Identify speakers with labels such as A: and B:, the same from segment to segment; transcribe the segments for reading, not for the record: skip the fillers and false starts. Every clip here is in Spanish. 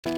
A: ¿Qué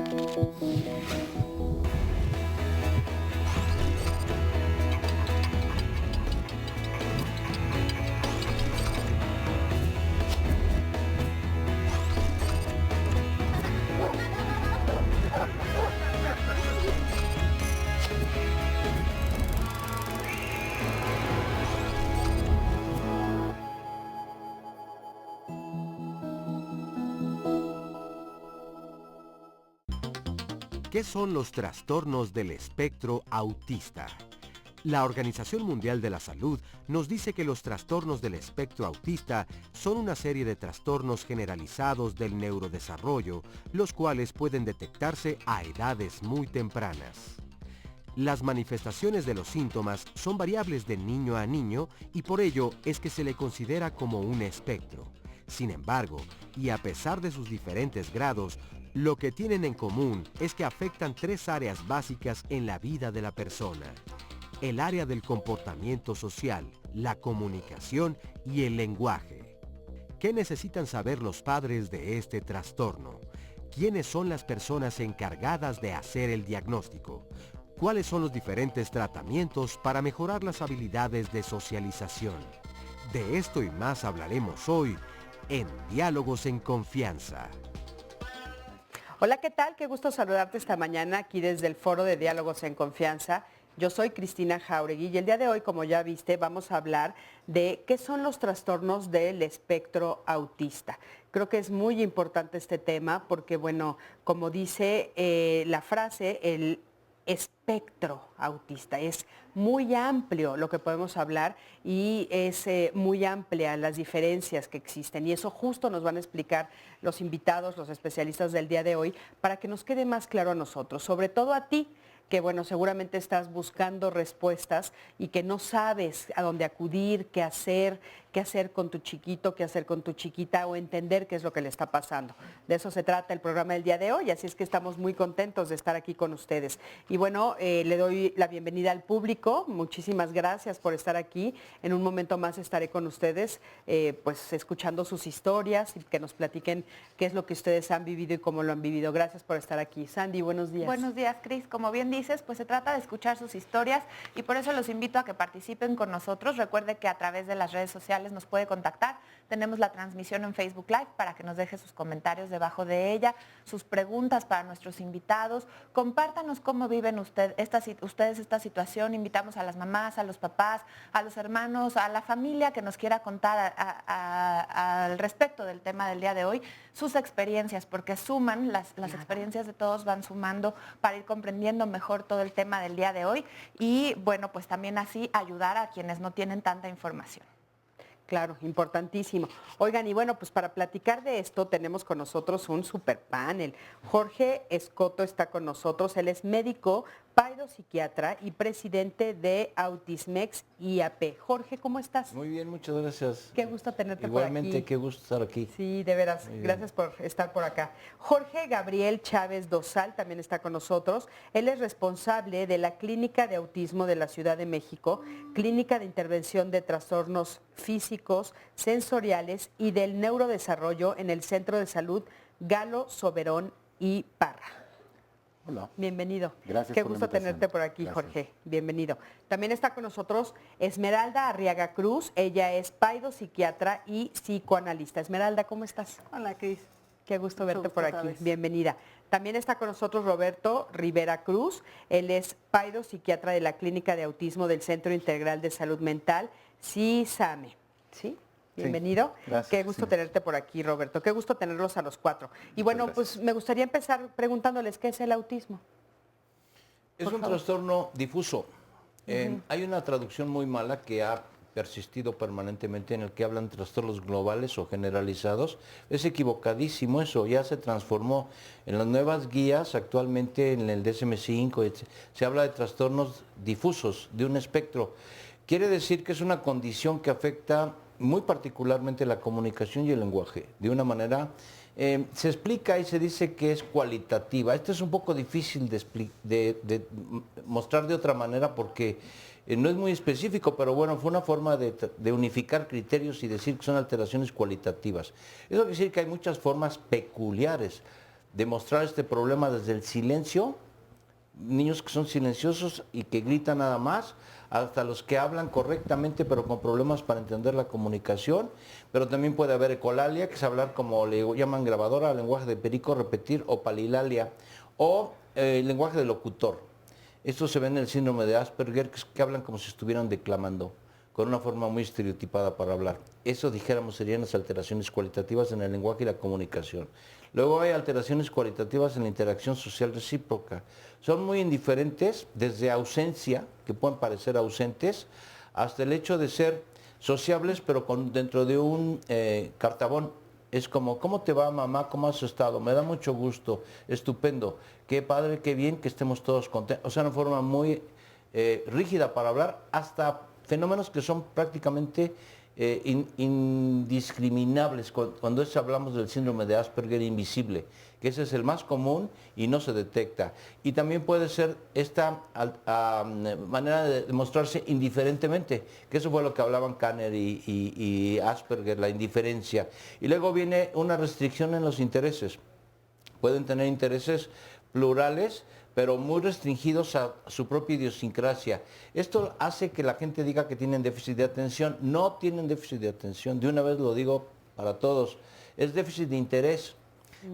A: son los trastornos del espectro autista? La Organización Mundial de la Salud nos dice que los trastornos del espectro autista son una serie de trastornos generalizados del neurodesarrollo, los cuales pueden detectarse a edades muy tempranas. Las manifestaciones de los síntomas son variables de niño a niño y por ello es que se le considera como un espectro. Sin embargo, y a pesar de sus diferentes grados, lo que tienen en común es que afectan tres áreas básicas en la vida de la persona: el área del comportamiento social, la comunicación y el lenguaje. ¿Qué necesitan saber los padres de este trastorno? ¿Quiénes son las personas encargadas de hacer el diagnóstico? ¿Cuáles son los diferentes tratamientos para mejorar las habilidades de socialización? De esto y más hablaremos hoy en Diálogos en Confianza.
B: Hola, ¿qué tal? Qué gusto saludarte esta mañana aquí desde el Foro de Diálogos en Confianza. Yo soy Cristina Jauregui y el día de hoy, como ya viste, vamos a hablar de qué son los trastornos del espectro autista. Creo que es muy importante este tema porque, bueno, como dice la frase, el espectro autista es muy amplio lo que podemos hablar y es muy amplia las diferencias que existen, y eso justo nos van a explicar los invitados, los especialistas del día de hoy, para que nos quede más claro a nosotros, sobre todo a ti, que bueno, seguramente estás buscando respuestas y que no sabes a dónde acudir, qué hacer con tu chiquito, qué hacer con tu chiquita, o entender qué es lo que le está pasando. De eso se trata el programa del día de hoy, así es que estamos muy contentos de estar aquí con ustedes. Y bueno, le doy la bienvenida al público, muchísimas gracias por estar aquí. En un momento más estaré con ustedes, pues escuchando sus historias y que nos platiquen qué es lo que ustedes han vivido y cómo lo han vivido. Gracias por estar aquí. Sandy, buenos días.
C: Buenos días, Cris. Como bien dices, pues se trata de escuchar sus historias y por eso los invito a que participen con nosotros. Recuerde que a través de las redes sociales nos puede contactar. Tenemos la transmisión en Facebook Live para que nos deje sus comentarios debajo de ella, sus preguntas para nuestros invitados. Compártanos cómo viven ustedes esta situación. Invitamos a las mamás, a los papás, a los hermanos, a la familia que nos quiera contar al respecto del tema del día de hoy, sus experiencias, porque suman, las experiencias de todos van sumando para ir comprendiendo mejor todo el tema del día de hoy y bueno, pues también así ayudar a quienes no tienen tanta información.
B: Claro, importantísimo. Oigan, y bueno, pues para platicar de esto tenemos con nosotros un super panel. Jorge Escoto está con nosotros, él es médico, psiquiatra y presidente de Autismex IAP. Jorge, ¿cómo estás?
D: Muy bien, muchas gracias.
B: Qué gusto tenerte
D: Igualmente,
B: por aquí.
D: qué gusto estar aquí.
B: Sí, de veras, gracias por estar por acá. Jorge Gabriel Chávez Dosal también está con nosotros. Él es responsable de la Clínica de Autismo de la Ciudad de México, Clínica de Intervención de Trastornos Físicos, Sensoriales y del Neurodesarrollo en el Centro de Salud Galo Soberón y Parra.
E: Hola.
B: Bienvenido.
E: Gracias.
B: Qué gusto tenerte por aquí,
E: Gracias.
B: Jorge. Bienvenido. También está con nosotros Esmeralda Arriaga Cruz. Ella es psiquiatra y psicoanalista. Esmeralda, ¿cómo estás?
F: Hola, Cris.
B: Qué gusto verte por aquí.
F: Vez.
B: Bienvenida. También está con nosotros Roberto Rivera Cruz. Él es psiquiatra de la Clínica de Autismo del Centro Integral de Salud Mental, CISAME. ¿Sí? Bienvenido.
E: Sí, gracias,
B: Qué gusto tenerte por aquí, Roberto. Qué gusto tenerlos a los cuatro. Y bueno, pues me gustaría empezar preguntándoles qué es el autismo.
D: Es un trastorno difuso. Hay una traducción muy mala que ha persistido permanentemente en el que hablan trastornos globales o generalizados. Es equivocadísimo eso, ya se transformó en las nuevas guías, actualmente en el DSM-5, se habla de trastornos difusos, de un espectro. Quiere decir que es una condición que afecta muy particularmente la comunicación y el lenguaje, de una manera, se explica y se dice que es cualitativa. Esto es un poco difícil de mostrar de otra manera porque no es muy específico, pero bueno, fue una forma de unificar criterios y decir que son alteraciones cualitativas. Eso quiere decir que hay muchas formas peculiares demostrar este problema desde el silencio, niños que son silenciosos y que gritan nada más, hasta los que hablan correctamente pero con problemas para entender la comunicación, pero también puede haber ecolalia, que es hablar como le llaman grabadora, lenguaje de perico, repetir, o palilalia, o lenguaje de locutor. Esto se ve en el síndrome de Asperger, que hablan como si estuvieran declamando, con una forma muy estereotipada para hablar. Eso, dijéramos, serían las alteraciones cualitativas en el lenguaje y la comunicación. Luego hay alteraciones cualitativas en la interacción social recíproca. Son muy indiferentes, desde ausencia, que pueden parecer ausentes, hasta el hecho de ser sociables, pero dentro de un cartabón. Es como, ¿cómo te va, mamá? ¿Cómo has estado? Me da mucho gusto, estupendo. Qué padre, qué bien que estemos todos contentos. O sea, una forma muy rígida para hablar, hasta fenómenos que son prácticamente indiscriminables cuando hablamos del síndrome de Asperger invisible, que ese es el más común y no se detecta. Y también puede ser esta manera de mostrarse indiferentemente, que eso fue lo que hablaban Kanner y Asperger, la indiferencia. Y luego viene una restricción en los intereses. Pueden tener intereses plurales, pero muy restringidos a su propia idiosincrasia. Esto hace que la gente diga que tienen déficit de atención. No tienen déficit de atención, de una vez lo digo para todos, es déficit de interés.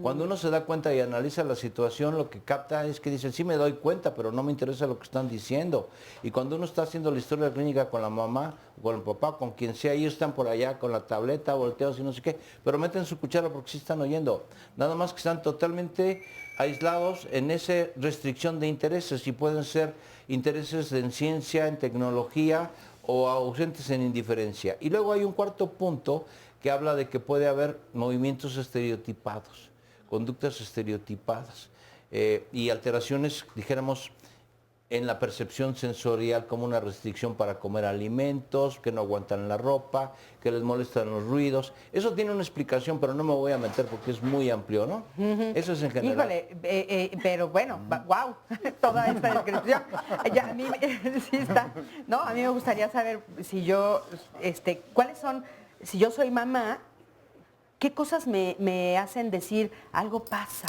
D: Cuando uno se da cuenta y analiza la situación, lo que capta es que dice, sí me doy cuenta, pero no me interesa lo que están diciendo. Y cuando uno está haciendo la historia clínica con la mamá, con el papá, con quien sea, ellos están por allá con la tableta, volteados y no sé qué, pero meten su cuchara porque sí están oyendo. Nada más que están totalmente aislados en esa restricción de intereses, y pueden ser intereses en ciencia, en tecnología, o ausentes en indiferencia. Y luego hay un cuarto punto que habla de que puede haber movimientos estereotipados, conductas estereotipadas y alteraciones, dijéramos, en la percepción sensorial, como una restricción para comer alimentos, que no aguantan la ropa, que les molestan los ruidos. Eso tiene una explicación, pero no me voy a meter porque es muy amplio, ¿no? Eso es en general.
B: Híjole, pero bueno, wow, toda esta descripción. Ya, a mí sí está. No, a mí me gustaría saber si yo, cuáles son, si yo soy mamá, qué cosas me hacen decir algo pasa.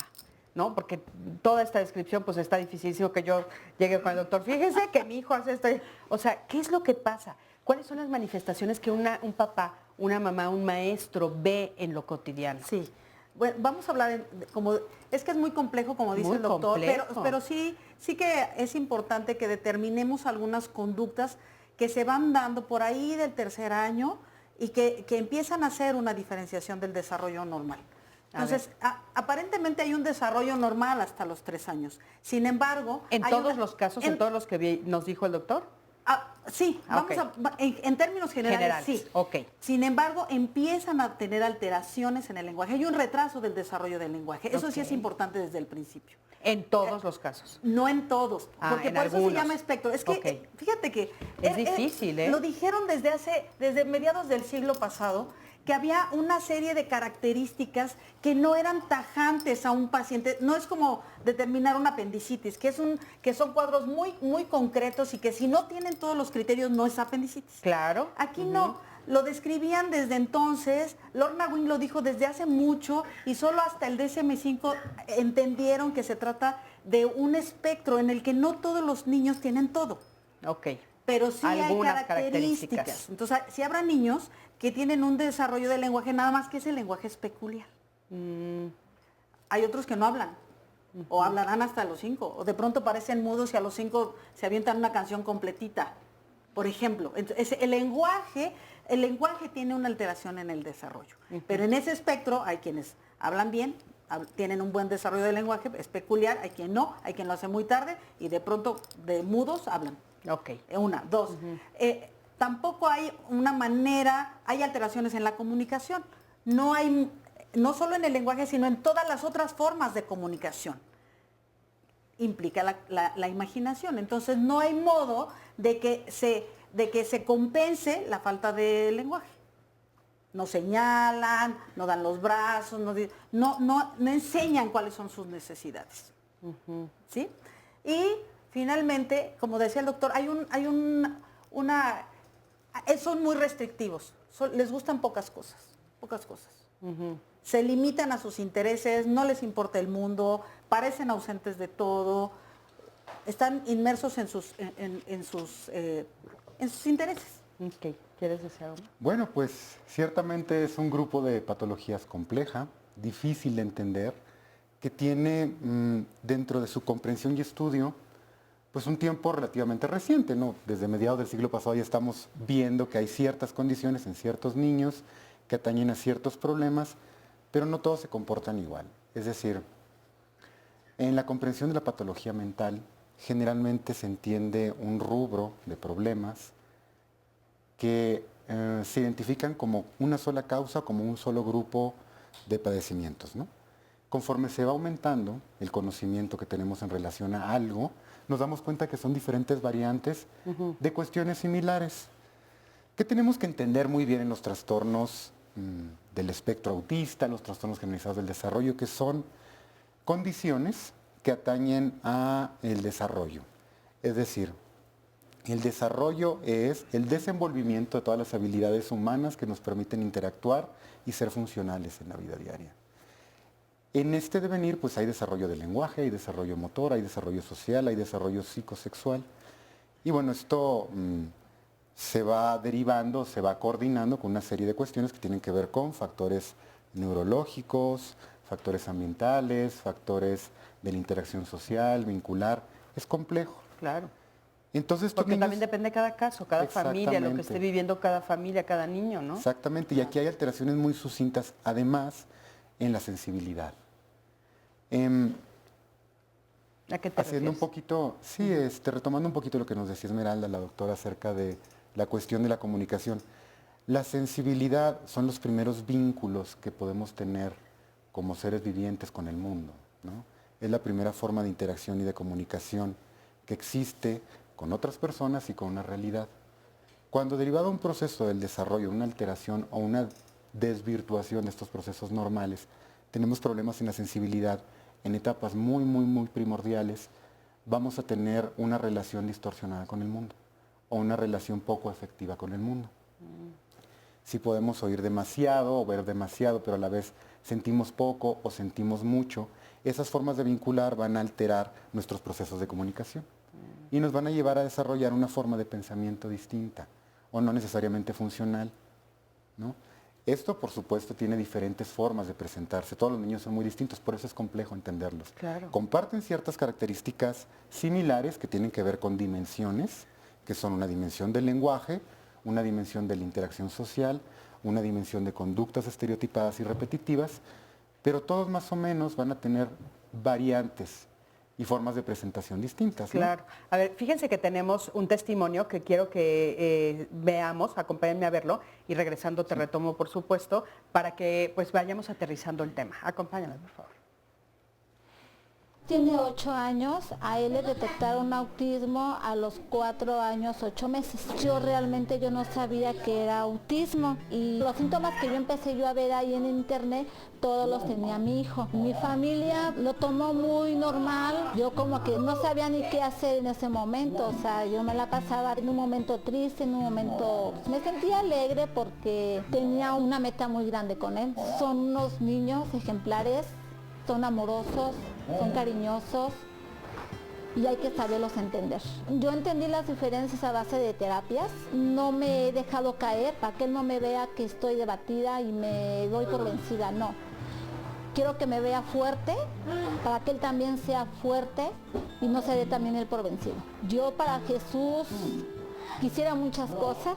B: ¿No? Porque toda esta descripción pues está dificilísimo que yo llegue con el doctor. Fíjese que mi hijo hace esto. O sea, ¿qué es lo que pasa? ¿Cuáles son las manifestaciones que un papá, una mamá, un maestro ve en lo cotidiano?
E: Sí. Bueno, vamos a hablar, es que es muy complejo, como dice el doctor, pero sí que es importante que determinemos algunas conductas que se van dando por ahí del tercer año y que empiezan a hacer una diferenciación del desarrollo normal. Entonces, aparentemente hay un desarrollo normal hasta los 3 años. Sin embargo...
B: ¿En todos los casos, en todos los que nos dijo el doctor?
E: Sí, en términos generales, sí.
B: Okay.
E: Sin embargo, empiezan a tener alteraciones en el lenguaje. Hay un retraso del desarrollo del lenguaje. Eso sí es importante desde el principio.
B: ¿En todos los casos?
E: No en todos, porque por eso se llama espectro. Es que, fíjate que...
B: Es difícil, ¿eh?
E: Lo dijeron desde mediados del siglo pasado, que había una serie de características que no eran tajantes a un paciente. No es como determinar una apendicitis, que son cuadros muy, muy concretos y que si no tienen todos los criterios no es apendicitis.
B: Claro.
E: Aquí no. Lo describían desde entonces, Lorna Wing lo dijo desde hace mucho y solo hasta el DSM-5 entendieron que se trata de un espectro en el que no todos los niños tienen todo.
B: Ok.
E: Pero sí hay
B: algunas
E: características. Entonces, si habrá niños que tienen un desarrollo del lenguaje, nada más que ese lenguaje es peculiar. Hay otros que no hablan, o hablarán hasta los 5, o de pronto parecen mudos y a los 5 se avientan una canción completita, por ejemplo. Entonces, el lenguaje tiene una alteración en el desarrollo, pero en ese espectro hay quienes hablan bien, tienen un buen desarrollo del lenguaje, es peculiar, hay quien no, hay quien lo hace muy tarde y de pronto de mudos hablan.
B: Ok.
E: Una, dos. Tampoco hay una manera, hay alteraciones en la comunicación. No solo en el lenguaje, sino en todas las otras formas de comunicación. Implica la imaginación. Entonces no hay modo de que se compense la falta de lenguaje. No señalan, no dan los brazos, no enseñan cuáles son sus necesidades. ¿Sí? Y finalmente, como decía el doctor, son muy restrictivos, les gustan pocas cosas. se limitan a sus intereses, no les importa el mundo, parecen ausentes de todo, están inmersos en sus intereses.
B: Ok, ¿quieres decir algo?
F: Bueno, pues ciertamente es un grupo de patologías compleja, difícil de entender, que tiene dentro de su comprensión y estudio pues un tiempo relativamente reciente, ¿no? Desde mediados del siglo pasado ya estamos viendo que hay ciertas condiciones en ciertos niños que atañen a ciertos problemas, pero no todos se comportan igual. Es decir, en la comprensión de la patología mental generalmente se entiende un rubro de problemas que se identifican como una sola causa, como un solo grupo de padecimientos, ¿no? Conforme se va aumentando el conocimiento que tenemos en relación a algo, nos damos cuenta que son diferentes variantes de cuestiones similares. ¿Qué tenemos que entender muy bien en los trastornos del espectro autista, los trastornos generalizados del desarrollo, que son condiciones que atañen a el desarrollo? Es decir, el desarrollo es el desenvolvimiento de todas las habilidades humanas que nos permiten interactuar y ser funcionales en la vida diaria. En este devenir, pues hay desarrollo del lenguaje, hay desarrollo motor, hay desarrollo social, hay desarrollo psicosexual. Y bueno, esto se va derivando, se va coordinando con una serie de cuestiones que tienen que ver con factores neurológicos, factores ambientales, factores de la interacción social, vincular. Es complejo.
B: Claro.
F: Entonces,
B: porque también depende de cada caso, cada familia, lo que esté viviendo cada familia, cada niño, ¿no?
F: Exactamente, y aquí hay alteraciones muy sucintas, además, en la sensibilidad.
B: ¿A qué te
F: haciendo
B: refieres?
F: un poquito, sí, retomando un poquito lo que nos decía Esmeralda, la doctora, acerca de la cuestión de la comunicación. La sensibilidad son los primeros vínculos que podemos tener como seres vivientes con el mundo, ¿no? Es la primera forma de interacción y de comunicación que existe con otras personas y con una realidad. Cuando derivado un proceso del desarrollo, una alteración o una desvirtuación de estos procesos normales, tenemos problemas en la sensibilidad, en etapas muy, muy, muy primordiales, vamos a tener una relación distorsionada con el mundo o una relación poco efectiva con el mundo. Si podemos oír demasiado o ver demasiado, pero a la vez sentimos poco o sentimos mucho, esas formas de vincular van a alterar nuestros procesos de comunicación y nos van a llevar a desarrollar una forma de pensamiento distinta o no necesariamente funcional, ¿no? Esto, por supuesto, tiene diferentes formas de presentarse. Todos los niños son muy distintos, por eso es complejo entenderlos.
B: Claro.
F: Comparten ciertas características similares que tienen que ver con dimensiones, que son una dimensión del lenguaje, una dimensión de la interacción social, una dimensión de conductas estereotipadas y repetitivas, pero todos más o menos van a tener variantes y formas de presentación distintas, ¿no?
B: Claro. A ver, fíjense que tenemos un testimonio que quiero que veamos, acompáñenme a verlo y regresando te retomo, por supuesto, para que pues vayamos aterrizando el tema. Acompáñame, por favor.
G: Tiene 8 años, a él le detectaron autismo a los 4 años, 8 meses. Yo no sabía que era autismo y los síntomas que yo empecé a ver ahí en internet, todos los tenía mi hijo. Mi familia lo tomó muy normal, yo como que no sabía ni qué hacer en ese momento, o sea, yo me la pasaba en un momento triste, en un momento... Me sentía alegre porque tenía una meta muy grande con él. Son unos niños ejemplares, son amorosos, son cariñosos y hay que saberlos entender. Yo entendí las diferencias a base de terapias, no me he dejado caer para que él no me vea que estoy debatida y me doy por vencida, no. Quiero que me vea fuerte para que él también sea fuerte y no se dé también él por vencido. Yo para Jesús quisiera muchas cosas,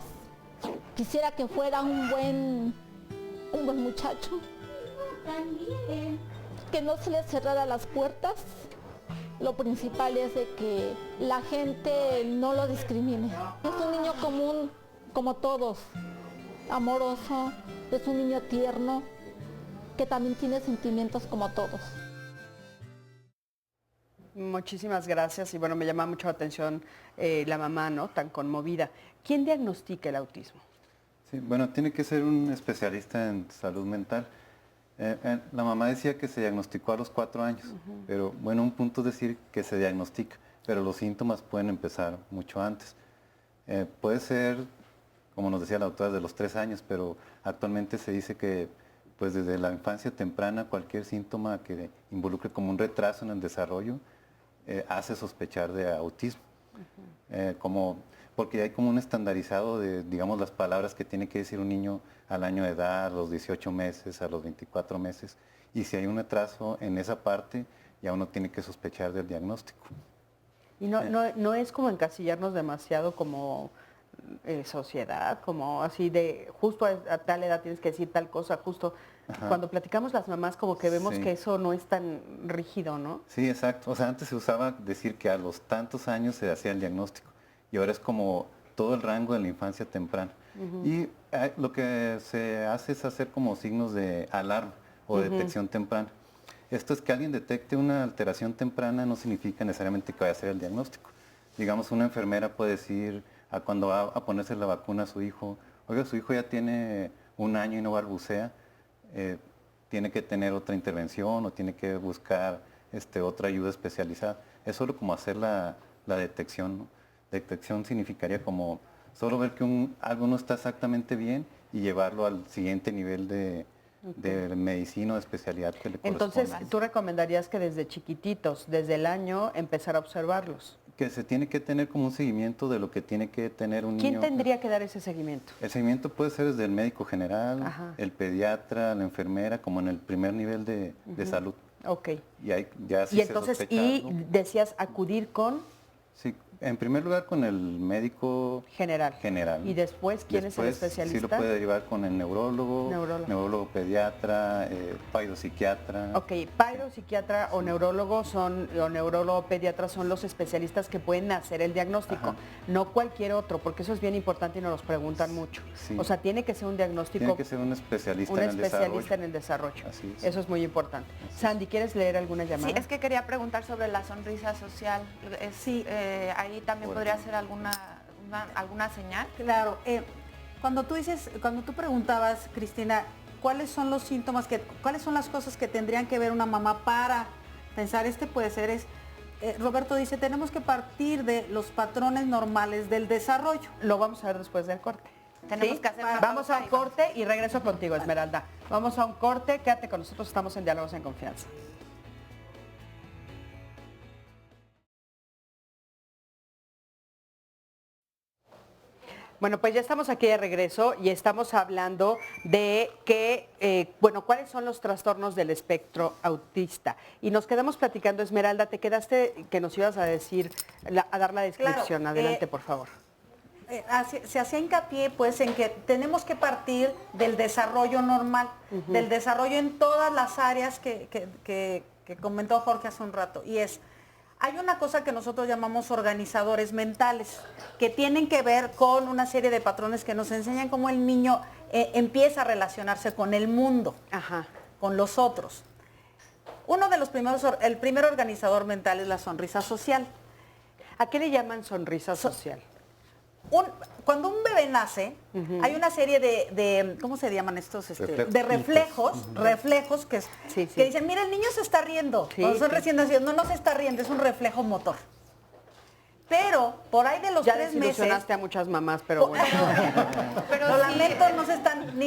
G: quisiera que fuera un buen muchacho, que no se le cerrara las puertas. Lo principal es de que la gente no lo discrimine. Es un niño común como todos, amoroso, es un niño tierno, que también tiene sentimientos como todos.
B: Muchísimas gracias y bueno, me llama mucho la atención la mamá, ¿no? Tan conmovida. ¿Quién diagnostica el autismo?
H: Sí, bueno, tiene que ser un especialista en salud mental. La mamá decía que se diagnosticó a los 4 años, pero bueno, un punto es decir que se diagnostica, pero los síntomas pueden empezar mucho antes. Puede ser, como nos decía la doctora, de los 3 años, pero actualmente se dice que pues desde la infancia temprana cualquier síntoma que involucre como un retraso en el desarrollo hace sospechar de autismo. Porque hay como un estandarizado de, digamos, las palabras que tiene que decir un niño al año de edad, a los 18 meses, a los 24 meses. Y si hay un retraso en esa parte, ya uno tiene que sospechar del diagnóstico.
B: Y no es como encasillarnos demasiado como sociedad, como así de justo a tal edad tienes que decir tal cosa, justo. Ajá. Cuando platicamos las mamás como que vemos que eso no es tan rígido, ¿no?
H: Sí, exacto. O sea, antes se usaba decir que a los tantos años se hacía el diagnóstico y ahora es como todo el rango de la infancia temprana. Y lo que se hace es hacer como signos de alarma o detección temprana. Esto es que alguien detecte una alteración temprana no significa necesariamente que vaya a hacer el diagnóstico. Digamos, una enfermera puede decir cuando va a ponerse la vacuna a su hijo, oiga, su hijo ya tiene 1 año y no balbucea, tiene que tener otra intervención o tiene que buscar otra ayuda especializada. Es solo como hacer la detección, ¿no? Detección significaría como solo ver que algo no está exactamente bien y llevarlo al siguiente nivel de medicina o de especialidad que le corresponda.
B: Entonces, ¿tú recomendarías que desde chiquititos, desde el año, empezar a observarlos?
H: Que se tiene que tener como un seguimiento de lo que tiene que tener un niño.
B: ¿Quién tendría que dar ese seguimiento?
H: El seguimiento puede ser desde el médico general, el pediatra, la enfermera, como en el primer nivel de salud.
B: Ok.
H: Y
B: entonces, decías acudir con...
H: Sí, en primer lugar con el médico
B: general.
H: ¿no?
B: Y después, ¿quién es el especialista?
H: Sí lo puede derivar con el neurólogo pediatra, psiquiatra.
B: Ok, psiquiatra o neurólogo pediatra son los especialistas que pueden hacer el diagnóstico, no cualquier otro, porque eso es bien importante y nos lo preguntan mucho. Sí. O sea, tiene que ser un diagnóstico.
H: Tiene que ser un especialista
B: en el desarrollo.
H: Así es.
B: Eso es muy importante. Sandy, ¿quieres leer alguna llamada?
C: Sí, es que quería preguntar sobre la sonrisa social. Ahí también podría ser alguna señal.
E: Claro, cuando tú preguntabas, Cristina, ¿cuáles son los síntomas, cuáles son las cosas que tendrían que ver una mamá para pensar, puede ser, Roberto dice, tenemos que partir de los patrones normales del desarrollo.
B: Lo vamos a ver después del corte.
C: Tenemos que hacer
B: Vamos a un corte y regreso contigo, Esmeralda. Vamos a un corte, quédate con nosotros, estamos en Diálogos en Confianza. Bueno, pues ya estamos aquí de regreso y estamos hablando de cuáles son los trastornos del espectro autista. Y nos quedamos platicando, Esmeralda, te quedaste que nos ibas a decir, a dar la descripción. Claro, adelante, por favor.
E: Se hacía hincapié, pues, en que tenemos que partir del desarrollo normal, del desarrollo en todas las áreas que comentó Jorge hace un rato, y hay una cosa que nosotros llamamos organizadores mentales, que tienen que ver con una serie de patrones que nos enseñan cómo el niño empieza a relacionarse con el mundo, con los otros. El primer organizador mental es la sonrisa social.
B: ¿A qué le llaman sonrisa social?
E: Cuando un bebé nace, hay una serie de ¿cómo se llaman estos? De reflejos que dicen, mira, el niño se está riendo. Cuando son recién nacidos, no se está riendo, es un reflejo motor. Pero por ahí de los 3 meses... Ya
B: desilusionaste a muchas mamás, pero bueno.
E: Pero los lamentos no se están...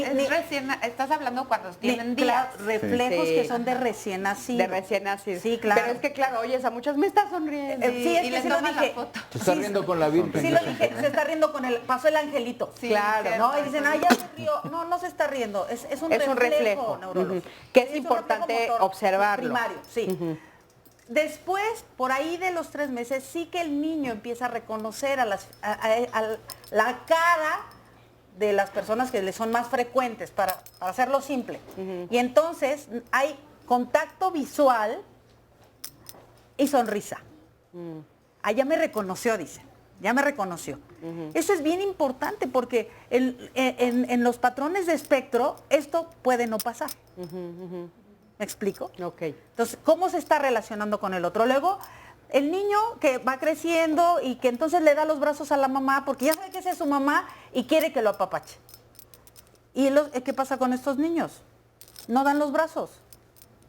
C: estás hablando cuando tienen días.
E: Reflejos que son de recién nacidos.
B: De recién nacidos.
E: Sí, claro.
B: Pero es que, claro, oyes a muchas, me está sonriendo.
E: Sí, es que sí lo dije.
D: Se está riendo con la Virgen.
E: Sí lo dije, se está riendo con pasó el angelito.
B: Sí, claro.
E: ¿No? Y dicen, ya se rió. No se está riendo, es un reflejo neurológico.
B: Que es importante observarlo.
E: Primario, sí. Después, por ahí de los 3 meses, sí que el niño empieza a reconocer a la cara de las personas que le son más frecuentes, para hacerlo simple. Y entonces hay contacto visual y sonrisa. Ya me reconoció, dice. Ya me reconoció. Eso es bien importante porque en los patrones de espectro esto puede no pasar. ¿Me explico?
B: Ok.
E: Entonces, ¿cómo se está relacionando con el otro? Luego, el niño que va creciendo y que entonces le da los brazos a la mamá porque ya sabe que esa es su mamá y quiere que lo apapache. ¿Y qué pasa con estos niños? No dan los brazos,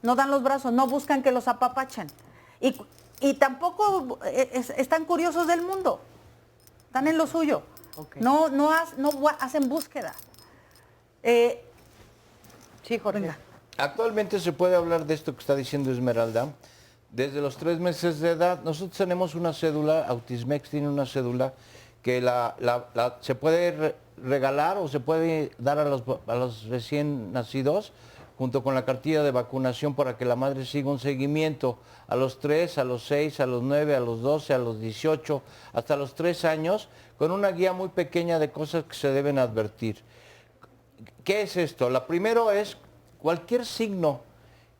E: no buscan que los apapachen. Y tampoco están curiosos del mundo, están en lo suyo. Okay. No hacen búsqueda.
B: Sí, Jorge.
E: Venga.
D: Actualmente se puede hablar de esto que está diciendo Esmeralda. Desde los 3 meses de edad, nosotros tenemos una cédula, Autismex tiene una cédula que se puede regalar o se puede dar a los recién nacidos junto con la cartilla de vacunación para que la madre siga un seguimiento a los 3, a los 6, a los 9, a los 12, a los 18, hasta los 3 años, con una guía muy pequeña de cosas que se deben advertir. ¿Qué es esto? La primero es cualquier signo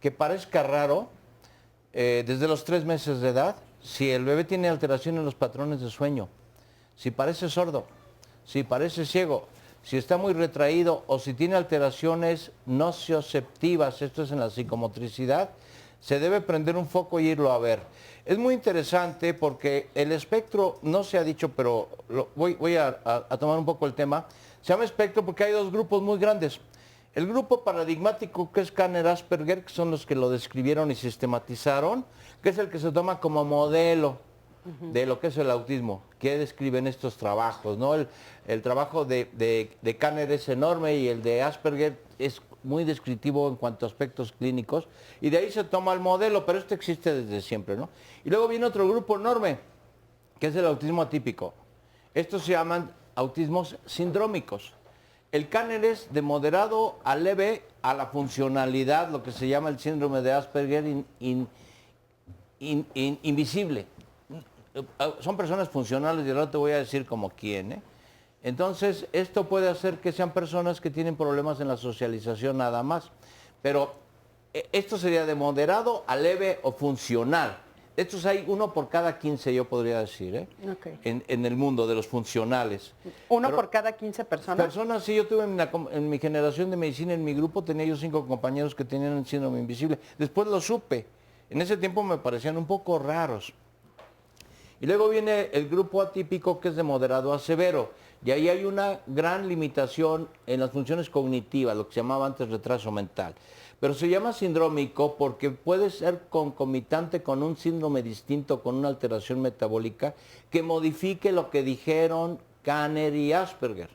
D: que parezca raro, desde los 3 meses de edad, si el bebé tiene alteración en los patrones de sueño, si parece sordo, si parece ciego, si está muy retraído o si tiene alteraciones nocioceptivas, esto es en la psicomotricidad, se debe prender un foco y irlo a ver. Es muy interesante porque el espectro, no se ha dicho, pero voy a tomar un poco el tema, se llama espectro porque hay 2 grupos muy grandes. El grupo paradigmático, que es Kanner-Asperger, que son los que lo describieron y sistematizaron, que es el que se toma como modelo de lo que es el autismo, que describen estos trabajos, ¿no? El trabajo de Kanner es enorme y el de Asperger es muy descriptivo en cuanto a aspectos clínicos, y de ahí se toma el modelo, pero esto existe desde siempre, ¿no? Y luego viene otro grupo enorme, que es el autismo atípico. Estos se llaman autismos sindrómicos. El Kanner es de moderado a leve a la funcionalidad, lo que se llama el síndrome de Asperger invisible. Son personas funcionales y ahora te voy a decir como quién, ¿eh? Entonces, esto puede hacer que sean personas que tienen problemas en la socialización nada más. Pero esto sería de moderado a leve o funcional. Estos hay 1 por cada 15, yo podría decir, ¿eh?
B: Okay.
D: En el mundo de los funcionales.
B: ¿Uno por cada 15 personas?
D: Personas, sí, yo tuve en mi generación de medicina, en mi grupo, tenía yo 5 compañeros que tenían el síndrome invisible. Después lo supe. En ese tiempo me parecían un poco raros. Y luego viene el grupo atípico, que es de moderado a severo. Y ahí hay una gran limitación en las funciones cognitivas, lo que se llamaba antes retraso mental. Pero se llama sindrómico porque puede ser concomitante con un síndrome distinto, con una alteración metabólica, que modifique lo que dijeron Kanner y Asperger.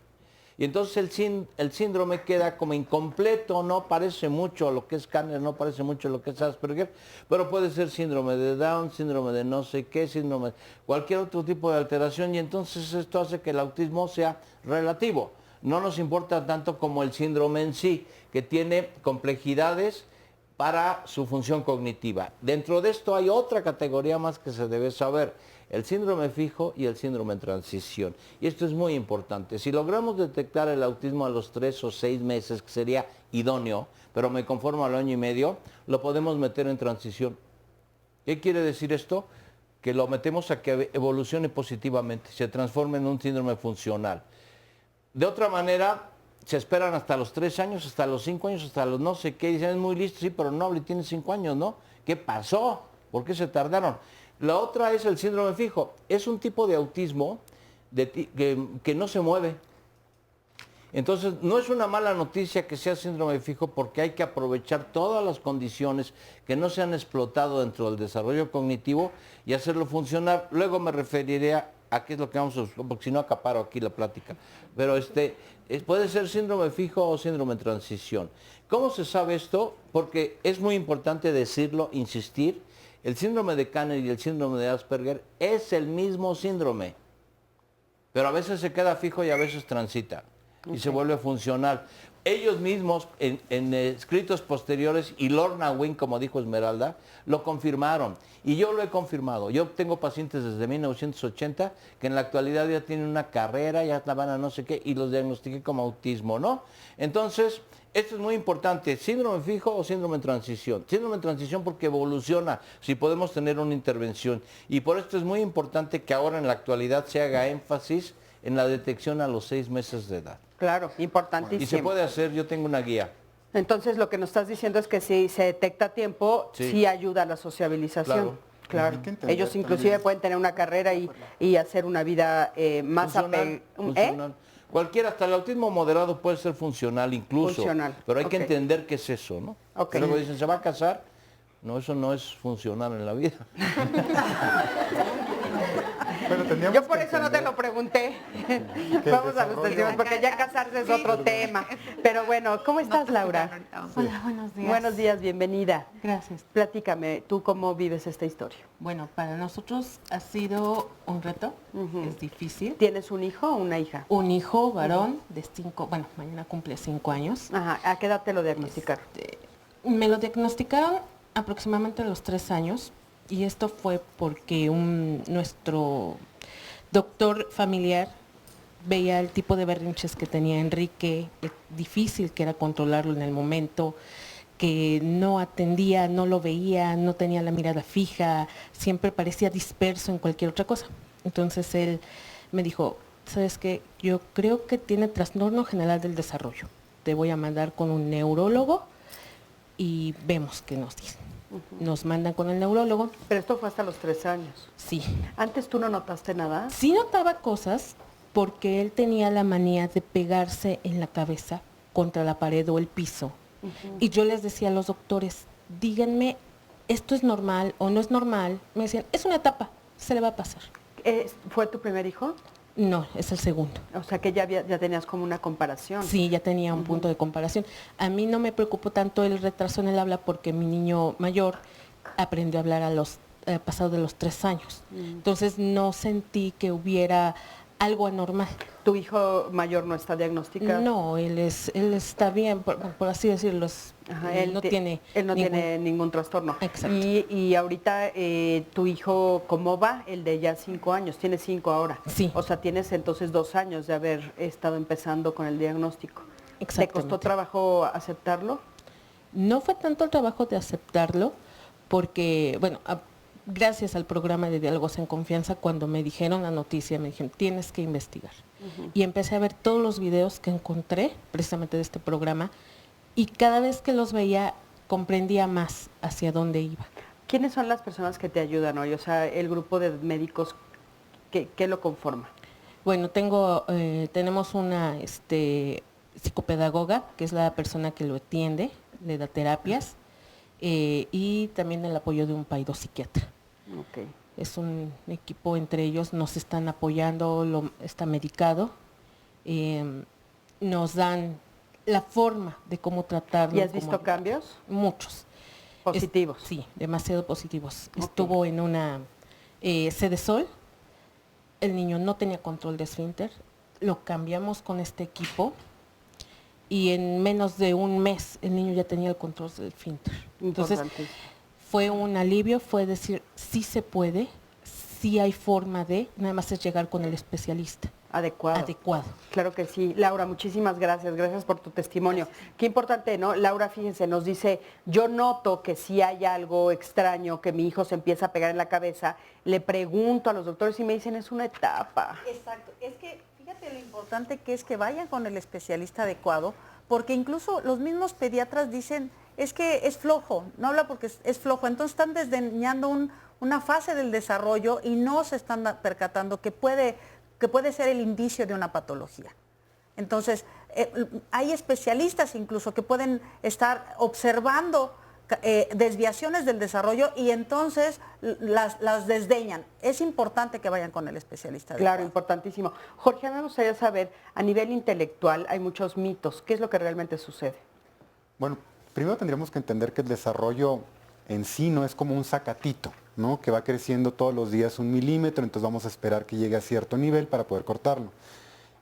D: Y entonces el síndrome queda como incompleto, no parece mucho a lo que es Kanner, no parece mucho a lo que es Asperger, pero puede ser síndrome de Down, síndrome de no sé qué, síndrome, cualquier otro tipo de alteración, y entonces esto hace que el autismo sea relativo. No nos importa tanto como el síndrome en sí, que tiene complejidades para su función cognitiva. Dentro de esto hay otra categoría más que se debe saber, el síndrome fijo y el síndrome en transición. Y esto es muy importante. Si logramos detectar el autismo a los 3 o 6 meses, que sería idóneo, pero me conformo al año y medio, lo podemos meter en transición. ¿Qué quiere decir esto? Que lo metemos a que evolucione positivamente, se transforme en un síndrome funcional. De otra manera, se esperan hasta los 3 años, hasta los 5 años, hasta los no sé qué, dicen, es muy listo, sí, pero no, tiene 5 años, ¿no? ¿Qué pasó? ¿Por qué se tardaron? La otra es el síndrome fijo. Es un tipo de autismo que no se mueve. Entonces, no es una mala noticia que sea síndrome fijo porque hay que aprovechar todas las condiciones que no se han explotado dentro del desarrollo cognitivo y hacerlo funcionar. Luego me referiré a qué es lo que vamos a buscar, porque si no acaparo aquí la plática. Pero puede ser síndrome fijo o síndrome en transición. ¿Cómo se sabe esto? Porque es muy importante decirlo, insistir. El síndrome de Kanner y el síndrome de Asperger es el mismo síndrome, pero a veces se queda fijo y a veces transita y se vuelve funcional. Ellos mismos en escritos posteriores, y Lorna Wing, como dijo Esmeralda, lo confirmaron. Y yo lo he confirmado. Yo tengo pacientes desde 1980 que en la actualidad ya tienen una carrera, ya van a no sé qué, y los diagnostiqué como autismo, ¿no? Entonces, esto es muy importante, síndrome fijo o síndrome en transición. Síndrome en transición porque evoluciona, si podemos tener una intervención. Y por esto es muy importante que ahora en la actualidad se haga énfasis en la detección a los 6 meses de edad.
B: Claro, importantísimo.
D: Y se puede hacer, yo tengo una guía.
B: Entonces lo que nos estás diciendo es que si se detecta a tiempo, sí ayuda a la sociabilización. Claro. Ellos inclusive pueden tener una carrera y hacer una vida más
D: funcional. Cualquiera, hasta el autismo moderado puede ser funcional incluso. Pero hay que entender qué es eso, ¿no? Luego dicen, ¿se va a casar? No, eso no es funcional en la vida.
B: Yo por eso no te lo pregunté. Vamos a los testimonios, porque ya casarse es otro tema. Pero bueno, ¿cómo estás, Laura?
I: Hola, buenos días.
B: Buenos días, bienvenida.
I: Gracias.
B: Platícame, ¿tú cómo vives esta historia?
I: Bueno, para nosotros ha sido un reto, es difícil.
B: ¿Tienes un hijo o una hija?
I: Un hijo varón de 5, bueno, mañana cumple 5 años.
B: Ajá, ¿a qué edad te lo diagnosticaron?
I: Me lo diagnosticaron aproximadamente a los 3 años y esto fue porque nuestro doctor familiar veía el tipo de berrinches que tenía Enrique, difícil que era controlarlo en el momento, que no atendía, no lo veía, no tenía la mirada fija, siempre parecía disperso en cualquier otra cosa. Entonces él me dijo, ¿sabes qué? Yo creo que tiene trastorno general del desarrollo. Te voy a mandar con un neurólogo y vemos qué nos dicen. Nos mandan con el neurólogo.
B: Pero esto fue hasta los 3 años.
I: Sí.
B: ¿Antes tú no notaste nada?
I: Sí notaba cosas porque él tenía la manía de pegarse en la cabeza contra la pared o el piso. Y yo les decía a los doctores, díganme, ¿esto es normal o no es normal? Me decían, es una etapa, se le va a pasar.
B: ¿Fue tu primer hijo?
I: No, es el segundo.
B: O sea que ya tenías como una comparación.
I: Sí, ya tenía un punto de comparación. A mí no me preocupó tanto el retraso en el habla porque mi niño mayor aprendió a hablar a los pasado de los 3 años. Entonces no sentí que hubiera algo anormal.
B: ¿Tu hijo mayor no está diagnosticado?
I: No, él está bien, por así decirlo.
B: Ajá,
I: él no tiene
B: ningún trastorno.
I: Exacto.
B: Y ahorita tu hijo, ¿cómo va? El de ya 5 años, tiene 5 ahora.
I: Sí.
B: O sea, tienes entonces 2 años de haber estado empezando con el diagnóstico. ¿Te costó trabajo aceptarlo?
I: No fue tanto el trabajo de aceptarlo, porque, bueno, gracias al programa de Diálogos en Confianza, cuando me dijeron la noticia, me dijeron, tienes que investigar. Y empecé a ver todos los videos que encontré, precisamente de este programa, y cada vez que los veía, comprendía más hacia dónde iba.
B: ¿Quiénes son las personas que te ayudan hoy? O sea, el grupo de médicos, ¿qué lo conforma?
I: Bueno, tenemos una psicopedagoga, que es la persona que lo atiende, le da terapias, y también el apoyo de un psiquiatra.
B: Okay.
I: Es un equipo, entre ellos nos están apoyando, está medicado, nos dan la forma de cómo tratarlo.
B: ¿Y has visto cambios?
I: Muchos.
B: ¿Positivos?
I: Sí, demasiado positivos.
B: Okay.
I: Estuvo en una Sedesol, el niño no tenía control de esfínter, lo cambiamos con este equipo y en menos de un mes el niño ya tenía el control del esfínter. Entonces, fue un alivio, fue decir, sí se puede, sí hay forma de, nada más es llegar con el especialista. Adecuado.
B: Claro que sí. Laura, muchísimas gracias. Gracias por tu testimonio. Qué importante, ¿no? Laura, fíjense, nos dice, yo noto que si hay algo extraño, que mi hijo se empieza a pegar en la cabeza, le pregunto a los doctores y me dicen, es una etapa.
E: Exacto. Es que fíjate lo importante que es que vayan con el especialista adecuado, porque incluso los mismos pediatras dicen, es que es flojo, no habla porque es flojo. Entonces están desdeñando una fase del desarrollo y no se están percatando que puede ser el indicio de una patología. Entonces, hay especialistas incluso que pueden estar observando desviaciones del desarrollo y entonces las desdeñan. Es importante que vayan con el especialista.
B: Claro, importantísimo. Jorge, me gustaría saber, a nivel intelectual hay muchos mitos. ¿Qué es lo que realmente sucede?
F: Bueno, primero tendríamos que entender que el desarrollo en sí no es como un zacatito, ¿no? Que va creciendo todos los días 1 milímetro, entonces vamos a esperar que llegue a cierto nivel para poder cortarlo.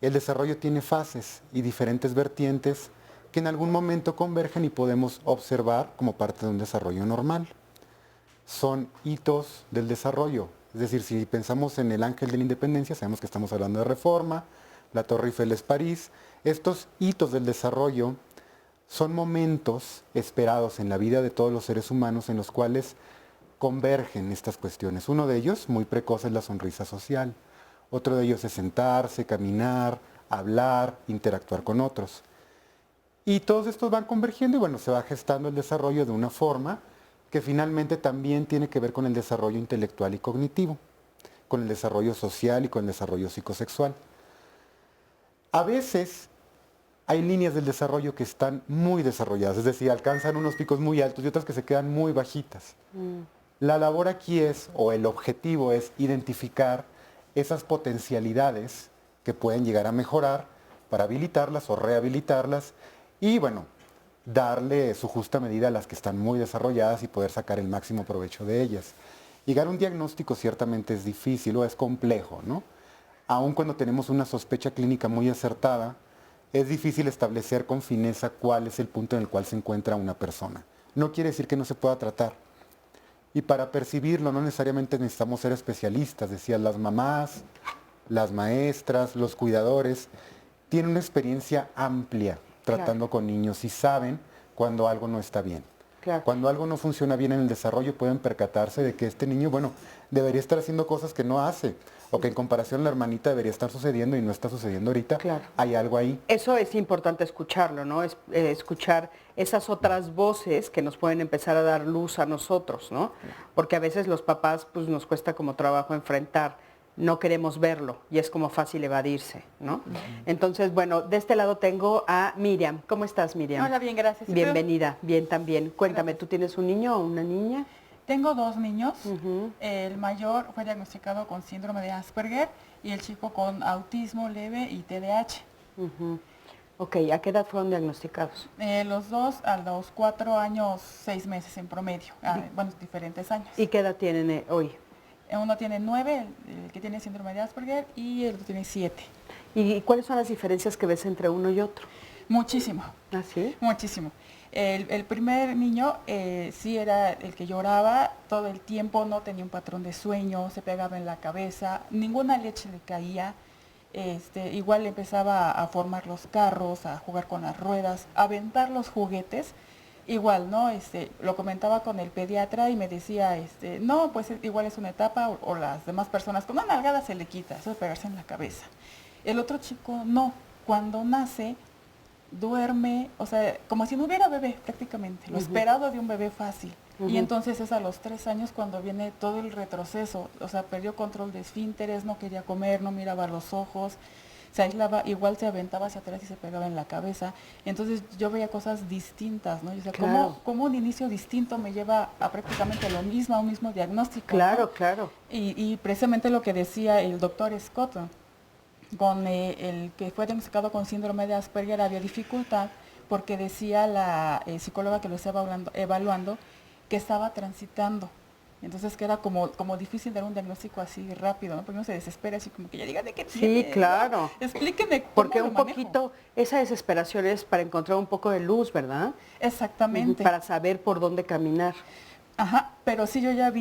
F: El desarrollo tiene fases y diferentes vertientes que en algún momento convergen y podemos observar como parte de un desarrollo normal. Son hitos del desarrollo, es decir, si pensamos en el Ángel de la Independencia, sabemos que estamos hablando de Reforma, la Torre Eiffel es París. Estos hitos del desarrollo son momentos esperados en la vida de todos los seres humanos en los cuales convergen estas cuestiones. Uno de ellos, muy precoz, es la sonrisa social. Otro de ellos es sentarse, caminar, hablar, interactuar con otros. Y todos estos van convergiendo y bueno, se va gestando el desarrollo de una forma que finalmente también tiene que ver con el desarrollo intelectual y cognitivo, con el desarrollo social y con el desarrollo psicosexual. A veces hay líneas del desarrollo que están muy desarrolladas, es decir, alcanzan unos picos muy altos y otras que se quedan muy bajitas. La labor aquí es, o el objetivo es, identificar esas potencialidades que pueden llegar a mejorar para habilitarlas o rehabilitarlas y bueno, darle su justa medida a las que están muy desarrolladas y poder sacar el máximo provecho de ellas. Llegar a un diagnóstico ciertamente es difícil o es complejo, ¿no? Aun cuando tenemos una sospecha clínica muy acertada, es difícil establecer con fineza cuál es el punto en el cual se encuentra una persona. No quiere decir que no se pueda tratar. Y para percibirlo no necesariamente necesitamos ser especialistas, decían las mamás, las maestras, los cuidadores, tienen una experiencia amplia tratando con niños y saben cuando algo no está bien.
B: Claro.
F: Cuando algo no funciona bien en el desarrollo pueden percatarse de que este niño, bueno, debería estar haciendo cosas que no hace o que en comparación a la hermanita debería estar sucediendo y no está sucediendo ahorita.
B: Claro.
F: Hay algo ahí.
B: Eso es importante escucharlo, ¿no? Escuchar esas otras voces que nos pueden empezar a dar luz a nosotros, ¿no? Porque a veces los papás pues nos cuesta como trabajo enfrentar, no queremos verlo y es como fácil evadirse, ¿no? Entonces, bueno, de este lado tengo a Miriam. ¿Cómo estás, Miriam?
J: Hola, bien, gracias. ¿Y tú?
B: Bienvenida, bien también. Cuéntame,
J: Gracias.
B: ¿tú tienes un niño o una niña?
J: Tengo 2 niños. El mayor fue diagnosticado con síndrome de Asperger y el chico con autismo leve y TDAH.
B: Ok, ¿a qué edad fueron diagnosticados?
J: Los dos a los 4 años, 6 meses en promedio. Bueno, diferentes años.
B: ¿Y qué edad tienen hoy?
J: Uno tiene 9, el que tiene síndrome de Asperger, y el otro tiene 7.
B: ¿Y cuáles son las diferencias que ves entre uno y otro?
J: Muchísimo.
B: ¿Ah, sí?
J: Muchísimo. El primer niño sí era el que lloraba todo el tiempo, no tenía un patrón de sueño, se pegaba en la cabeza, ninguna leche le caía. Igual empezaba a formar los carros, a jugar con las ruedas, a aventar los juguetes. Igual, ¿no? Lo comentaba con el pediatra y me decía, no, pues igual es una etapa o las demás personas con una nalgada se le quita, eso de pegarse en la cabeza. El otro chico no, cuando nace duerme, o sea, como si no hubiera bebé prácticamente, lo esperado de un bebé fácil. Y entonces es a los 3 años cuando viene todo el retroceso, o sea, perdió control de esfínteres, no quería comer, no miraba los ojos, se aislaba, igual se aventaba hacia atrás y se pegaba en la cabeza. Entonces yo veía cosas distintas, ¿no? O sea,
B: Claro.
J: ¿cómo un inicio distinto me lleva a prácticamente lo mismo, a un mismo diagnóstico?
B: Claro,
J: ¿no?
B: claro.
J: Y precisamente lo que decía el doctor Scott, con el que fue diagnosticado con síndrome de Asperger había dificultad porque decía la psicóloga que lo estaba evaluando que estaba transitando. Entonces que era como difícil dar un diagnóstico así rápido, ¿no? Porque uno se desespera así como que ya digan de qué tiene.
B: Sí, claro.
J: ¿No? Explíquenme cómo
B: Porque
J: lo
B: un
J: manejo.
B: poquito, esa desesperación es para encontrar un poco de luz, ¿verdad?
J: Exactamente.
B: Para saber por dónde caminar.
J: Ajá, pero sí yo ya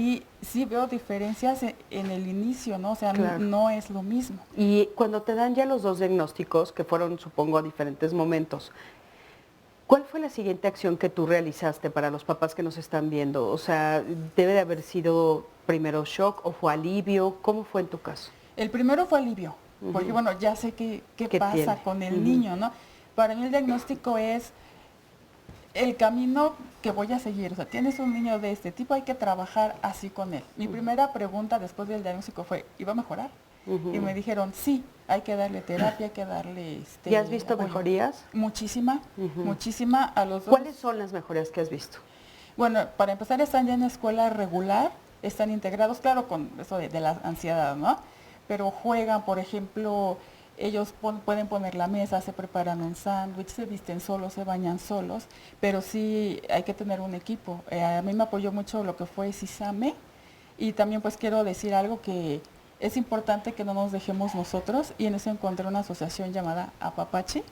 J: sí veo diferencias en el inicio, ¿no? O sea,
B: Claro.
J: no es lo mismo.
B: Y cuando te dan ya los 2 diagnósticos, que fueron, supongo, a diferentes momentos, ¿cuál fue la siguiente acción que tú realizaste para los papás que nos están viendo? O sea, ¿debe de haber sido primero shock o fue alivio? ¿Cómo fue en tu caso?
J: El primero fue alivio, porque bueno, ya sé qué pasa
B: tiene?
J: con el niño, ¿no? Para mí el diagnóstico es el camino que voy a seguir. O sea, tienes un niño de este tipo, hay que trabajar así con él. Mi primera pregunta después del diagnóstico fue, ¿iba a mejorar? Y me dijeron, sí, hay que darle terapia, hay que darle...
B: ¿Ya has visto
J: apoyo.
B: mejorías?
J: Muchísima, muchísima. A los 2.
B: ¿Cuáles son las mejorías que has visto?
J: Bueno, para empezar están ya en escuela regular, están integrados, claro, con eso de la ansiedad, ¿no? Pero juegan, por ejemplo, ellos pueden poner la mesa, se preparan un sándwich, se visten solos, se bañan solos, pero sí hay que tener un equipo. A mí me apoyó mucho lo que fue CISAME y también pues quiero decir algo que es importante que no nos dejemos nosotros y en eso encontré una asociación llamada Apapache,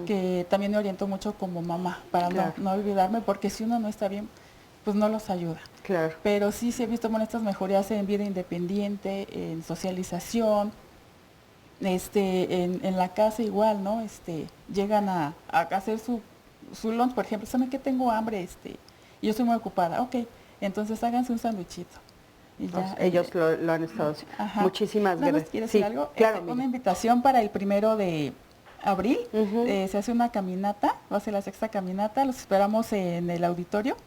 J: que también me orientó mucho como mamá, para
B: Claro.
J: no olvidarme, porque si uno no está bien, pues no los ayuda.
B: Claro.
J: Pero sí se he visto bueno, estas mejorías en vida independiente, en socialización, en la casa igual, ¿no? Llegan a hacer su lunch, por ejemplo, ¿saben que tengo hambre? Y yo estoy muy ocupada, ok, entonces háganse un sándwichito. Y
B: Pues
J: ya,
B: ellos lo han estado haciendo.
J: Ajá.
B: Muchísimas
J: Nada más
B: gracias.
J: quiero decir algo.
B: Claro,
J: Una
B: mira.
J: invitación para el 1 de abril. Se hace una caminata, va a ser la 6ª caminata. Los esperamos en el auditorio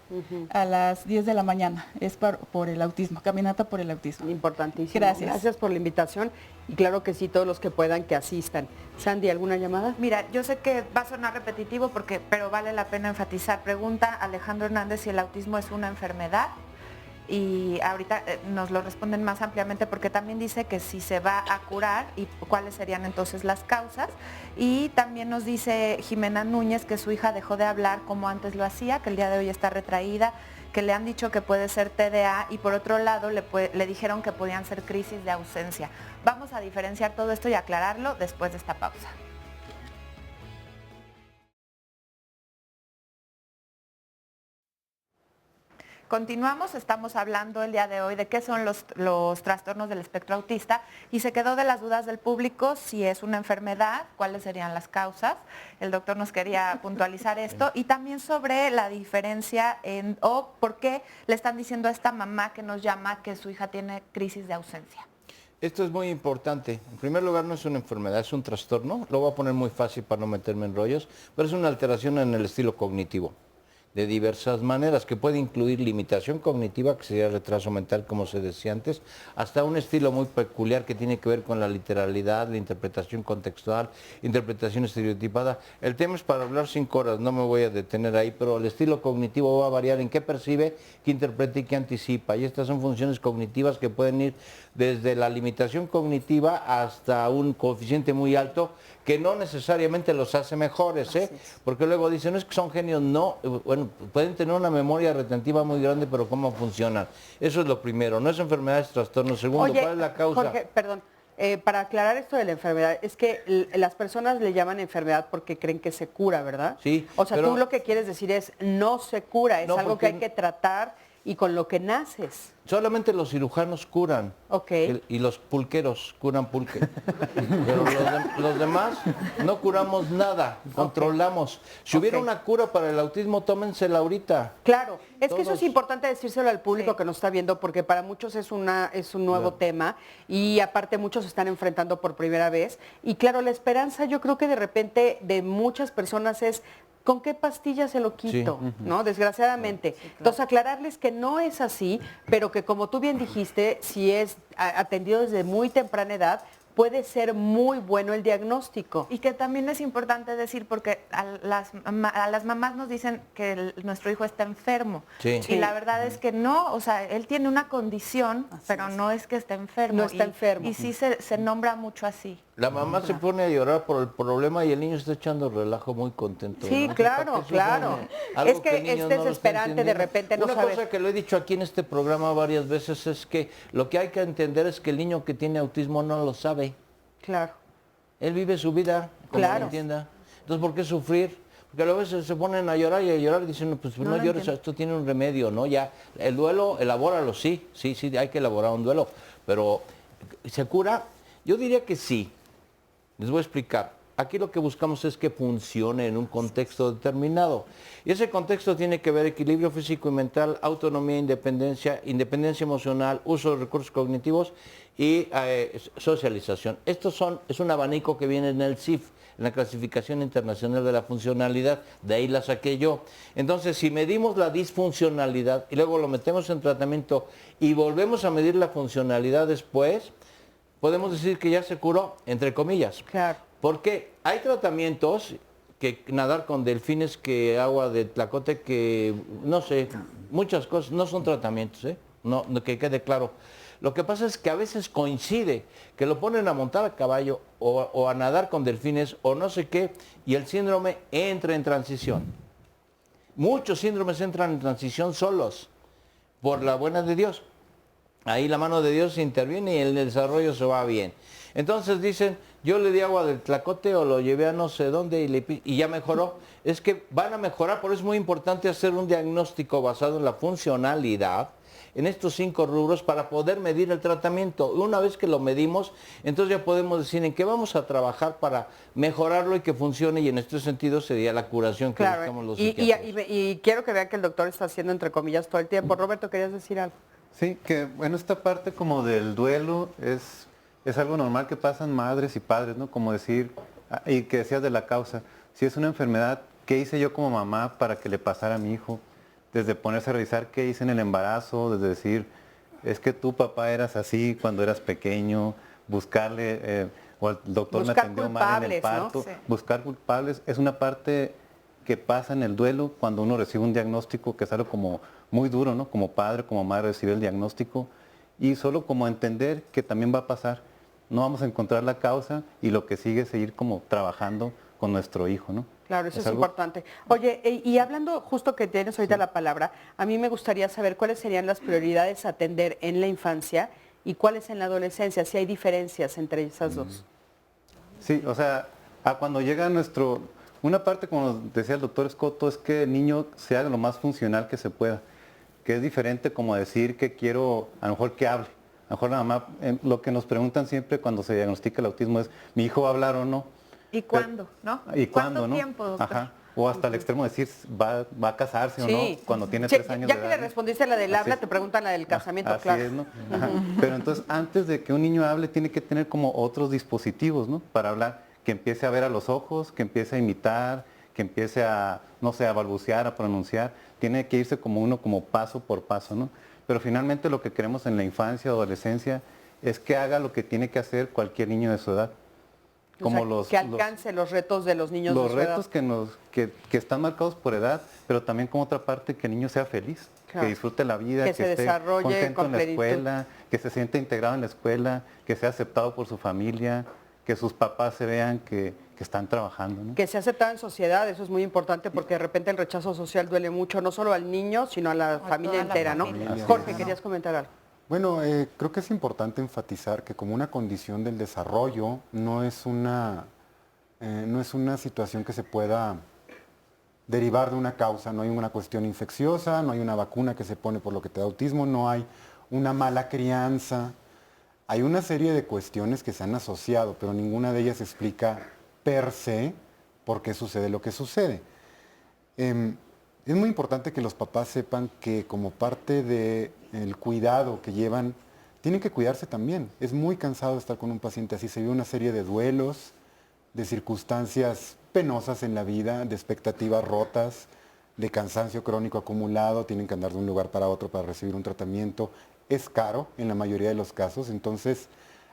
J: a las 10 de la mañana. Es por el autismo, caminata por el autismo.
B: Importantísimo.
J: Gracias.
B: Gracias por la invitación y claro que sí, todos los que puedan que asistan. Sandy, ¿alguna llamada?
C: Mira, yo sé que va a sonar repetitivo pero vale la pena enfatizar. Pregunta Alejandro Hernández si el autismo es una enfermedad. y ahorita nos lo responden más ampliamente porque también dice que si se va a curar y cuáles serían entonces las causas. Y también nos dice Jimena Núñez que su hija dejó de hablar como antes lo hacía, que el día de hoy está retraída, que le han dicho que puede ser TDA y por otro lado le dijeron que podían ser crisis de ausencia. Vamos a diferenciar todo esto y aclararlo después de esta pausa. Continuamos, estamos hablando el día de hoy de qué son los trastornos del espectro autista y se quedó de las dudas del público si es una enfermedad, cuáles serían las causas. El doctor nos quería puntualizar esto y también sobre la diferencia o por qué le están diciendo a esta mamá que nos llama que su hija tiene crisis de ausencia.
D: Esto es muy importante. En primer lugar, no es una enfermedad, es un trastorno. Lo voy a poner muy fácil para no meterme en rollos, pero es una alteración en el estilo cognitivo, de diversas maneras, que puede incluir limitación cognitiva, que sería retraso mental, como se decía antes, hasta un estilo muy peculiar que tiene que ver con la literalidad, la interpretación contextual, interpretación estereotipada. El tema es para hablar 5 horas, no me voy a detener ahí, pero el estilo cognitivo va a variar en qué percibe, qué interpreta y qué anticipa. Y estas son funciones cognitivas que pueden ir desde la limitación cognitiva hasta un coeficiente muy alto, que no necesariamente los hace mejores, porque luego dicen, no es que son genios, no, bueno, pueden tener una memoria retentiva muy grande, pero ¿cómo funcionan? Eso es lo primero, no es enfermedad, es trastorno. Segundo,
B: Oye,
D: ¿cuál es la causa?
B: Jorge, perdón, para aclarar esto de la enfermedad, es que las personas le llaman enfermedad porque creen que se cura, ¿verdad?
D: Sí.
B: O sea,
D: pero
B: tú lo que quieres decir es, no se cura, es
D: no,
B: algo que hay que tratar y con lo que naces.
D: solamente los cirujanos curan.
B: Ok.
D: Y los pulqueros curan pulque. Pero los demás no curamos nada, controlamos. Si hubiera una cura para el autismo, tómensela ahorita.
B: Claro, es que eso
D: Todos.
B: es importante decírselo al público que nos está viendo, porque para muchos es un nuevo tema y aparte muchos se están enfrentando por primera vez. Y claro, la esperanza yo creo que de repente de muchas personas es, ¿con qué pastilla se lo quito?
D: Sí.
B: ¿No? Desgraciadamente. Sí, claro. Entonces aclararles que no es así, pero que como tú bien dijiste, si es atendido desde muy temprana edad, puede ser muy bueno el diagnóstico.
C: Y que también es importante decir, porque a las mamás nos dicen que nuestro hijo está enfermo.
D: Sí.
C: Y la verdad es que no, o sea, él tiene una condición, pero no es que esté enfermo.
B: No está enfermo.
C: Y sí se nombra mucho así.
D: La mamá se pone a llorar por el problema y el niño está echando relajo muy contento.
B: Sí,
D: ¿no?
B: claro, claro. Es que es desesperante de repente no saber.
D: Una cosa que lo he dicho aquí en este programa varias veces es que lo que hay que entender es que el niño que tiene autismo no lo sabe.
B: Claro.
D: Él vive su vida como lo entienda. Entonces, ¿por qué sufrir? Porque a veces se ponen a llorar y dicen, no, pues no llores, esto tiene un remedio, ¿no? Ya, el duelo, elabóralo, sí, hay que elaborar un duelo, pero ¿se cura? Yo diría que sí. Les voy a explicar. Aquí lo que buscamos es que funcione en un contexto determinado. Y ese contexto tiene que ver equilibrio físico y mental, autonomía, independencia emocional, uso de recursos cognitivos y socialización. Es un abanico que viene en el CIF, en la Clasificación Internacional de la Funcionalidad, de ahí la saqué yo. Entonces, si medimos la disfuncionalidad y luego lo metemos en tratamiento y volvemos a medir la funcionalidad después, podemos decir que ya se curó, entre comillas.
B: Claro. Porque
D: hay tratamientos, que nadar con delfines, que agua de tlacote, que no sé, muchas cosas, no son tratamientos, no, que quede claro. Lo que pasa es que a veces coincide que lo ponen a montar a caballo o a nadar con delfines o no sé qué, y el síndrome entra en transición. Muchos síndromes entran en transición solos, por la buena de Dios. Ahí la mano de Dios interviene y el desarrollo se va bien. Entonces dicen, yo le di agua del tlacote o lo llevé a no sé dónde y ya mejoró. Es que van a mejorar, por eso es muy importante hacer un diagnóstico basado en la funcionalidad, en estos 5 rubros, para poder medir el tratamiento. Una vez que lo medimos, entonces ya podemos decir en qué vamos a trabajar para mejorarlo y que funcione, y en este sentido sería la curación que buscamos los psiquiatras.
B: Y quiero que vean que el doctor está haciendo entre comillas todo el tiempo. Roberto, ¿querías decir algo?
H: Sí, que bueno, esta parte como del duelo es algo normal que pasan madres y padres, ¿no? Como decir, y que decías de la causa, si es una enfermedad, ¿qué hice yo como mamá para que le pasara a mi hijo? Desde ponerse a revisar qué hice en el embarazo, desde decir, es que tú papá eras así cuando eras pequeño, buscarle, o el doctor me atendió mal en el parto, ¿no? Sí. Buscar culpables es una parte que pasa en el duelo cuando uno recibe un diagnóstico que es algo como muy duro, ¿no? Como padre, como madre, recibir el diagnóstico y solo como entender que también va a pasar. No vamos a encontrar la causa y lo que sigue es seguir como trabajando con nuestro hijo, ¿no?
B: Claro, eso es
H: algo...
B: importante. Oye, y hablando justo que tienes ahorita la palabra, a mí me gustaría saber cuáles serían las prioridades a atender en la infancia y cuáles en la adolescencia, si hay diferencias entre esas dos.
H: Sí, o sea, cuando llega una parte, como decía el doctor Escoto, es que el niño sea lo más funcional que se pueda, que es diferente como decir que quiero, a lo mejor que hable. A lo mejor la mamá, lo que nos preguntan siempre cuando se diagnostica el autismo es, ¿mi hijo va a hablar o no?
C: ¿Y cuándo, no?
H: ¿Y cuándo,
C: ¿Cuánto
H: no?
C: tiempo, doctor?
H: Ajá. O hasta el extremo de decir, ¿va a casarse o no? Cuando tiene
B: Sí,
H: 3 años
B: ya
H: de
B: que
H: edad.
B: le respondiste la del habla, te preguntan la del casamiento,
H: Así
B: claro.
H: es, ¿no? Ajá. Pero entonces, antes de que un niño hable, tiene que tener como otros dispositivos, ¿no? Para hablar, que empiece a ver a los ojos, que empiece a imitar, que empiece a, no sé, a balbucear, a pronunciar. Tiene que irse como uno, como paso por paso, ¿no? Pero finalmente lo que queremos en la infancia, adolescencia, es que haga lo que tiene que hacer cualquier niño de su edad. Como
B: que alcance los retos de los niños de su edad.
H: Los retos que están marcados por edad, pero también como otra parte que el niño sea feliz,
B: claro,
H: que disfrute la vida,
B: que
H: que
B: se
H: esté
B: desarrolle
H: contento en la
B: plenitud.
H: escuela, que se sienta integrado en la escuela, que sea aceptado por su familia, que sus papás se vean que están trabajando, ¿no?
B: Que se aceptado en sociedad, eso es muy importante porque de repente el rechazo social duele mucho, no solo al niño, sino a la familia entera, ¿no? Jorge, querías comentar algo.
F: Bueno, creo que es importante enfatizar que como una condición del desarrollo no es una situación que se pueda derivar de una causa, no hay una cuestión infecciosa, no hay una vacuna que se pone por lo que te da autismo, no hay una mala crianza. Hay una serie de cuestiones que se han asociado, pero ninguna de ellas explica per se por qué sucede lo que sucede. Es muy importante que los papás sepan que como parte del cuidado que llevan, tienen que cuidarse también. Es muy cansado estar con un paciente así. Se vive una serie de duelos, de circunstancias penosas en la vida, de expectativas rotas, de cansancio crónico acumulado, tienen que andar de un lugar para otro para recibir un tratamiento. Es caro en la mayoría de los casos, entonces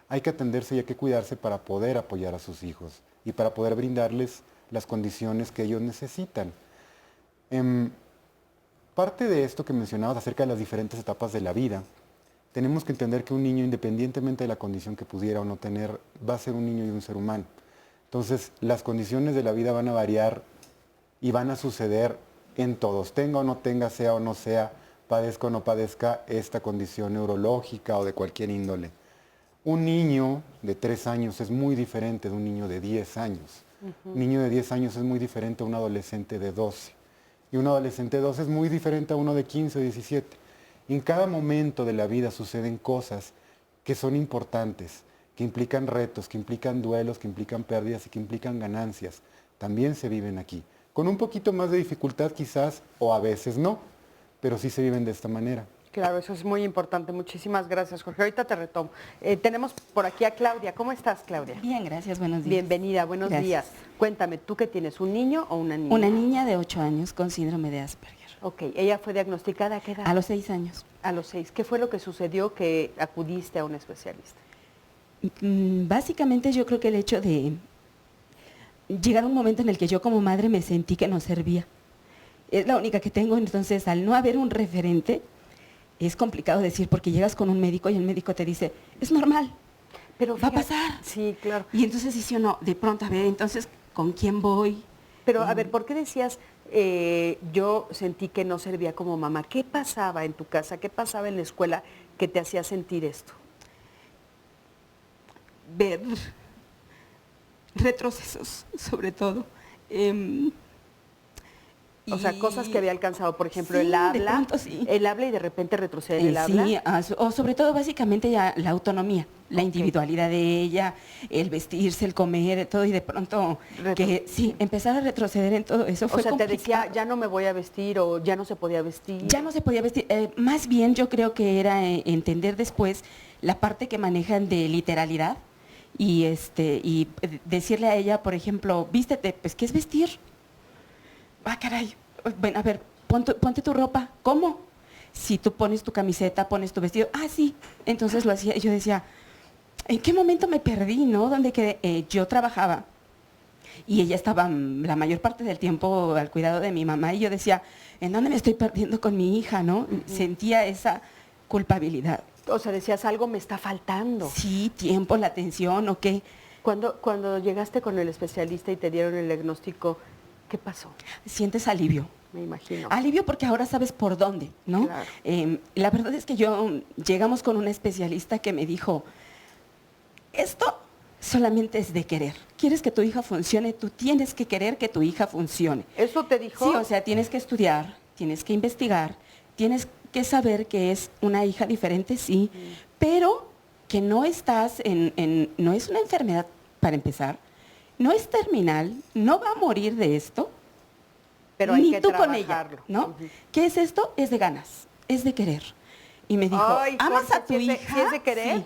F: hay que atenderse y hay que cuidarse para poder apoyar a sus hijos y para poder brindarles las condiciones que ellos necesitan. Parte de esto que mencionabas acerca de las diferentes etapas de la vida, tenemos que entender que un niño, independientemente de la condición que pudiera o no tener, va a ser un niño y un ser humano. Entonces, las condiciones de la vida van a variar y van a suceder en todos, tenga o no tenga, sea o no sea, padezca o no padezca esta condición neurológica o de cualquier índole. Un niño de 3 años es muy diferente de un niño de 10 años. Un niño de 10 años es muy diferente a un adolescente de 12. Y un adolescente de 12 es muy diferente a uno de 15 o 17. En cada momento de la vida suceden cosas que son importantes, que implican retos, que implican duelos, que implican pérdidas y que implican ganancias. También se viven aquí. Con un poquito más de dificultad quizás, o a veces no, pero sí se viven de esta manera.
B: Claro, eso es muy importante. Muchísimas gracias, Jorge. Ahorita te retomo. Tenemos por aquí a Claudia. ¿Cómo estás, Claudia?
K: Bien, gracias. Buenos días.
B: Bienvenida, buenos días. Cuéntame, ¿tú qué tienes? ¿Un niño o una niña?
K: Una niña de 8 años con síndrome de Asperger.
B: Ok, ¿ella fue diagnosticada a qué edad?
K: A los 6 años.
B: A los 6. ¿Qué fue lo que sucedió que acudiste a un especialista?
K: Básicamente yo creo que el hecho de llegar a un momento en el que yo como madre me sentí que no servía. Es la única que tengo, entonces al no haber un referente, es complicado decir, porque llegas con un médico y el médico te dice, es normal,
B: pero
K: va a pasar.
B: Sí, claro.
K: Y entonces dice uno, de pronto, a ver, entonces, ¿con quién voy?
B: Pero a ver, ¿por qué decías, yo sentí que no servía como mamá? ¿Qué pasaba en tu casa? ¿Qué pasaba en la escuela que te hacía sentir esto?
K: Ver retrocesos, sobre todo.
B: O sea, cosas que había alcanzado, por ejemplo,
K: sí,
B: el habla,
K: de pronto, sí.
B: El habla y de repente retrocede el habla.
K: Sí, o sobre todo básicamente ya la autonomía, la individualidad de ella, el vestirse, el comer, todo, y de pronto que sí, empezar a retroceder en todo eso fue complicado.
B: Te decía, ya no me voy a vestir o ya no se podía vestir.
K: Ya no se podía vestir, más bien yo creo que era entender después la parte que manejan de literalidad y decirle a ella, por ejemplo, vístete, pues ¿qué es vestir? Ah, caray, bueno, a ver, ponte tu ropa. ¿Cómo? Si tú pones tu camiseta, pones tu vestido. Ah, sí. Entonces lo hacía. Y yo decía, ¿en qué momento me perdí, no? Donde quedé. Yo trabajaba y ella estaba la mayor parte del tiempo al cuidado de mi mamá y yo decía, ¿en dónde me estoy perdiendo con mi hija, no? Sentía esa culpabilidad.
B: O sea, decías, algo me está faltando.
K: Sí, tiempo, la atención o qué.
B: Cuando llegaste con el especialista y te dieron el diagnóstico, ¿qué pasó?
K: Sientes alivio.
B: Me imagino.
K: Alivio porque ahora sabes por dónde, ¿no?
B: Claro.
K: La verdad es que llegamos con un especialista que me dijo, esto solamente es de querer. ¿Quieres que tu hija funcione? Tú tienes que querer que tu hija funcione.
B: ¿Eso te dijo?
K: Sí, o sea, tienes que estudiar, tienes que investigar, tienes que saber que es una hija diferente, sí, pero que no estás no es una enfermedad, para empezar, no es terminal, no va a morir de esto,
B: pero hay
K: ni
B: que
K: tú con ella,
B: trabajarlo.
K: ¿no? ¿Qué es esto? Es de ganas, es de querer. Y me dijo,
B: Ay,
K: ¿amas
B: Jorge,
K: a tu hija?
B: ¿sí es de querer?
K: Sí.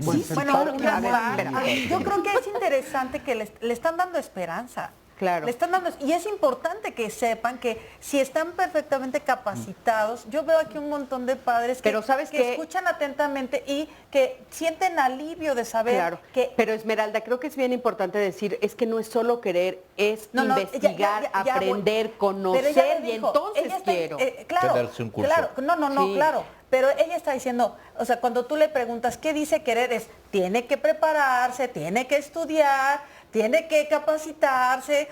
F: Pues
K: Sí,
F: el
E: Bueno,
K: claro que
B: a ver,
K: sí.
B: espera.
E: yo creo que es interesante que le están dando esperanza.
B: Claro.
E: Le están dando, y es importante que sepan que si están perfectamente capacitados, yo veo aquí un montón de padres que,
B: Pero ¿sabes
E: que
B: qué?
E: escuchan atentamente y que sienten alivio de saber
B: Claro,
E: que...
B: pero Esmeralda, creo que es bien importante decir, es que no es solo querer, es
E: No, no,
B: investigar,
E: ya voy.
B: aprender,
E: Pero
B: conocer,
E: ella le
B: y
E: dijo,
B: entonces
E: ella está-
B: quiero.
E: claro,
D: Quedarse un curso.
E: claro, no,
B: Sí.
E: claro. Pero ella está diciendo, o sea, cuando tú le preguntas qué dice querer, es tiene que prepararse, tiene que estudiar, tiene que capacitarse.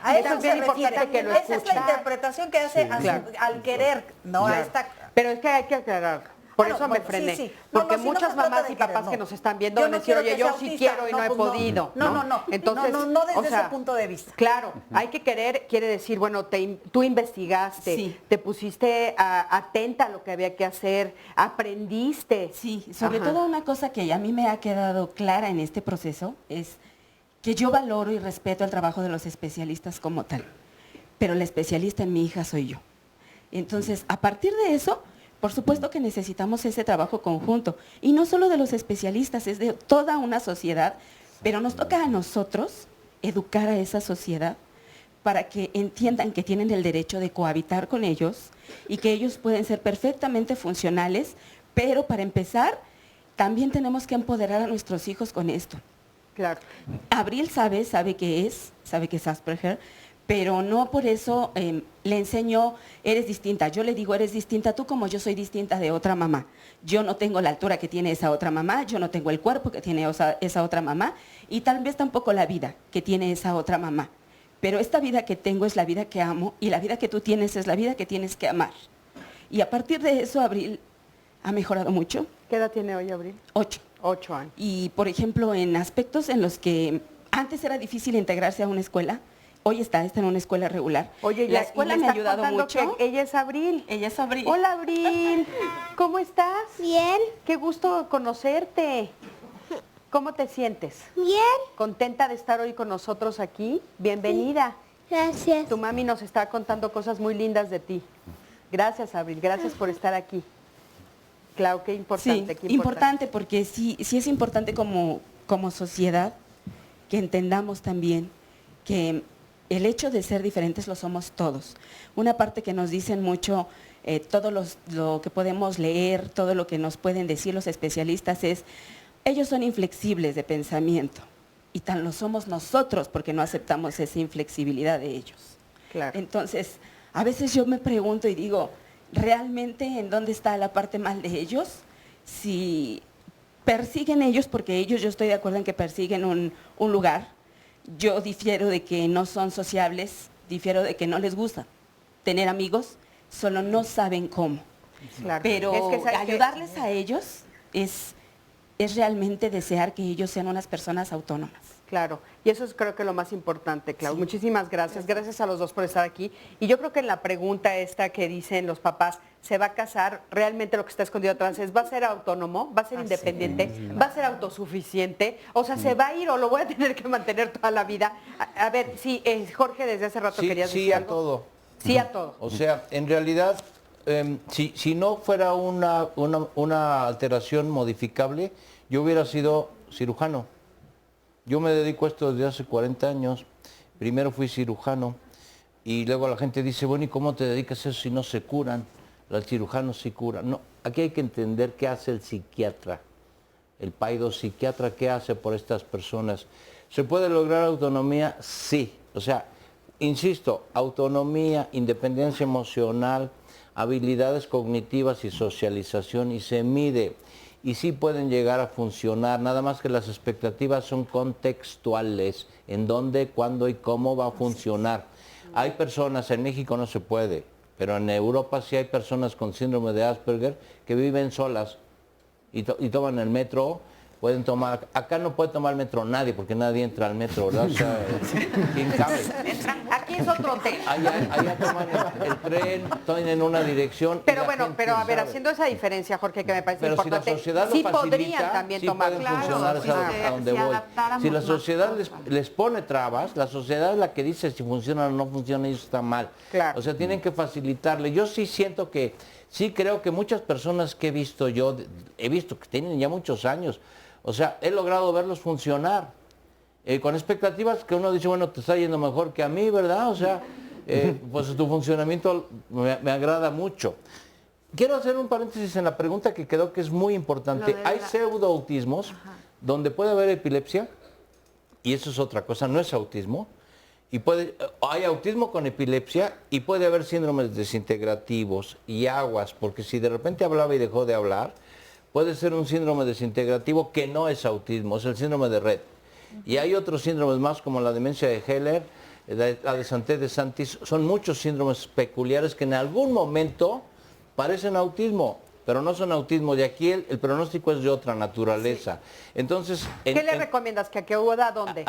E: A
B: Eso
E: eso
B: es bien
E: se
B: importante
E: refiere.
B: que lo
E: Esa es la
B: escuchen.
E: interpretación que hace a su-
B: Claro.
E: al querer, no a
B: Claro.
E: esta...
B: Pero es que hay que aclarar. Por
E: Ah, no,
B: eso me
E: bueno,
B: frené.
E: sí, sí. No,
B: Porque
E: no, si no
B: muchas
E: se trata
B: mamás
E: de
B: y papás
E: querer, no.
B: que nos están viendo
E: Yo
B: van a
E: no
B: decir,
E: quiero
B: oye,
E: que
B: yo
E: sea
B: sí
E: autista.
B: quiero y
E: No,
B: no he
E: pues no.
B: podido.
E: No.
B: Entonces,
E: no desde
B: o sea,
E: ese punto de vista.
B: Claro, hay que querer, quiere decir, bueno, tú investigaste,
K: Sí.
B: te pusiste atenta a lo que había que hacer, aprendiste.
K: Sí, sobre
B: Ajá.
K: todo una cosa que a mí me ha quedado clara en este proceso es que yo valoro y respeto el trabajo de los especialistas como tal, pero la especialista en mi hija soy yo. Entonces, a partir de eso, por supuesto que necesitamos ese trabajo conjunto, y no solo de los especialistas, es de toda una sociedad, pero nos toca a nosotros educar a esa sociedad para que entiendan que tienen el derecho de cohabitar con ellos y que ellos pueden ser perfectamente funcionales, pero para empezar, también tenemos que empoderar a nuestros hijos con esto.
B: Claro.
K: Abril sabe que es Asperger, pero no por eso le enseño, eres distinta. Yo le digo, eres distinta tú como yo soy distinta de otra mamá. Yo no tengo la altura que tiene esa otra mamá, yo no tengo el cuerpo que tiene esa otra mamá y tal vez tampoco la vida que tiene esa otra mamá. Pero esta vida que tengo es la vida que amo y la vida que tú tienes es la vida que tienes que amar. Y a partir de eso, Abril ha mejorado mucho.
B: ¿Qué edad tiene hoy, Abril?
K: 8.
B: 8 años.
K: Y, por ejemplo, en aspectos en los que antes era difícil integrarse a una escuela, hoy está en una escuela regular.
B: Oye,
K: la escuela me ha ayudado mucho.
B: Que ella es Abril.
K: Ella es Abril.
B: Hola, Abril. ¿Cómo estás?
L: Bien,
B: Qué gusto conocerte. ¿Cómo te sientes?
L: bien,
B: ¿Contenta de estar hoy con nosotros aquí? Bienvenida.
L: gracias.
B: Tu mami nos está contando cosas muy lindas de ti. Gracias, Abril. Gracias por estar aquí. Claro, qué importante.
K: Sí,
B: qué
K: importante porque sí es importante como sociedad que entendamos también que el hecho de ser diferentes lo somos todos. Una parte que nos dicen mucho, todo lo que podemos leer, todo lo que nos pueden decir los especialistas es, ellos son inflexibles de pensamiento y tan lo somos nosotros porque no aceptamos esa inflexibilidad de ellos.
B: Claro.
K: Entonces, a veces yo me pregunto y digo, ¿realmente en dónde está la parte mal de ellos? Si persiguen ellos, porque ellos, yo estoy de acuerdo en que persiguen un lugar, yo difiero de que no son sociables, difiero de que no les gusta tener amigos, solo no saben cómo.
B: Claro.
K: Pero
B: Es que, ¿sabes qué?
K: ayudarles a ellos es realmente desear que ellos sean unas personas autónomas.
B: Claro, y eso es creo que lo más importante, Clau. Muchísimas gracias. Gracias a los dos por estar aquí. Y yo creo que en la pregunta esta que dicen los papás, ¿se va a casar? Realmente lo que está escondido atrás es, ¿va a ser autónomo? ¿Va a ser independiente? ¿Va a ser autosuficiente? O sea, ¿se va a ir o lo voy a tener que mantener toda la vida? A ver, sí, Jorge, desde hace rato querías decir
D: sí, a
B: algo.
D: todo.
B: Sí, a todo.
D: O sea, en realidad, si no fuera una alteración modificable, yo hubiera sido cirujano. Yo me dedico a esto desde hace 40 años. Primero fui cirujano y luego la gente dice, bueno, ¿y cómo te dedicas a eso si no se curan? Los cirujanos sí curan. No, aquí hay que entender qué hace el psiquiatra. el paidopsiquiatra, ¿qué hace por estas personas? ¿Se puede lograr autonomía? Sí. O sea, insisto, autonomía, independencia emocional, habilidades cognitivas y socialización, y se mide. Y sí pueden llegar a funcionar, nada más que las expectativas son contextuales, en dónde, cuándo y cómo va a funcionar. Hay personas, en México no se puede, pero en Europa sí hay personas con síndrome de Asperger que viven solas y toman el metro. Pueden tomar, acá no puede tomar el metro nadie, porque nadie entra al metro, ¿verdad? O sea, ¿quién cabe?
B: Aquí es otro hotel.
D: Allá toman el tren, están en una dirección.
B: Pero bueno, pero a ver, haciendo esa diferencia, Jorge, que me parece
D: pero
B: importante,
D: si la sociedad
B: sí
D: lo facilita,
B: podrían también
D: sí
B: tomar.
D: pueden funcionar a donde voy. Si la sociedad les pone trabas, la sociedad es la que dice si funciona o no funciona y eso está mal.
B: Claro.
D: O sea, tienen que facilitarle. Yo sí siento que, sí creo que muchas personas que he visto que tienen ya muchos años, o sea, he logrado verlos funcionar con expectativas que uno dice, bueno, te está yendo mejor que a mí, ¿verdad? O sea, pues tu funcionamiento me agrada mucho. Quiero hacer un paréntesis en la pregunta que quedó, que es muy importante. Hay pseudoautismos donde puede haber epilepsia, y eso es otra cosa, no es autismo. Y hay autismo con epilepsia y puede haber síndromes desintegrativos y aguas, porque si de repente hablaba y dejó de hablar, puede ser un síndrome desintegrativo que no es autismo, es el síndrome de Rett. Y hay otros síndromes más como la demencia de Heller, la de Santé-de-Santis, son muchos síndromes peculiares que en algún momento parecen autismo, pero no son autismo. De aquí el pronóstico es de otra naturaleza. Sí. Entonces,
B: ¿qué le recomiendas? ¿Que acuda a dónde?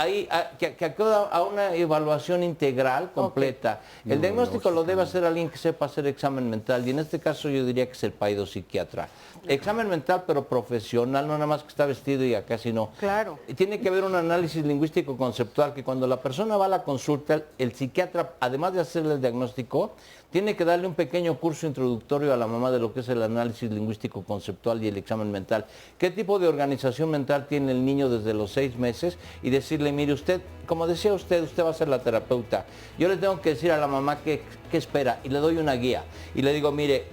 D: Que acuda a una evaluación integral, completa. Okay. El diagnóstico lo debe hacer alguien que sepa hacer examen mental, y en este caso yo diría que es el paidopsiquiatra. Examen mental, pero profesional, no nada más que está vestido y acá sí no.
B: Claro.
D: Tiene que haber un análisis lingüístico conceptual, que cuando la persona va a la consulta, el psiquiatra, además de hacerle el diagnóstico, tiene que darle un pequeño curso introductorio a la mamá de lo que es el análisis lingüístico conceptual y el examen mental. ¿Qué tipo de organización mental tiene el niño desde los 6 meses? Y decirle, mire usted, como decía usted va a ser la terapeuta. Yo le tengo que decir a la mamá qué espera, y le doy una guía. Y le digo, mire,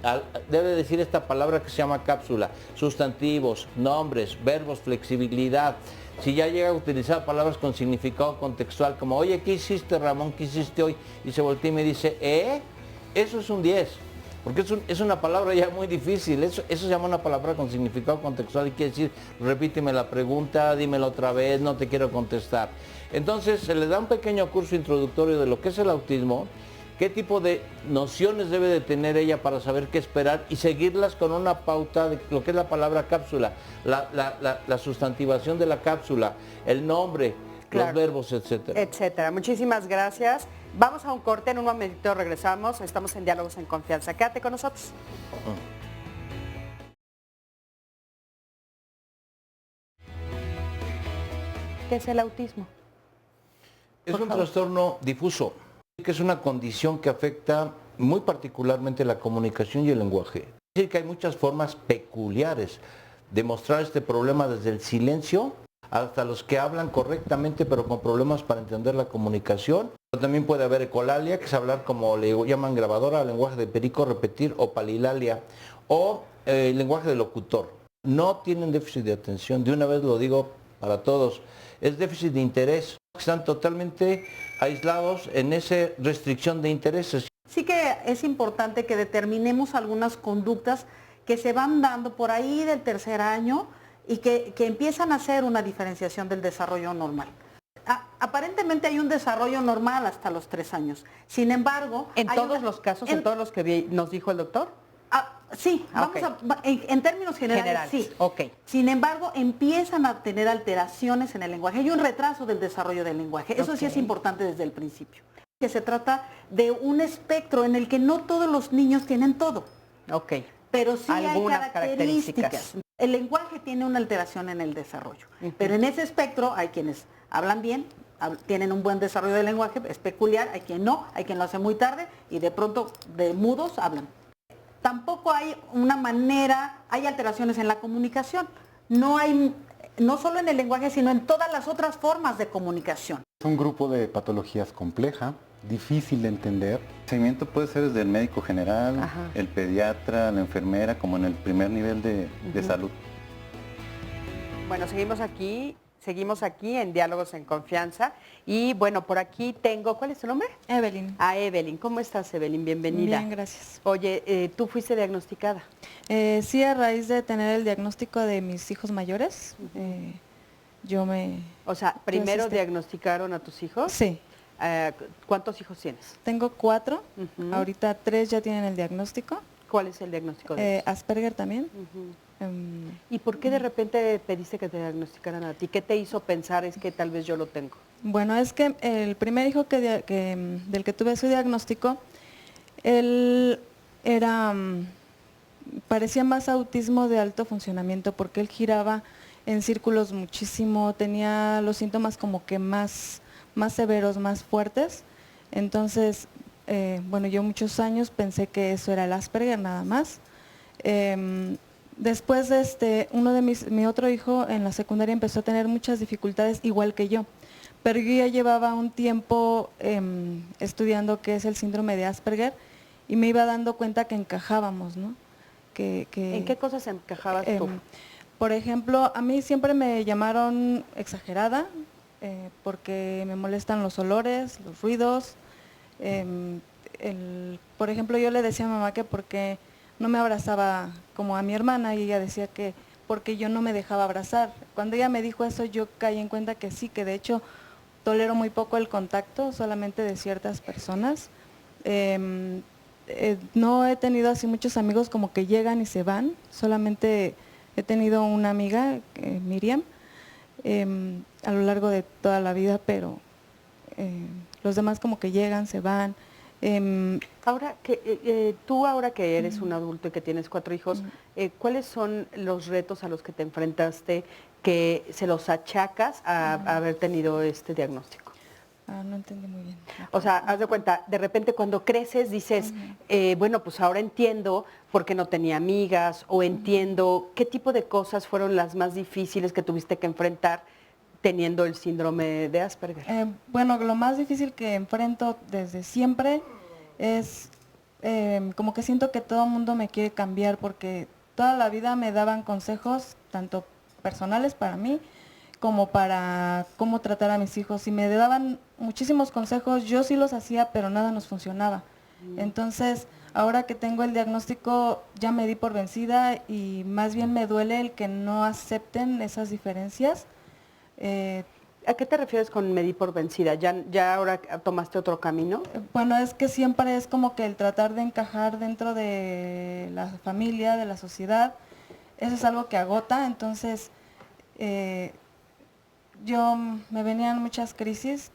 D: debe decir esta palabra que se llama cápsula, sustantivos, nombres, verbos, flexibilidad. Si ya llega a utilizar palabras con significado contextual, como, oye, ¿qué hiciste, Ramón? ¿Qué hiciste hoy? Y se voltea y me dice, eso es un 10, porque es una palabra ya muy difícil. Eso se llama una palabra con significado contextual y quiere decir, repíteme la pregunta, dímela otra vez, no te quiero contestar. Entonces se le da un pequeño curso introductorio de lo que es el autismo, qué tipo de nociones debe de tener ella para saber qué esperar y seguirlas con una pauta de lo que es la palabra cápsula, la sustantivación de la cápsula, el nombre, claro, los verbos, etcétera.
B: Etcétera. Muchísimas gracias. Vamos a un corte, en un momentito regresamos. Estamos en Diálogos en Confianza. Quédate con nosotros. ¿Qué es el autismo?
D: Es un trastorno difuso, que es una condición que afecta muy particularmente la comunicación y el lenguaje. Es decir, que hay muchas formas peculiares de mostrar este problema, desde el silencio hasta los que hablan correctamente pero con problemas para entender la comunicación. Pero también puede haber ecolalia, que es hablar como le llaman grabadora, lenguaje de perico, repetir, o palilalia, o lenguaje de locutor. No tienen déficit de atención, de una vez lo digo para todos, es déficit de interés. Están totalmente aislados en esa restricción de intereses.
E: Sí que es importante que determinemos algunas conductas que se van dando por ahí del 3er año y que empiezan a hacer una diferenciación del desarrollo normal. Aparentemente hay un desarrollo normal hasta los 3 años. Sin embargo...
B: ¿En todos los casos, en todos los que nos dijo el doctor?
E: Sí, en términos generales, sí.
B: Okay.
E: Sin embargo, empiezan a tener alteraciones en el lenguaje. Hay un retraso del desarrollo del lenguaje. Eso sí es importante desde el principio. Que se trata de un espectro en el que no todos los niños tienen todo.
B: Ok.
E: Pero sí
B: algunas
E: hay características. El lenguaje tiene una alteración en el desarrollo. Pero en ese espectro hay quienes hablan bien, tienen un buen desarrollo del lenguaje, es peculiar, hay quien no, hay quien lo hace muy tarde y de pronto de mudos hablan. Tampoco hay una manera, hay alteraciones en la comunicación. No solo en el lenguaje, sino en todas las otras formas de comunicación.
F: Es un grupo de patologías compleja, difícil de entender.
H: El seguimiento puede ser desde el médico general, el pediatra, la enfermera, como en el primer nivel de salud.
B: Bueno, seguimos aquí en Diálogos en Confianza. Y bueno, por aquí tengo, ¿cuál es tu nombre?
L: Evelyn.
B: Evelyn. ¿Cómo estás, Evelyn? Bienvenida.
L: Bien, gracias.
B: Oye, ¿tú fuiste diagnosticada?
L: Sí, a raíz de tener el diagnóstico de mis hijos mayores,
B: O sea, ¿primero diagnosticaron a tus hijos?
L: Sí.
B: ¿Cuántos hijos tienes?
L: Tengo 4, ahorita 3 ya tienen el diagnóstico.
B: ¿Cuál es el diagnóstico de ellos?
L: Asperger también.
B: ¿Y por qué de repente pediste que te diagnosticaran a ti? ¿Qué te hizo pensar es que tal vez yo lo tengo?
L: Bueno, es que el primer hijo del que tuve su diagnóstico, él era, parecía más autismo de alto funcionamiento porque él giraba en círculos muchísimo, tenía los síntomas como que más severos, más fuertes. Entonces, bueno, yo muchos años pensé que eso era el Asperger nada más. Después uno de mi otro hijo en la secundaria empezó a tener muchas dificultades igual que yo, pero yo ya llevaba un tiempo estudiando qué es el síndrome de Asperger y me iba dando cuenta que encajábamos, ¿no?
B: ¿En qué cosas encajabas tú?
L: Por ejemplo, a mí siempre me llamaron exagerada porque me molestan los olores, los ruidos. Por ejemplo, yo le decía a mamá que porque no me abrazaba como a mi hermana y ella decía que porque yo no me dejaba abrazar. Cuando ella me dijo eso yo caí en cuenta que sí, que de hecho tolero muy poco el contacto solamente de ciertas personas. No he tenido así muchos amigos como que llegan y se van, solamente he tenido una amiga, Miriam, a lo largo de toda la vida, pero los demás como que llegan, se van.
B: Ahora que eres un adulto y que tienes 4 hijos, ¿cuáles son los retos a los que te enfrentaste que se los achacas a haber tenido este diagnóstico?
L: No entendí muy bien.
B: O sea, haz de cuenta, de repente cuando creces dices, bueno, pues ahora entiendo por qué no tenía amigas, o entiendo qué tipo de cosas fueron las más difíciles que tuviste que enfrentar teniendo el síndrome de Asperger.
L: Bueno, lo más difícil que enfrento desde siempre es como que siento que todo el mundo me quiere cambiar porque toda la vida me daban consejos, tanto personales para mí, como para cómo tratar a mis hijos. Y me daban muchísimos consejos, yo sí los hacía, pero nada nos funcionaba. Entonces, ahora que tengo el diagnóstico, ya me di por vencida y más bien me duele el que no acepten esas diferencias.
B: ¿A qué te refieres con me di por vencida? ¿Ya ahora tomaste otro camino?
L: Bueno, es que siempre es como que el tratar de encajar dentro de la familia, de la sociedad, eso es algo que agota, entonces me venían muchas crisis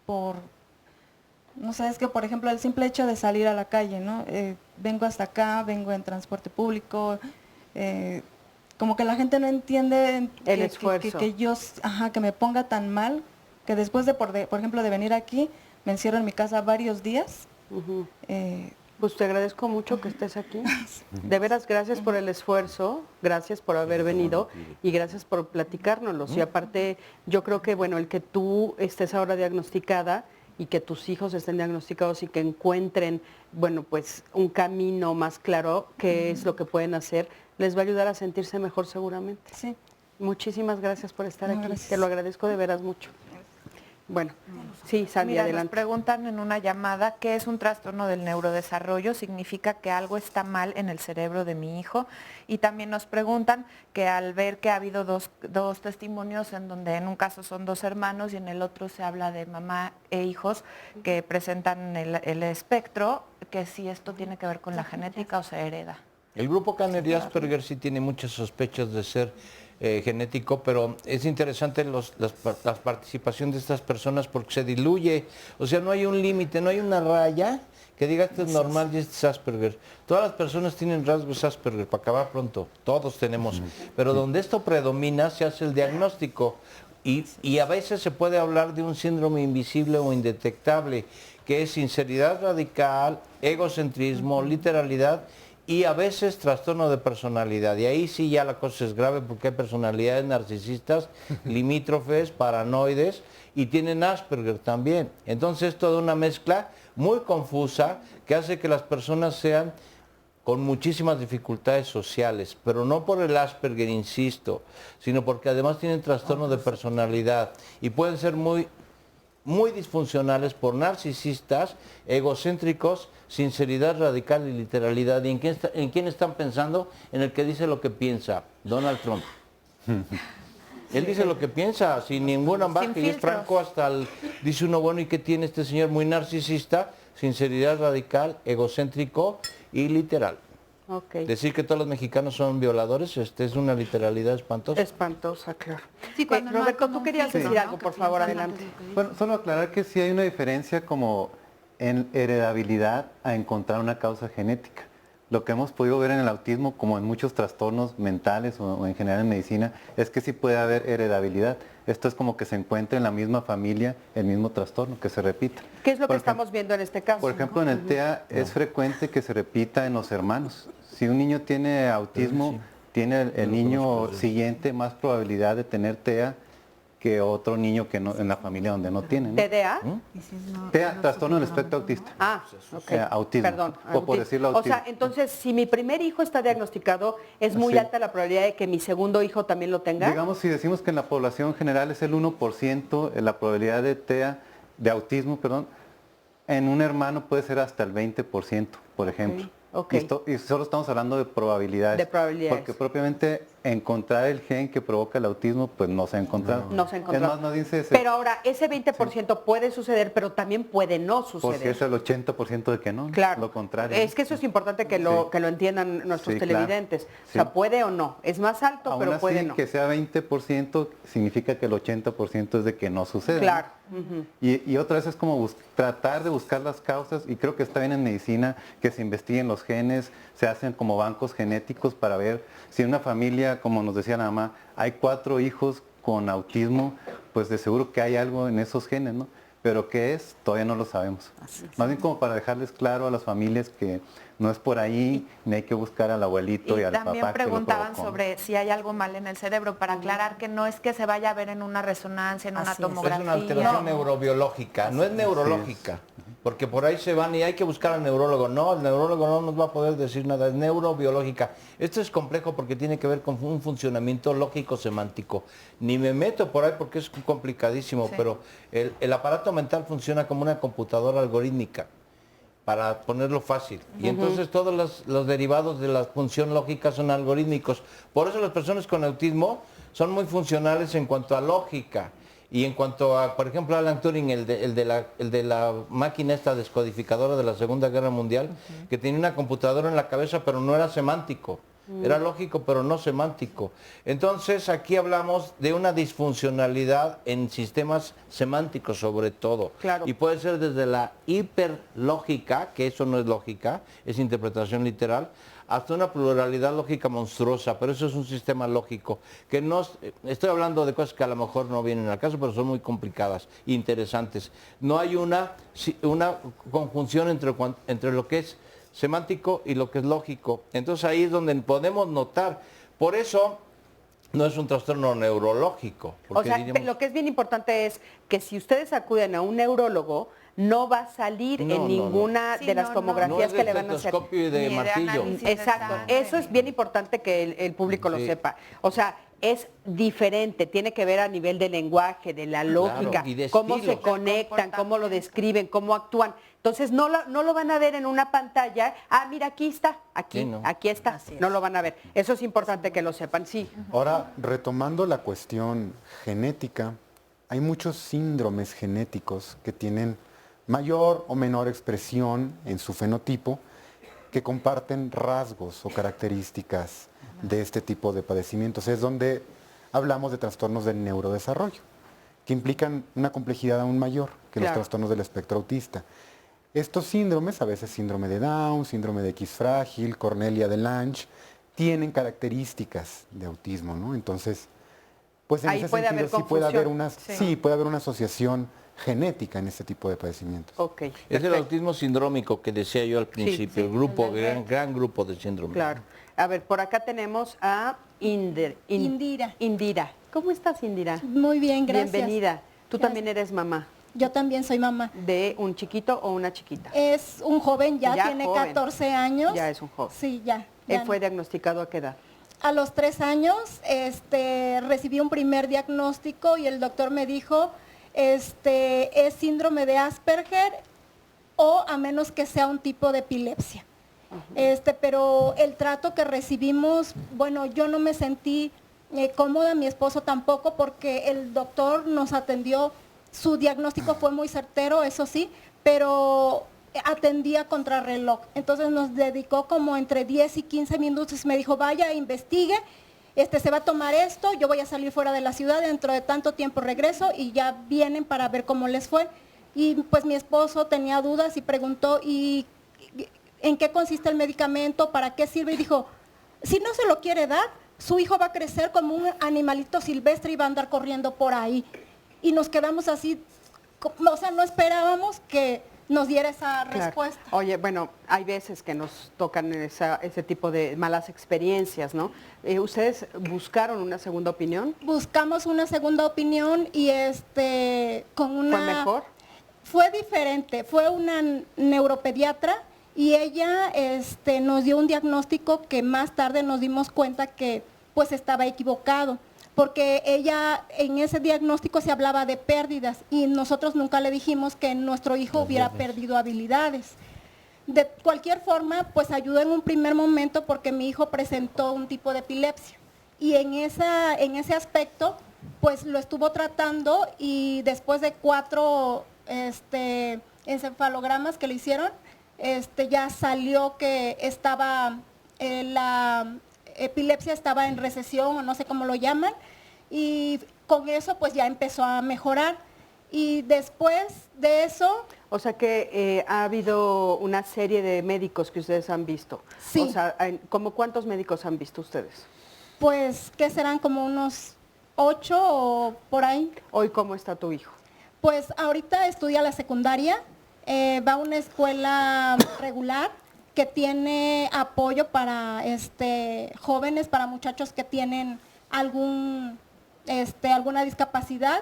L: no sé, es que por ejemplo el simple hecho de salir a la calle, ¿no? Vengo hasta acá, vengo en transporte público, como que la gente no entiende
B: el esfuerzo.
L: Que me ponga tan mal, que después por ejemplo, de venir aquí, me encierro en mi casa varios días.
B: Pues te agradezco mucho que estés aquí. De veras, gracias por el esfuerzo, gracias por haber venido y gracias por platicárnoslo. Y aparte, yo creo que, bueno, el que tú estés ahora diagnosticada y que tus hijos estén diagnosticados y que encuentren, bueno, pues un camino más claro, qué es lo que pueden hacer, les va a ayudar a sentirse mejor seguramente.
L: Sí.
B: Muchísimas gracias por estar aquí.
L: Gracias.
B: Te lo agradezco de veras mucho. Bueno, sí, Sandy,
C: Mira,
B: adelante.
C: nos preguntan en una llamada qué es un trastorno del neurodesarrollo. Significa que algo está mal en el cerebro de mi hijo. Y también nos preguntan que al ver que ha habido dos testimonios en donde en un caso son 2 hermanos y en el otro se habla de mamá e hijos que presentan el espectro, que si esto tiene que ver con la genética o se hereda.
D: El grupo Kanner y Asperger sí tiene muchas sospechas de ser genético, pero es interesante la participación de estas personas porque se diluye, o sea, no hay un límite, no hay una raya que diga esto es normal y esto es Asperger. Todas las personas tienen rasgos Asperger, para acabar pronto, todos tenemos, pero donde esto predomina se hace el diagnóstico y a veces se puede hablar de un síndrome invisible o indetectable, que es sinceridad radical, egocentrismo, literalidad, y a veces trastorno de personalidad. Y ahí sí ya la cosa es grave porque hay personalidades narcisistas, limítrofes, paranoides y tienen Asperger también. Entonces es toda una mezcla muy confusa que hace que las personas sean con muchísimas dificultades sociales, pero no por el Asperger, insisto, sino porque además tienen trastorno de personalidad y pueden ser muy disfuncionales por narcisistas, egocéntricos, sinceridad radical y literalidad. ¿Y en quién están pensando? En el que dice lo que piensa, Donald Trump. Él dice lo que piensa, sin ningún ambaje, y es franco hasta dice uno, bueno, ¿y qué tiene este señor? Muy narcisista, sinceridad radical, egocéntrico y literal.
B: Okay.
D: Decir que todos los mexicanos son violadores, es una literalidad espantosa.
B: Espantosa, claro.
C: Sí,
B: Roberto, tú querías decir algo, por favor, adelante.
H: Bueno, solo aclarar que sí hay una diferencia como en heredabilidad a encontrar una causa genética. Lo que hemos podido ver en el autismo, como en muchos trastornos mentales o en general en medicina, es que sí puede haber heredabilidad. Esto es como que se encuentra en la misma familia el mismo trastorno, que se repita.
B: ¿Qué es lo que estamos viendo en este caso?
H: Por ejemplo, en el TEA es frecuente que se repita en los hermanos. Si un niño tiene autismo, tiene el niño siguiente más probabilidad de tener TEA que otro niño que no, en la familia donde no tiene, ¿no?
B: ¿TDA?
H: TEA, trastorno del espectro autista.
B: Ah, ok.
H: Autismo.
B: Perdón.
H: O por decirlo autismo.
B: O sea, entonces, si mi primer hijo está diagnosticado, ¿es muy alta la probabilidad de que mi segundo hijo también lo tenga?
H: Digamos, si decimos que en la población general es el 1%, la probabilidad de TEA, de autismo, perdón, en un hermano puede ser hasta el 20%, por ejemplo.
B: Okay.
H: Y solo estamos hablando de probabilidades.
B: De probabilidades.
H: Porque propiamente encontrar el gen que provoca el autismo, pues no se ha encontrado.
B: No se ha encontrado.
H: Es más dice
B: pero ahora, ese 20% puede suceder, pero también puede no suceder.
H: Porque es el 80% de que no,
B: claro.
H: Lo contrario.
B: Es que eso es importante que lo entiendan nuestros televidentes. Claro. O sea, puede o no. Es más alto,
H: aún
B: pero
H: así,
B: puede no.
H: Que sea 20% significa que el 80% es de que no sucede.
B: Claro.
H: Y otra vez es como tratar de buscar las causas, y creo que está bien en medicina que se investiguen los genes, se hacen como bancos genéticos para ver si en una familia, como nos decía la mamá, hay 4 hijos con autismo, pues de seguro que hay algo en esos genes, ¿no? Pero qué es, todavía no lo sabemos. Más bien como para dejarles claro a las familias que no es por ahí, ni hay que buscar al abuelito y al papá.
C: También preguntaban
H: que lo
C: sobre si hay algo mal en el cerebro, para aclarar que no es que se vaya a ver en una resonancia, en una tomografía.
D: Es una alteración neurobiológica, no es neurológica. Porque por ahí se van y hay que buscar al neurólogo. No, el neurólogo no nos va a poder decir nada, es neurobiológica. Esto es complejo porque tiene que ver con un funcionamiento lógico-semántico. Ni me meto por ahí porque es complicadísimo, pero el aparato mental funciona como una computadora algorítmica, para ponerlo fácil. Y entonces todos los derivados de la función lógica son algorítmicos. Por eso las personas con autismo son muy funcionales en cuanto a lógica. Y en cuanto a, por ejemplo, Alan Turing, el de la máquina esta descodificadora de la Segunda Guerra Mundial, que tenía una computadora en la cabeza, pero no era semántico. Era lógico, pero no semántico. Entonces, aquí hablamos de una disfuncionalidad en sistemas semánticos, sobre todo.
B: Claro.
D: Y puede ser desde la hiperlógica, que eso no es lógica, es interpretación literal, hasta una pluralidad lógica monstruosa, pero eso es un sistema lógico, que no, estoy hablando de cosas que a lo mejor no vienen al caso, pero son muy complicadas, interesantes. No hay una conjunción entre lo que es semántico y lo que es lógico. Entonces ahí es donde podemos notar. Por eso no es un trastorno neurológico.
B: O sea, lo que es bien importante es que si ustedes acuden a un neurólogo, no va a salir en ninguna de las tomografías que le van a hacer.
D: Y de martillo.
B: Exacto, eso es bien importante que el público lo sepa. O sea, es diferente, tiene que ver a nivel de lenguaje, de la lógica,
D: claro,
B: cómo se conectan, cómo lo describen, cómo actúan. Entonces no lo van a ver en una pantalla, mira, aquí está, aquí está, no lo van a ver. Eso es importante que lo sepan, sí.
F: Ahora, retomando la cuestión genética, hay muchos síndromes genéticos que tienen mayor o menor expresión en su fenotipo, que comparten rasgos o características de este tipo de padecimientos. Es donde hablamos de trastornos del neurodesarrollo, que implican una complejidad aún mayor que los trastornos del espectro autista. Estos síndromes, a veces síndrome de Down, síndrome de X frágil, Cornelia de Lange, tienen características de autismo, ¿no? Entonces, pues en ese sentido sí puede haber una asociación genética en este tipo de padecimientos.
B: Okay,
D: es el autismo sindrómico que decía yo al principio, el grupo, gran grupo de síndrome.
B: Claro. A ver, por acá tenemos a
M: Indira.
B: Indira. ¿Cómo estás, Indira?
M: Muy bien, gracias.
B: Bienvenida. Tú
M: Gracias.
B: también eres mamá.
M: Yo también soy mamá.
B: ¿De un chiquito o una chiquita?
M: Es un joven, ya tiene
B: joven.
M: 14 años.
B: Ya es un joven.
M: Sí, ya.
B: ¿Él fue diagnosticado a qué edad?
M: A los 3 años recibí un primer diagnóstico y el doctor me dijo, es síndrome de Asperger o a menos que sea un tipo de epilepsia. Pero el trato que recibimos, bueno, yo no me sentí cómoda, mi esposo tampoco, porque el doctor nos atendió, su diagnóstico fue muy certero, eso sí, pero atendía contrarreloj. Entonces nos dedicó como entre 10 y 15 minutos y me dijo, vaya, investigue, se va a tomar esto, yo voy a salir fuera de la ciudad, dentro de tanto tiempo regreso y ya vienen para ver cómo les fue. Y pues mi esposo tenía dudas y preguntó, ¿y en qué consiste el medicamento? ¿Para qué sirve? Y dijo, si no se lo quiere dar, su hijo va a crecer como un animalito silvestre y va a andar corriendo por ahí. Y nos quedamos así, o sea, no esperábamos que nos diera esa respuesta.
B: Oye, bueno, hay veces que nos tocan ese tipo de malas experiencias, ¿no? ¿Ustedes buscaron una segunda opinión?
M: Buscamos una segunda opinión y con una...
B: ¿Fue mejor?
M: Fue diferente, fue una neuropediatra y ella nos dio un diagnóstico que más tarde nos dimos cuenta que pues estaba equivocado, porque ella en ese diagnóstico se hablaba de pérdidas y nosotros nunca le dijimos que nuestro hijo hubiera perdido habilidades. De cualquier forma, pues ayudó en un primer momento porque mi hijo presentó un tipo de epilepsia y en ese aspecto pues lo estuvo tratando y después de 4 encefalogramas que le hicieron, ya salió que estaba, la epilepsia estaba en recesión o no sé cómo lo llaman, y con eso pues ya empezó a mejorar. Y después de eso...
B: O sea que ha habido una serie de médicos que ustedes han visto.
M: Sí.
B: O sea, ¿cómo cuántos médicos han visto ustedes?
M: Pues, ¿qué serán? Como unos 8 o por ahí.
B: ¿Hoy cómo está tu hijo?
M: Pues ahorita estudia la secundaria, va a una escuela regular que tiene apoyo para jóvenes, para muchachos que tienen alguna discapacidad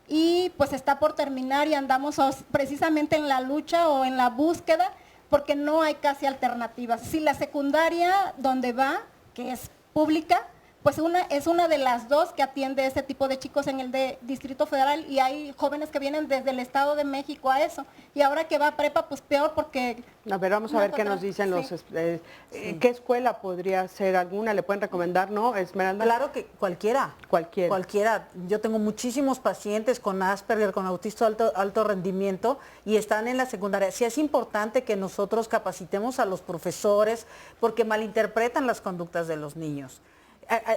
M: y pues está por terminar y andamos precisamente en la lucha o en la búsqueda porque no hay casi alternativas. Si la secundaria donde va, que es pública, pues es una de las 2 que atiende ese tipo de chicos en el Distrito Federal y hay jóvenes que vienen desde el Estado de México a eso. Y ahora que va a prepa, pues peor porque...
B: A ver, vamos a ver qué nos dicen los... ¿Qué escuela podría ser alguna? ¿Le pueden recomendar, no, Esmeralda?
E: Claro que cualquiera. Cualquiera. Yo tengo muchísimos pacientes con Asperger, con autismo alto rendimiento y están en la secundaria. Sí es importante que nosotros capacitemos a los profesores porque malinterpretan las conductas de los niños.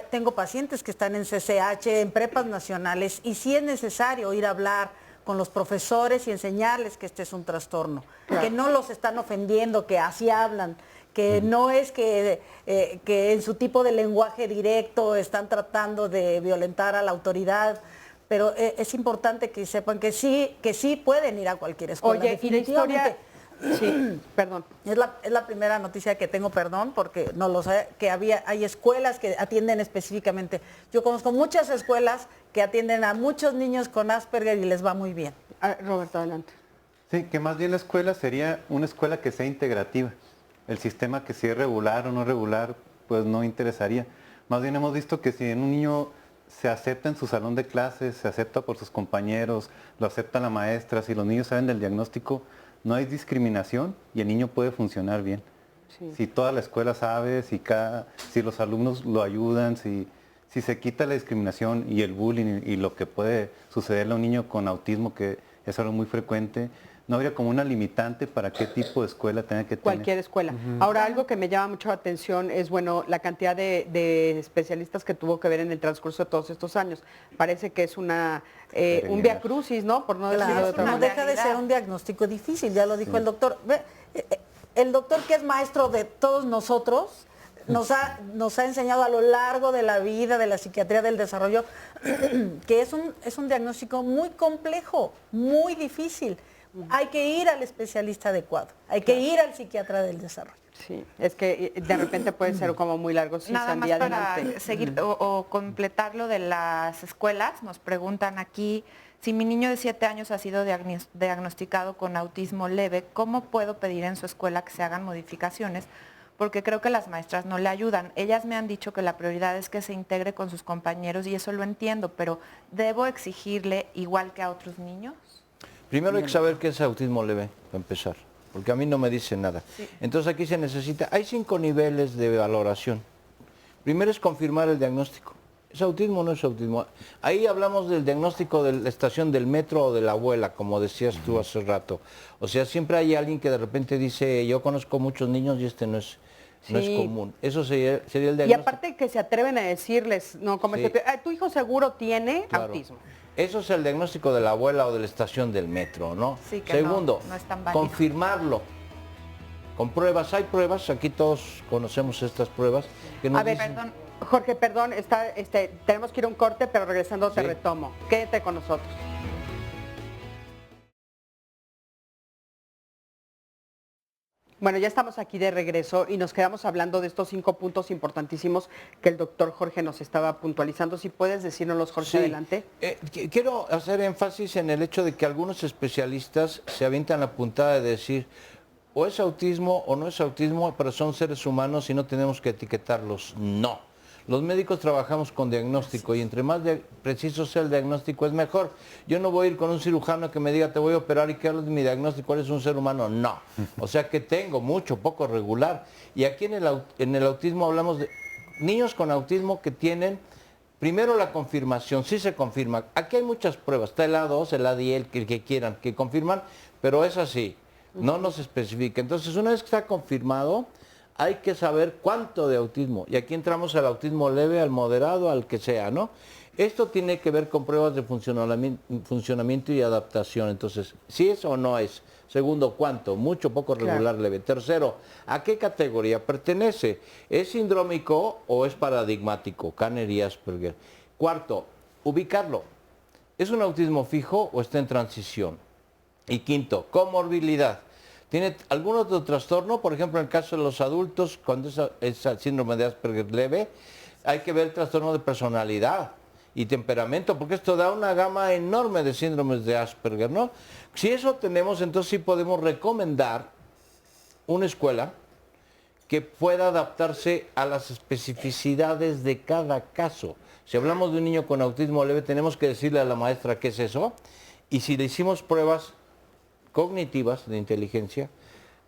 E: Tengo pacientes que están en CCH, en prepas nacionales, y sí es necesario ir a hablar con los profesores y enseñarles que este es un trastorno, que no los están ofendiendo, que así hablan, que no es que en su tipo de lenguaje directo están tratando de violentar a la autoridad, pero es importante que sepan que sí pueden ir a cualquier escuela.
B: Oye, y la historia... Sí, perdón.
E: Es la primera noticia que tengo, perdón, porque no lo sé, que hay escuelas que atienden específicamente. Yo conozco muchas escuelas que atienden a muchos niños con Asperger y les va muy bien.
B: Roberto, adelante.
H: Sí, que más bien la escuela sería una escuela que sea integrativa. El sistema que si es regular o no regular, pues no interesaría. Más bien hemos visto que si en un niño se acepta en su salón de clases, se acepta por sus compañeros, lo acepta la maestra, si los niños saben del diagnóstico, no hay discriminación y el niño puede funcionar bien. Sí. Si toda la escuela sabe, si los alumnos lo ayudan, si se quita la discriminación y el bullying y lo que puede sucederle a un niño con autismo, que es algo muy frecuente, no habría como una limitante para qué tipo de escuela tenga que tener.
B: Cualquier escuela. Ahora, algo que me llama mucho la atención es, bueno, la cantidad de especialistas que tuvo que ver en el transcurso de todos estos años. Parece que es un viacrucis, ¿no? Por no decirlo de otra manera.
E: No deja de ser un diagnóstico difícil, ya lo dijo el doctor. El doctor, que es maestro de todos nosotros, nos ha enseñado a lo largo de la vida, de la psiquiatría del desarrollo, que es un diagnóstico muy complejo, muy difícil. Hay que ir al especialista adecuado, hay que ir al psiquiatra del desarrollo.
B: Sí, es que de repente puede ser como muy largo. Sí,
C: nada más para
B: adelante.
C: seguir o completar lo de las escuelas, nos preguntan aquí Si mi niño de 7 años ha sido diagnosticado con autismo leve, ¿cómo puedo pedir en su escuela que se hagan modificaciones? Porque creo que las maestras no le ayudan. Ellas me han dicho que la prioridad es que se integre con sus compañeros y eso lo entiendo, pero ¿debo exigirle igual que a otros niños?
D: Primero hay que saber qué es autismo leve, para empezar, porque a mí no me dice nada. Sí. Entonces aquí se necesita, hay 5 niveles de valoración. Primero es confirmar el diagnóstico. ¿Es autismo o no es autismo? Ahí hablamos del diagnóstico de la estación del metro o de la abuela, como decías tú hace rato. O sea, siempre hay alguien que de repente dice, yo conozco muchos niños y este no es común. Eso sería el diagnóstico.
B: Y aparte que se atreven a decirles, no, como tu hijo seguro tiene autismo.
D: Eso es el diagnóstico de la abuela o de la estación del metro, ¿no?
C: Sí, que
D: Segundo,
C: no es tan válido.
D: Confirmarlo. Con pruebas, hay pruebas, aquí todos conocemos estas pruebas. Que nos dicen...
B: perdón. Jorge, perdón, tenemos que ir a un corte, pero regresando te retomo. Quédate con nosotros. Bueno, ya estamos aquí de regreso y nos quedamos hablando de estos 5 puntos importantísimos que el doctor Jorge nos estaba puntualizando. Si puedes decírnoslos, Jorge, adelante.
D: Quiero hacer énfasis en el hecho de que algunos especialistas se avientan la puntada de decir, o es autismo o no es autismo, pero son seres humanos y no tenemos que etiquetarlos. No. Los médicos trabajamos con diagnóstico y entre más preciso sea el diagnóstico es mejor. Yo no voy a ir con un cirujano que me diga te voy a operar y que hables de mi diagnóstico, eres un ser humano. No. O sea que tengo mucho, poco regular. Y aquí en el autismo hablamos de niños con autismo que tienen primero la confirmación, sí se confirma. Aquí hay muchas pruebas, está el A2, el ADI, el que quieran, que confirman, pero es así, no nos especifica. Entonces una vez que está confirmado, hay que saber cuánto de autismo. Y aquí entramos al autismo leve, al moderado, al que sea, ¿no? Esto tiene que ver con pruebas de funcionamiento y adaptación. Entonces, ¿sí es o no es? Segundo, ¿cuánto? Mucho, poco, regular, leve. Tercero, ¿a qué categoría pertenece? ¿Es sindrómico o es paradigmático? Kanner y Asperger. Cuarto, ubicarlo. ¿Es un autismo fijo o está en transición? Y quinto, comorbilidad. ¿Tiene algún otro trastorno? Por ejemplo, en el caso de los adultos, cuando es síndrome de Asperger leve, hay que ver el trastorno de personalidad y temperamento, porque esto da una gama enorme de síndromes de Asperger, ¿no? Si eso tenemos, entonces sí podemos recomendar una escuela que pueda adaptarse a las especificidades de cada caso. Si hablamos de un niño con autismo leve, tenemos que decirle a la maestra qué es eso, y si le hicimos pruebas cognitivas de inteligencia,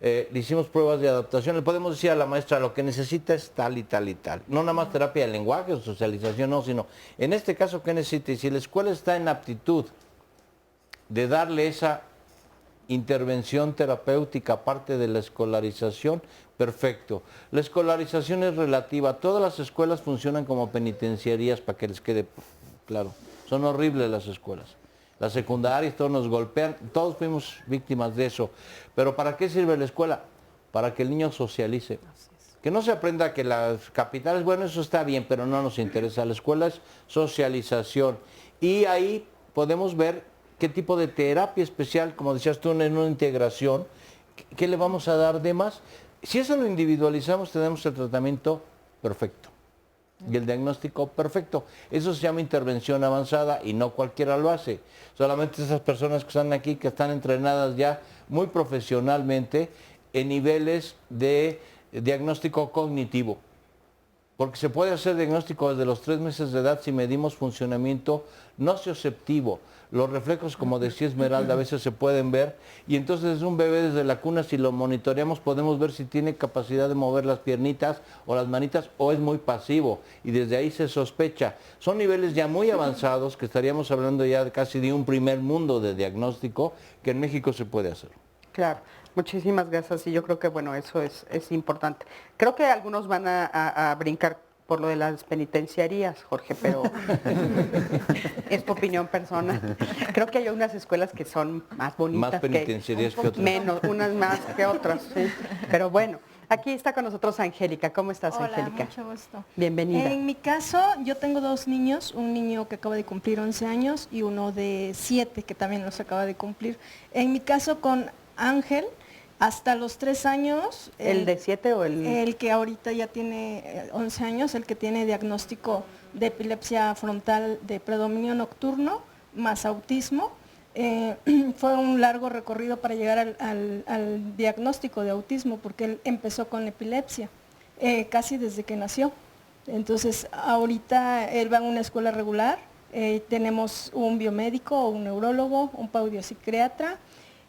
D: le hicimos pruebas de adaptación, le podemos decir a la maestra lo que necesita es tal y tal y tal. No nada más terapia de lenguaje o socialización, no, sino en este caso ¿qué necesita? Y si la escuela está en aptitud de darle esa intervención terapéutica aparte de la escolarización, perfecto. La escolarización es relativa, todas las escuelas funcionan como penitenciarías, para que les quede claro. Son horribles las escuelas. Las secundarias, todos nos golpean, todos fuimos víctimas de eso. Pero ¿para qué sirve la escuela? Para que el niño socialice. Que no se aprenda que las capitales, bueno, eso está bien, pero no nos interesa. La escuela es socialización. Y ahí podemos ver qué tipo de terapia especial, como decías tú, en una integración, qué le vamos a dar de más. Si eso lo individualizamos, tenemos el tratamiento perfecto. Y el diagnóstico perfecto. Eso se llama intervención avanzada y no cualquiera lo hace. Solamente esas personas que están aquí, que están entrenadas ya muy profesionalmente en niveles de diagnóstico cognitivo. Porque se puede hacer diagnóstico desde los 3 meses de edad si medimos funcionamiento nocioceptivo. Los reflejos, como decía Esmeralda, a veces se pueden ver. Y entonces un bebé desde la cuna, si lo monitoreamos, podemos ver si tiene capacidad de mover las piernitas o las manitas o es muy pasivo. Y desde ahí se sospecha. Son niveles ya muy avanzados que estaríamos hablando ya casi de un primer mundo de diagnóstico que en México se puede hacer.
B: Claro. Muchísimas gracias y yo creo que bueno, eso es importante. Creo que algunos van a brincar por lo de las penitenciarías, Jorge, pero es tu opinión personal. Creo que hay unas escuelas que son más bonitas.
D: Más penitenciarías que otras.
B: Menos, unas más que otras, sí. Pero bueno, aquí está con nosotros Angélica. ¿Cómo estás, Angélica?
N: Hola, mucho gusto.
B: Bienvenida.
N: En mi caso, yo tengo 2 niños, un niño que acaba de cumplir 11 años y uno de 7 que también los acaba de cumplir. En mi caso con Ángel, hasta los 3 años.
B: ¿El de 7 o el...?
N: El que ahorita ya tiene 11 años, el que tiene diagnóstico de epilepsia frontal de predominio nocturno más autismo. Fue un largo recorrido para llegar al diagnóstico de autismo, porque él empezó con epilepsia, casi desde que nació. Entonces, ahorita él va a una escuela regular, tenemos un biomédico, un neurólogo, un paudiopsiquiatra,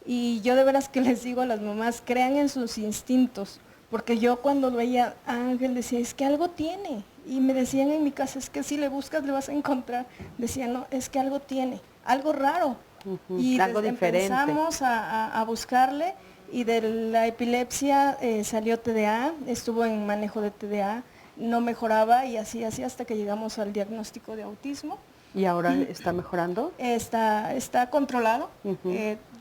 N: y yo de veras que les digo a las mamás, crean en sus instintos, porque yo cuando veía a Ángel decía, es que algo tiene, y me decían en mi casa, es que si le buscas le vas a encontrar. Decía, no, es que algo tiene, algo raro. Y
B: algo diferente.
N: empezamos a buscarle, y de la epilepsia salió TDA, estuvo en manejo de TDA, no mejoraba, y así hasta que llegamos al diagnóstico de autismo.
B: ¿Y ahora está mejorando?
N: Está controlado,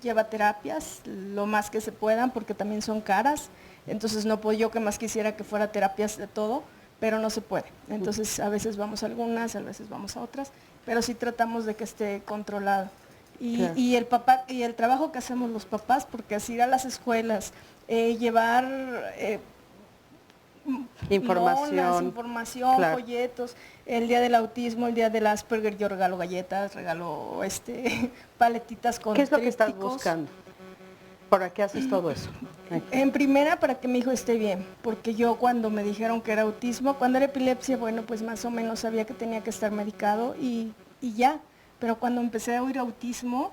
N: lleva terapias lo más que se puedan, porque también son caras, entonces no puedo yo que más quisiera que fuera terapias de todo, pero no se puede. Entonces a veces vamos a algunas, a veces vamos a otras, pero sí tratamos de que esté controlado.
B: Claro.
N: Y el trabajo que hacemos los papás, porque es ir a las escuelas, llevar
B: información,
N: claro, folletos, el día del autismo, el día del Asperger, yo regalo galletas, regalo paletitas con
B: ¿Qué es lo que estás
N: trípticos.
B: buscando? ¿Para qué haces todo eso?
N: En primera, para que mi hijo esté bien, porque yo cuando me dijeron que era autismo, cuando era epilepsia, bueno, pues más o menos sabía que tenía que estar medicado y ya, pero cuando empecé a oír autismo,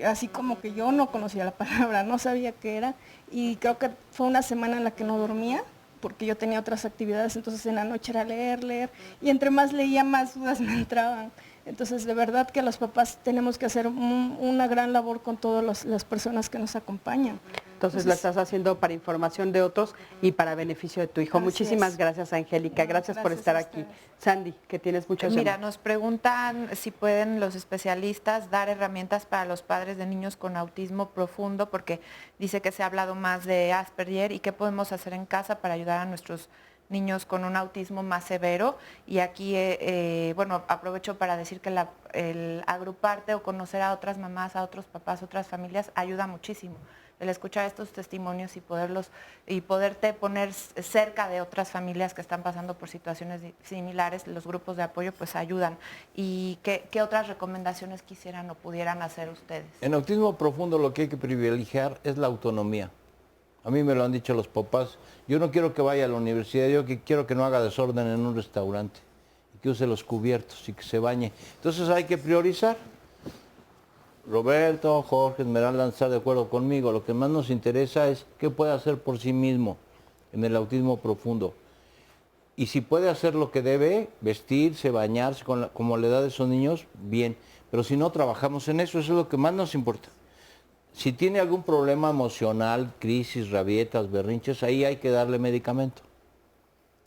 N: así como que yo no conocía la palabra, no sabía qué era, y creo que fue una semana en la que no dormía, porque yo tenía otras actividades, entonces en la noche era leer, y entre más leía, más dudas me entraban. Entonces, de verdad que los papás tenemos que hacer una gran labor con todas las personas que nos acompañan.
B: Entonces, la estás haciendo para información de otros y para beneficio de tu hijo. Muchísimas gracias, Angélica. Gracias por estar aquí. Sandy, que tienes muchas
C: Mira, nos preguntan si pueden los especialistas dar herramientas para los padres de niños con autismo profundo, porque dice que se ha hablado más de Asperger, y qué podemos hacer en casa para ayudar a nuestros niños con un autismo más severo. Y aquí, bueno, aprovecho para decir que el agruparte o conocer a otras mamás, a otros papás, otras familias, ayuda muchísimo. El escuchar estos testimonios y poderte poner cerca de otras familias que están pasando por situaciones similares, los grupos de apoyo pues ayudan. ¿Y qué otras recomendaciones quisieran o pudieran hacer ustedes?
D: En autismo profundo lo que hay que privilegiar es la autonomía. A mí me lo han dicho los papás, yo no quiero que vaya a la universidad, yo quiero que no haga desorden en un restaurante, y que use los cubiertos y que se bañe. Entonces hay que priorizar. Roberto, Jorge, Esmeralda están de acuerdo conmigo. Lo que más nos interesa es qué puede hacer por sí mismo en el autismo profundo. Y si puede hacer lo que debe, vestirse, bañarse, como la edad de esos niños, bien. Pero si no, trabajamos en eso, eso es lo que más nos importa. Si tiene algún problema emocional, crisis, rabietas, berrinches, ahí hay que darle medicamento.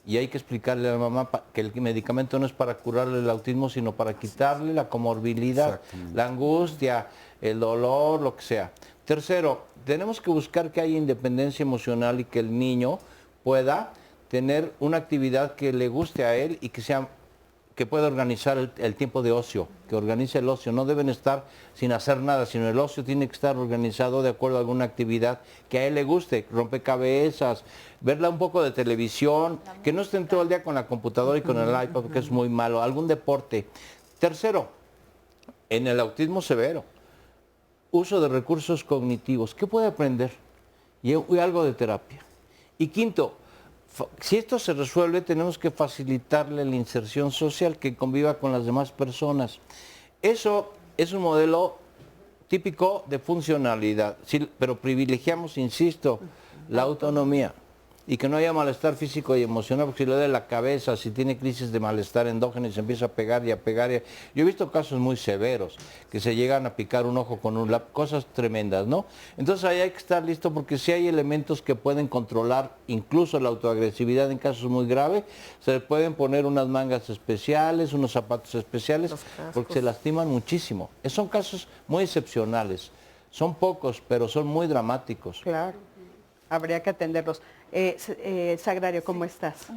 D: Y hay que explicarle a la mamá que el medicamento no es para curarle el autismo, sino para quitarle la comorbilidad, la angustia, el dolor, lo que sea. Tercero, tenemos que buscar que haya independencia emocional y que el niño pueda tener una actividad que le guste a él y que pueda organizar el tiempo de ocio, que organice el ocio. No deben estar sin hacer nada, sino el ocio tiene que estar organizado de acuerdo a alguna actividad que a él le guste, rompecabezas, verla un poco de televisión, que no estén todo el día con la computadora y con el iPad, porque es muy malo, algún deporte. Tercero, en el autismo severo, uso de recursos cognitivos. ¿Qué puede aprender? Y algo de terapia. Y quinto, si esto se resuelve, tenemos que facilitarle la inserción social, que conviva con las demás personas. Eso es un modelo típico de funcionalidad, sí, pero privilegiamos, insisto, la autonomía y que no haya malestar físico y emocional, porque si le da la cabeza, si tiene crisis de malestar endógeno y se empieza a pegar y a pegar. Yo he visto casos muy severos, que se llegan a picar un ojo con un lápiz, cosas tremendas, ¿no? Entonces ahí hay que estar listo, porque si hay elementos que pueden controlar incluso la autoagresividad en casos muy graves, se le pueden poner unas mangas especiales, unos zapatos especiales, porque se lastiman muchísimo. Son casos muy excepcionales, son pocos, pero son muy dramáticos.
B: Claro, habría que atenderlos. Sagrario, ¿cómo estás?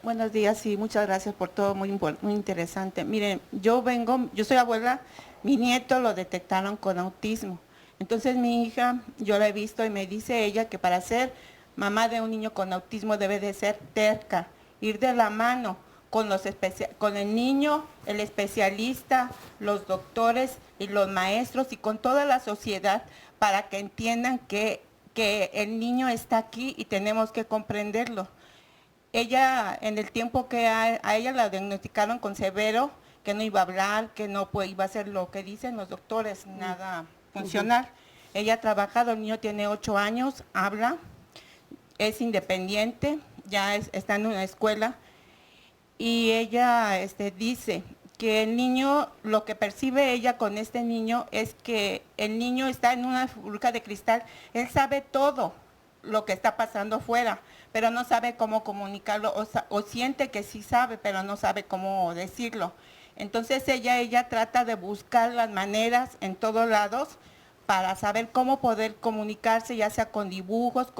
O: Buenos días y muchas gracias por todo, muy interesante. Miren, yo soy abuela, mi nieto lo detectaron con autismo. Entonces mi hija, yo la he visto y me dice ella que para ser mamá de un niño con autismo debe de ser terca, ir de la mano, con el niño, el especialista, los doctores y los maestros y con toda la sociedad para que entiendan que el niño está aquí y tenemos que comprenderlo. Ella, en el tiempo que a ella la diagnosticaron con severo, que no iba a hablar, que no iba a hacer lo que dicen los doctores, nada funcional. Ella ha trabajado, el niño tiene 8 años, habla, es independiente, ya está en una escuela, y ella dice que el niño, lo que percibe ella con este niño es que el niño está en una burbuja de cristal, él sabe todo lo que está pasando afuera, pero no sabe cómo comunicarlo, o siente que sí sabe, pero no sabe cómo decirlo. Entonces ella trata de buscar las maneras en todos lados para saber cómo poder comunicarse, ya sea con dibujos,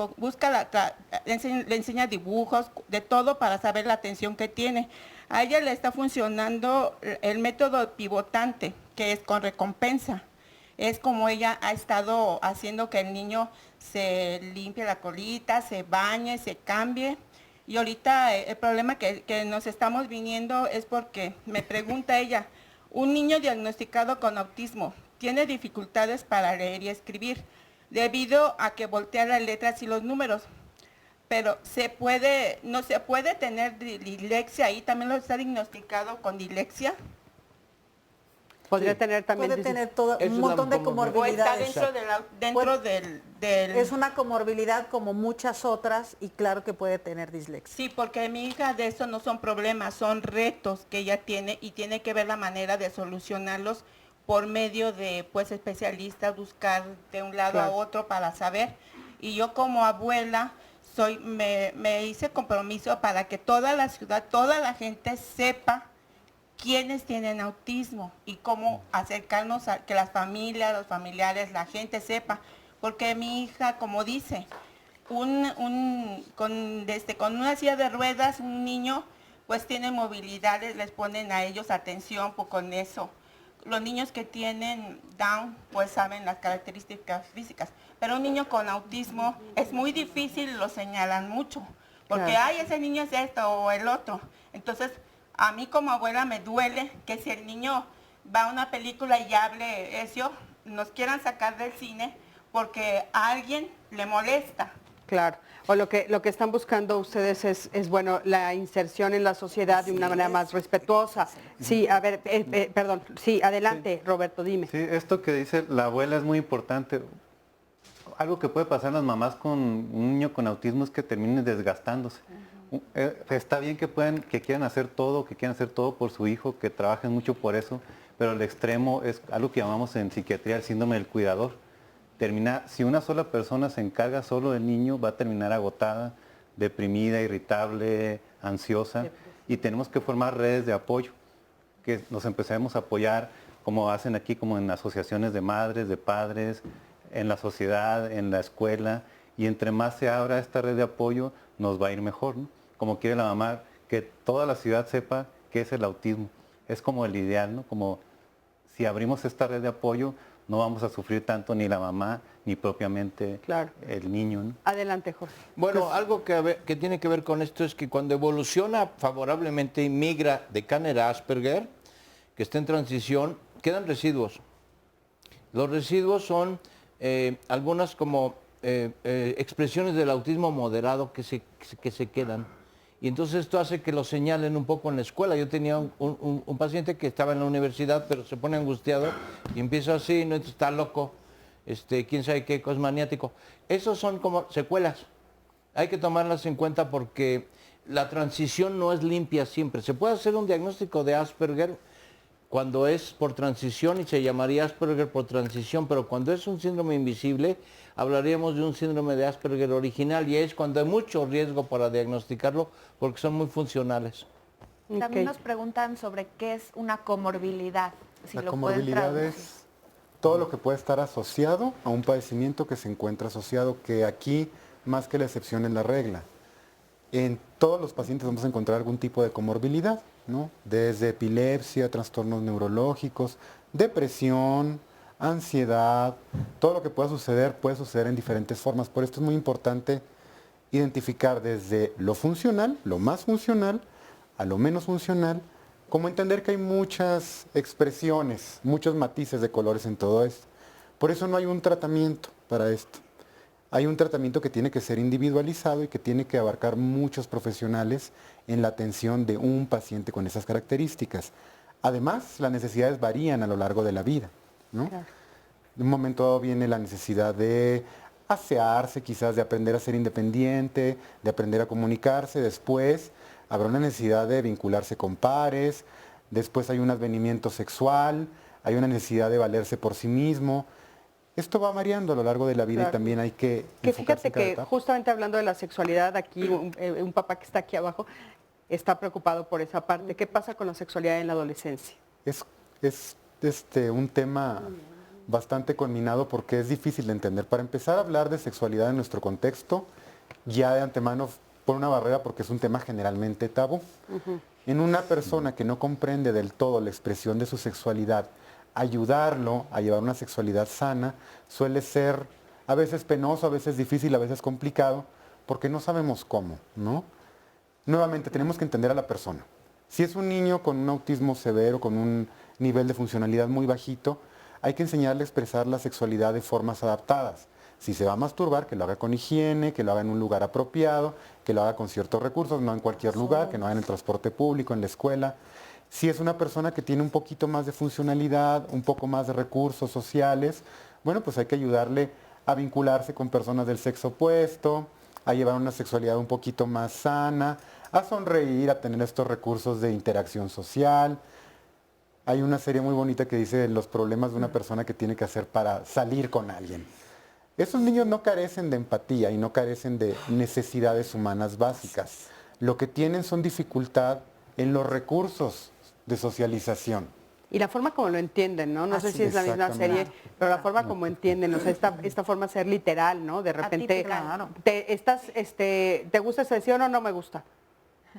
O: le enseña dibujos, de todo para saber la atención que tiene. A ella le está funcionando el método pivotante, que es con recompensa. Es como ella ha estado haciendo que el niño se limpie la colita, se bañe, se cambie. Y ahorita el problema que nos estamos viniendo es porque me pregunta ella, un niño diagnosticado con autismo tiene dificultades para leer y escribir debido a que voltea las letras y los números, pero no se puede tener dislexia ahí, también lo está diagnosticado con dislexia.
B: Podría tener también...
E: Puede tener todo, un montón de comorbilidades.
O: O está dentro del...
E: Es una comorbilidad como muchas otras y claro que puede tener dislexia.
O: Sí, porque mi hija de eso no son problemas, son retos que ella tiene y tiene que ver la manera de solucionarlos por medio de especialistas, buscar de un lado a otro para saber. Y yo como abuela me hice compromiso para que toda la ciudad, toda la gente sepa quiénes tienen autismo y cómo acercarnos a que las familias, los familiares, la gente sepa. Porque mi hija, como dice, con una silla de ruedas, un niño pues tiene movilidades, les ponen a ellos atención con eso. Los niños que tienen Down pues saben las características físicas, pero un niño con autismo es muy difícil, lo señalan mucho, porque ay, ese niño es esto o el otro. Entonces, a mí como abuela me duele que si el niño va a una película y hable eso, nos quieran sacar del cine porque a alguien le molesta.
B: Claro, o lo que están buscando ustedes es bueno, la inserción en la sociedad de una manera más respetuosa. Sí, a ver, perdón, sí, adelante, Roberto, dime.
H: Sí, esto que dice la abuela es muy importante. Algo que puede pasar a las mamás con un niño con autismo es que terminen desgastándose. Está bien que quieran hacer todo, por su hijo, que trabajen mucho por eso, pero el extremo es algo que llamamos en psiquiatría el síndrome del cuidador. Si una sola persona se encarga solo del niño, va a terminar agotada, deprimida, irritable, ansiosa, y tenemos que formar redes de apoyo, que nos empecemos a apoyar, como hacen aquí, como en asociaciones de madres, de padres, en la sociedad, en la escuela, y entre más se abra esta red de apoyo, nos va a ir mejor, ¿no? Como quiere la mamá, que toda la ciudad sepa qué es el autismo. Es como el ideal, ¿no? Como si abrimos esta red de apoyo, no vamos a sufrir tanto ni la mamá, ni propiamente el niño, ¿no?
B: Adelante, Jorge.
D: Bueno, algo que tiene que ver con esto es que cuando evoluciona favorablemente y migra de Kanner a Asperger, que está en transición, quedan residuos. Los residuos son algunas como expresiones del autismo moderado que se quedan. Y entonces esto hace que lo señalen un poco en la escuela. Yo tenía un paciente que estaba en la universidad, pero se pone angustiado y empieza así, no está loco, quién sabe qué, es maniático. Esos son como secuelas. Hay que tomarlas en cuenta porque la transición no es limpia siempre. Se puede hacer un diagnóstico de Asperger cuando es por transición y se llamaría Asperger por transición, pero cuando es un síndrome invisible, hablaríamos de un síndrome de Asperger original y es cuando hay mucho riesgo para diagnosticarlo porque son muy funcionales.
C: También nos preguntan sobre qué es una comorbilidad. Si
F: la
C: lo
F: comorbilidad es todo lo que puede estar asociado a un padecimiento que se encuentra asociado, que aquí más que la excepción es la regla. En todos los pacientes vamos a encontrar algún tipo de comorbilidad, ¿no? Desde epilepsia, trastornos neurológicos, depresión, ansiedad, todo lo que pueda suceder puede suceder en diferentes formas. Por esto es muy importante identificar desde lo funcional, lo más funcional, a lo menos funcional, como entender que hay muchas expresiones, muchos matices de colores en todo esto. Por eso no hay un tratamiento para esto. Hay un tratamiento que tiene que ser individualizado y que tiene que abarcar muchos profesionales en la atención de un paciente con esas características. Además, las necesidades varían a lo largo de la vida, ¿no?
B: Claro.
F: De un momento dado viene la necesidad de asearse, quizás de aprender a ser independiente, de aprender a comunicarse. Después habrá una necesidad de vincularse con pares. Después hay un advenimiento sexual, hay una necesidad de valerse por sí mismo. Esto va variando a lo largo de la vida. Claro. Y también hay que
B: fíjate que justamente hablando de la sexualidad, aquí un papá que está aquí abajo está preocupado por esa parte. ¿Qué pasa con la sexualidad en la adolescencia?
F: Es un tema bastante conminado porque es difícil de entender. Para empezar a hablar de sexualidad en nuestro contexto, ya de antemano pone una barrera porque es un tema generalmente tabú. En una persona que no comprende del todo la expresión de su sexualidad, ayudarlo a llevar una sexualidad sana suele ser a veces penoso, a veces difícil, a veces complicado, porque no sabemos cómo, ¿no? Nuevamente, tenemos que entender a la persona. Si es un niño con un autismo severo, con un nivel de funcionalidad muy bajito, hay que enseñarle a expresar la sexualidad de formas adaptadas. Si se va a masturbar, que lo haga con higiene, que lo haga en un lugar apropiado, que lo haga con ciertos recursos, no en cualquier lugar, que no haga en el transporte público, en la escuela. Si es una persona que tiene un poquito más de funcionalidad, un poco más de recursos sociales, bueno, pues hay que ayudarle a vincularse con personas del sexo opuesto, a llevar una sexualidad un poquito más sana, a sonreír, a tener estos recursos de interacción social. Hay una serie muy bonita que dice los problemas de una persona que tiene que hacer para salir con alguien. Esos niños no carecen de empatía y no carecen de necesidades humanas básicas. Lo que tienen son dificultad en los recursos de socialización.
B: Y la forma como lo entienden, ¿no? No sé si es la misma serie, pero la forma como entienden, o sea, esta forma de ser literal, ¿no? De repente, ¿te gusta ese sí o no me gusta?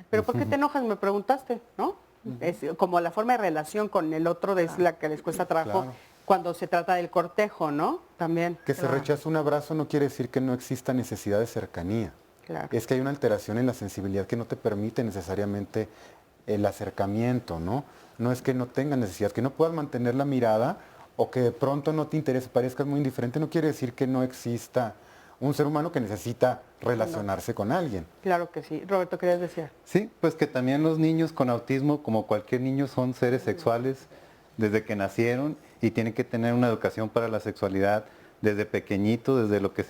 B: ¿Pero por qué te enojas? Me preguntaste, ¿no? Es como la forma de relación con el otro es la que les cuesta trabajo cuando se trata del cortejo, ¿no? También.
F: Que se rechaza un abrazo no quiere decir que no exista necesidad de cercanía.
B: Claro.
F: Es que hay una alteración en la sensibilidad que no te permite necesariamente el acercamiento, ¿no? No es que no tengas necesidad, que no puedas mantener la mirada o que de pronto no te interese, parezcas muy indiferente, no quiere decir que no exista un ser humano que necesita relacionarse con alguien.
B: Claro que sí. Roberto, ¿querías decir?
H: Sí, pues que también los niños con autismo, como cualquier niño, son seres sexuales desde que nacieron y tienen que tener una educación para la sexualidad desde pequeñito, desde lo que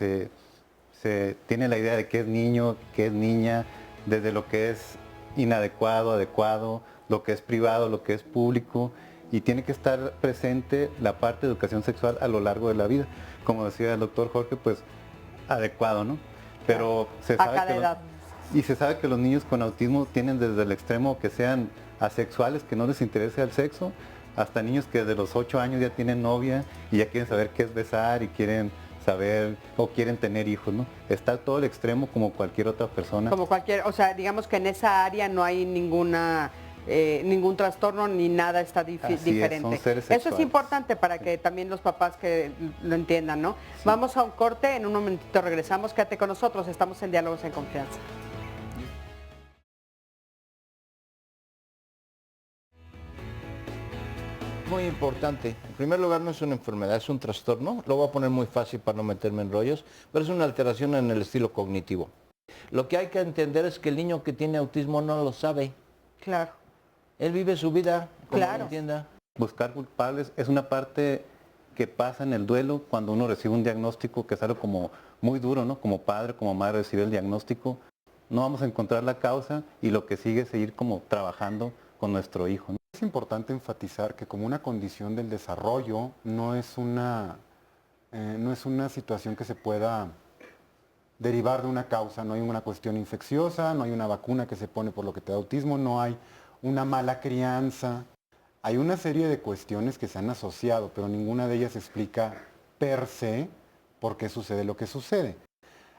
H: se tiene la idea de qué es niño, qué es niña, desde lo que es inadecuado, adecuado, lo que es privado, lo que es público, y tiene que estar presente la parte de educación sexual a lo largo de la vida. Como decía el doctor Jorge, pues adecuado, ¿no? Pero se sabe se sabe que los niños con autismo tienen desde el extremo que sean asexuales, que no les interese el sexo, hasta niños que desde los 8 años ya tienen novia y ya quieren saber qué es besar y quieren saber o quieren tener hijos, ¿no? Está todo el extremo como cualquier otra persona.
B: Como cualquier, o sea, digamos que en esa área no hay ningún trastorno ni nada está diferente.
H: Son seres
B: Eso es importante para que también los papás que lo entiendan, ¿no? Sí. Vamos a un corte, en un momentito regresamos, quédate con nosotros, estamos en Diálogos en Confianza.
D: Muy importante. En primer lugar, no es una enfermedad, es un trastorno. Lo voy a poner muy fácil para no meterme en rollos, pero es una alteración en el estilo cognitivo. Lo que hay que entender es que el niño que tiene autismo no lo sabe.
B: Claro.
D: Él vive su vida como lo entienda.
H: Buscar culpables es una parte que pasa en el duelo cuando uno recibe un diagnóstico, que es algo como muy duro, ¿no? Como padre, como madre, recibir el diagnóstico. No vamos a encontrar la causa y lo que sigue es seguir como trabajando con nuestro hijo, ¿no?
F: Es importante enfatizar que como una condición del desarrollo no es una situación que se pueda derivar de una causa, no hay una cuestión infecciosa, no hay una vacuna que se pone por lo que te da autismo, no hay una mala crianza. Hay una serie de cuestiones que se han asociado, pero ninguna de ellas explica per se por qué sucede lo que sucede.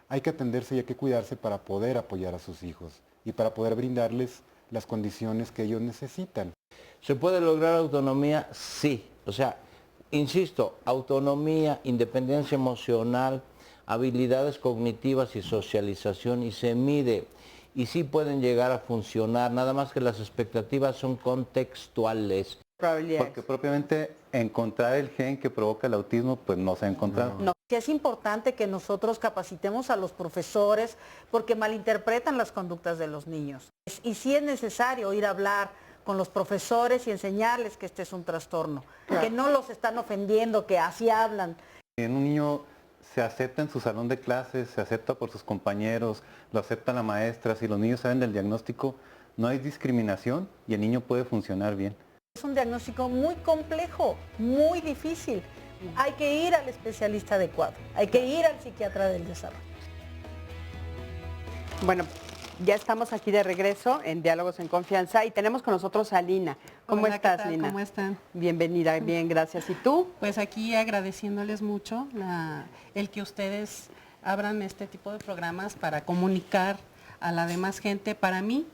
F: Hay que atenderse y hay que cuidarse para poder apoyar a sus hijos y para poder brindarles las condiciones que ellos necesitan.
D: ¿Se puede lograr autonomía? Sí. O sea, insisto, autonomía, independencia emocional, habilidades cognitivas y socialización, y se mide. y sí pueden llegar a funcionar, nada más que las expectativas son contextuales.
H: Porque propiamente encontrar el gen que provoca el autismo, pues no se ha encontrado.
E: No, sí es importante que nosotros capacitemos a los profesores porque malinterpretan las conductas de los niños. Y sí es necesario ir a hablar con los profesores y enseñarles que este es un trastorno, que no los están ofendiendo, que así hablan.
H: En un niño se acepta en su salón de clases, se acepta por sus compañeros, lo acepta la maestra, si los niños saben del diagnóstico, no hay discriminación y el niño puede funcionar bien.
E: Es un diagnóstico muy complejo, muy difícil. Hay que ir al especialista adecuado, hay que ir al psiquiatra del desarrollo.
B: Bueno, ya estamos aquí de regreso en Diálogos en Confianza y tenemos con nosotros a Lina. ¿Cómo
P: Hola,
B: estás,
P: ¿qué tal?
B: Lina?
P: ¿Cómo están?
B: Bienvenida, bien, gracias. ¿Y tú?
P: Pues aquí agradeciéndoles mucho el que ustedes abran este tipo de programas para comunicar a la demás gente. Para mí,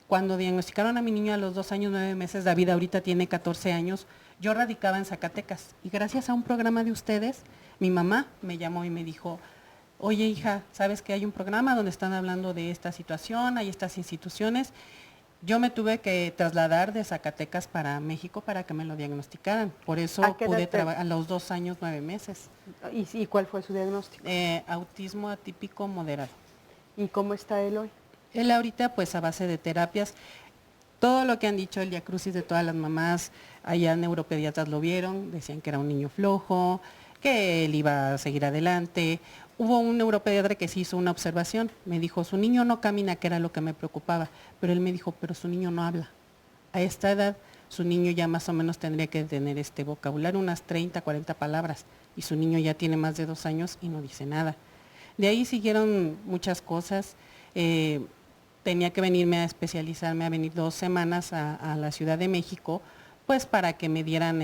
P: cuando diagnosticaron a mi niño a los 2 años, 9 meses, David ahorita tiene 14 años, yo radicaba en Zacatecas y gracias a un programa de ustedes, mi mamá me llamó y me dijo, oye hija, ¿sabes que hay un programa donde están hablando de esta situación, hay estas instituciones? Yo me tuve que trasladar de Zacatecas para México para que me lo diagnosticaran. Por eso pude trabajar a los 2 años, 9 meses.
B: ¿Y cuál fue su diagnóstico?
P: Autismo atípico moderado.
B: ¿Y cómo está él hoy?
P: Él ahorita pues a base de terapias, todo lo que han dicho el diacrucis de todas las mamás, allá neuropediatras lo vieron, decían que era un niño flojo, que él iba a seguir adelante. Hubo un neuropediatra que sí hizo una observación, me dijo, su niño no camina, que era lo que me preocupaba, pero él me dijo, pero su niño no habla. A esta edad, su niño ya más o menos tendría que tener este vocabulario, unas 30, 40 palabras, y su niño ya tiene más de 2 años y no dice nada. De ahí siguieron muchas cosas. Tenía que venirme a especializarme, a venir 2 semanas a la Ciudad de México, pues para que me dieran,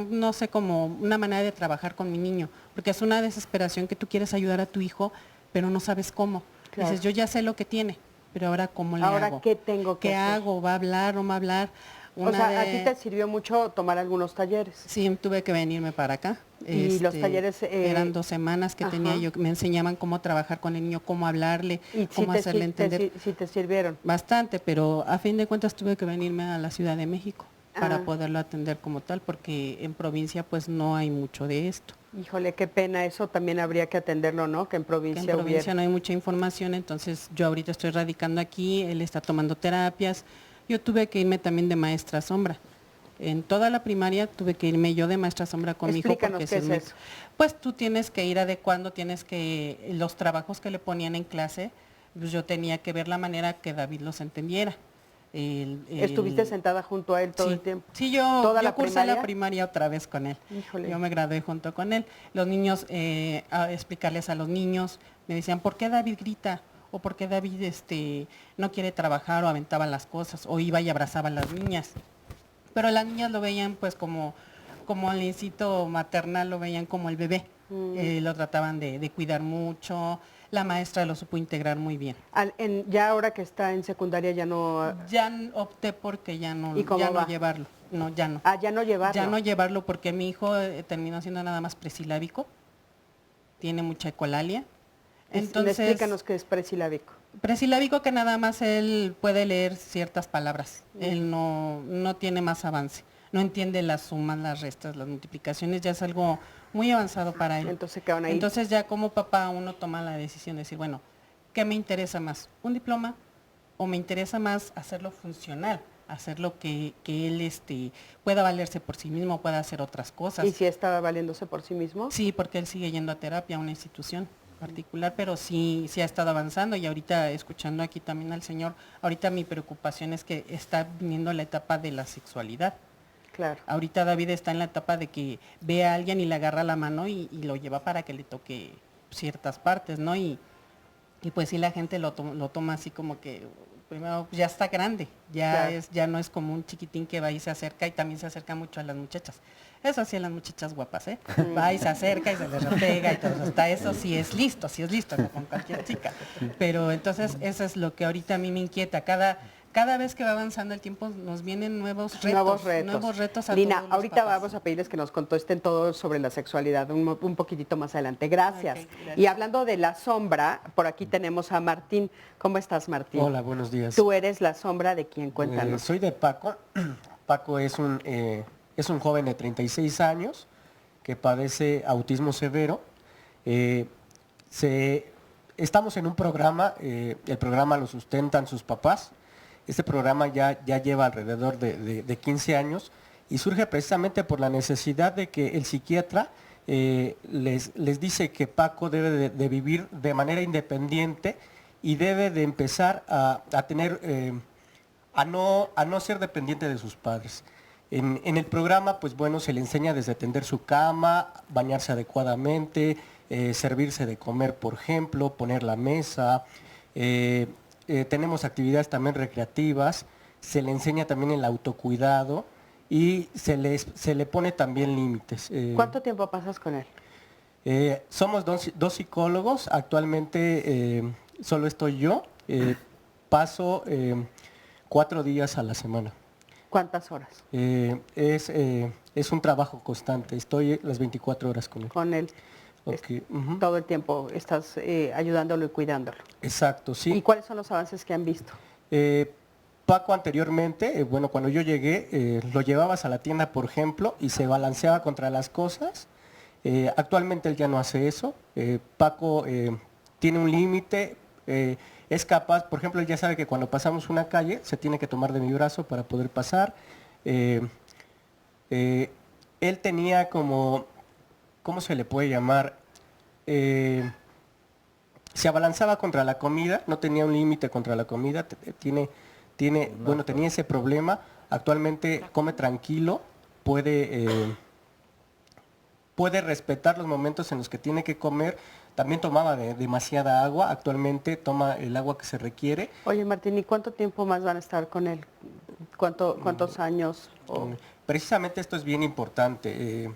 P: no sé, como una manera de trabajar con mi niño, porque es una desesperación que tú quieres ayudar a tu hijo, pero no sabes cómo. Claro. Dices, yo ya sé lo que tiene, pero ahora ¿cómo le hago?
B: ¿Ahora qué tengo que hacer?
P: ¿Qué hago? ¿Va a hablar o no va a hablar?
B: ¿A ti te sirvió mucho tomar algunos talleres?
P: Sí, tuve que venirme para acá.
B: ¿Y los talleres?
P: Eran 2 semanas que tenía yo, me enseñaban cómo trabajar con el niño, cómo hablarle, cómo hacerle entender.
B: ¿Sí te sirvieron?
P: Bastante, pero a fin de cuentas tuve que venirme a la Ciudad de México para poderlo atender como tal, porque en provincia pues no hay mucho de esto.
B: Híjole, qué pena, eso también habría que atenderlo, ¿no? Que en provincia
P: no hay mucha información, entonces yo ahorita estoy radicando aquí, él está tomando terapias. Yo tuve que irme también de maestra sombra. En toda la primaria tuve que irme yo de maestra sombra con mi hijo.
B: Explícanos qué es eso.
P: Pues tú tienes que ir adecuando, los trabajos que le ponían en clase, pues yo tenía que ver la manera que David los entendiera.
B: ¿Estuviste sentada junto a él todo el tiempo?
P: Sí, yo cursé la primaria otra vez con él. Híjole. Yo me gradué junto con él. Los niños, a explicarles a los niños, me decían, ¿por qué David grita? O por qué David no quiere trabajar o aventaba las cosas, o iba y abrazaba a las niñas. Pero las niñas lo veían pues como el instinto maternal, lo veían como el bebé. Lo trataban de cuidar mucho, la maestra lo supo integrar muy bien.
B: Ya ahora que está en secundaria ya no...
P: Ya opté porque ya no llevarlo. No, ya no.
B: Ah, ya no llevarlo.
P: Ya no llevarlo porque mi hijo terminó siendo nada más presilábico, tiene mucha ecolalia. Entonces,
B: explícanos qué es presilábico.
P: Presilábico que nada más él puede leer ciertas palabras, él no tiene más avance, no entiende las sumas, las restas, las multiplicaciones, ya es algo muy avanzado para él. Entonces ya como papá uno toma la decisión de decir, bueno, ¿qué me interesa más? ¿Un diploma? ¿O me interesa más hacerlo funcional? Hacerlo que él pueda valerse por sí mismo, pueda hacer otras cosas.
B: ¿Y si estaba valiéndose por sí mismo?
P: Sí, porque él sigue yendo a terapia, a una institución particular, pero sí ha estado avanzando y ahorita escuchando aquí también al señor, ahorita mi preocupación es que está viniendo la etapa de la sexualidad.
B: Claro.
P: Ahorita David está en la etapa de que ve a alguien y le agarra la mano y lo lleva para que le toque ciertas partes, ¿no? Y pues sí la gente lo toma así como que primero ya está grande, ya no es como un chiquitín que va y se acerca y también se acerca mucho a las muchachas. Eso sí, a las muchachas guapas, va y se acerca y se les pega y todo, hasta eso sí es listo, no con cualquier chica. Pero entonces eso es lo que ahorita a mí me inquieta. Cada cada vez que va avanzando el tiempo nos vienen nuevos retos a
B: Lina,
P: todos los
B: ahorita
P: papás.
B: vamos a pedirles que nos contesten todo sobre la sexualidad un poquitito más adelante. Gracias.
P: Ok, gracias.
B: Y hablando de la sombra, por aquí tenemos a Martín. ¿Cómo estás, Martín?
Q: Hola, buenos días.
B: Tú eres la sombra de quién, cuéntanos.
Q: Soy de Paco. Paco es un joven de 36 años que padece autismo severo. Estamos en un programa, el programa lo sustentan sus papás. Este programa ya lleva alrededor de 15 años y surge precisamente por la necesidad de que el psiquiatra les dice que Paco debe de vivir de manera independiente y debe de empezar a no ser dependiente de sus padres. En el programa, pues bueno, se le enseña desde tender su cama, bañarse adecuadamente, servirse de comer, por ejemplo, poner la mesa. Tenemos actividades también recreativas, se le enseña también el autocuidado y se le pone también límites.
B: ¿Cuánto tiempo pasas con él?
Q: Somos dos psicólogos, actualmente solo estoy yo, paso 4 días a la semana.
B: ¿Cuántas horas?
Q: Es un trabajo constante, estoy las 24 horas con él.
B: Con él.
Q: Okay.
B: Todo el tiempo estás ayudándolo y cuidándolo.
Q: Exacto, sí.
B: ¿Y cuáles son los avances que han visto?
Q: Paco anteriormente, bueno, cuando yo llegué, lo llevabas a la tienda, por ejemplo, y se balanceaba contra las cosas. Actualmente él ya no hace eso. Paco tiene un límite, es capaz, por ejemplo, él ya sabe que cuando pasamos una calle se tiene que tomar de mi brazo para poder pasar. Él tenía como, ¿cómo se le puede llamar? Se abalanzaba contra la comida, no tenía un límite contra la comida, tenía ese problema. Actualmente come tranquilo, puede respetar los momentos en los que tiene que comer. También tomaba demasiada agua, actualmente toma el agua que se requiere.
B: Oye, Martín, ¿y cuánto tiempo más van a estar con él? ¿Cuántos años?
Q: Precisamente esto es bien importante.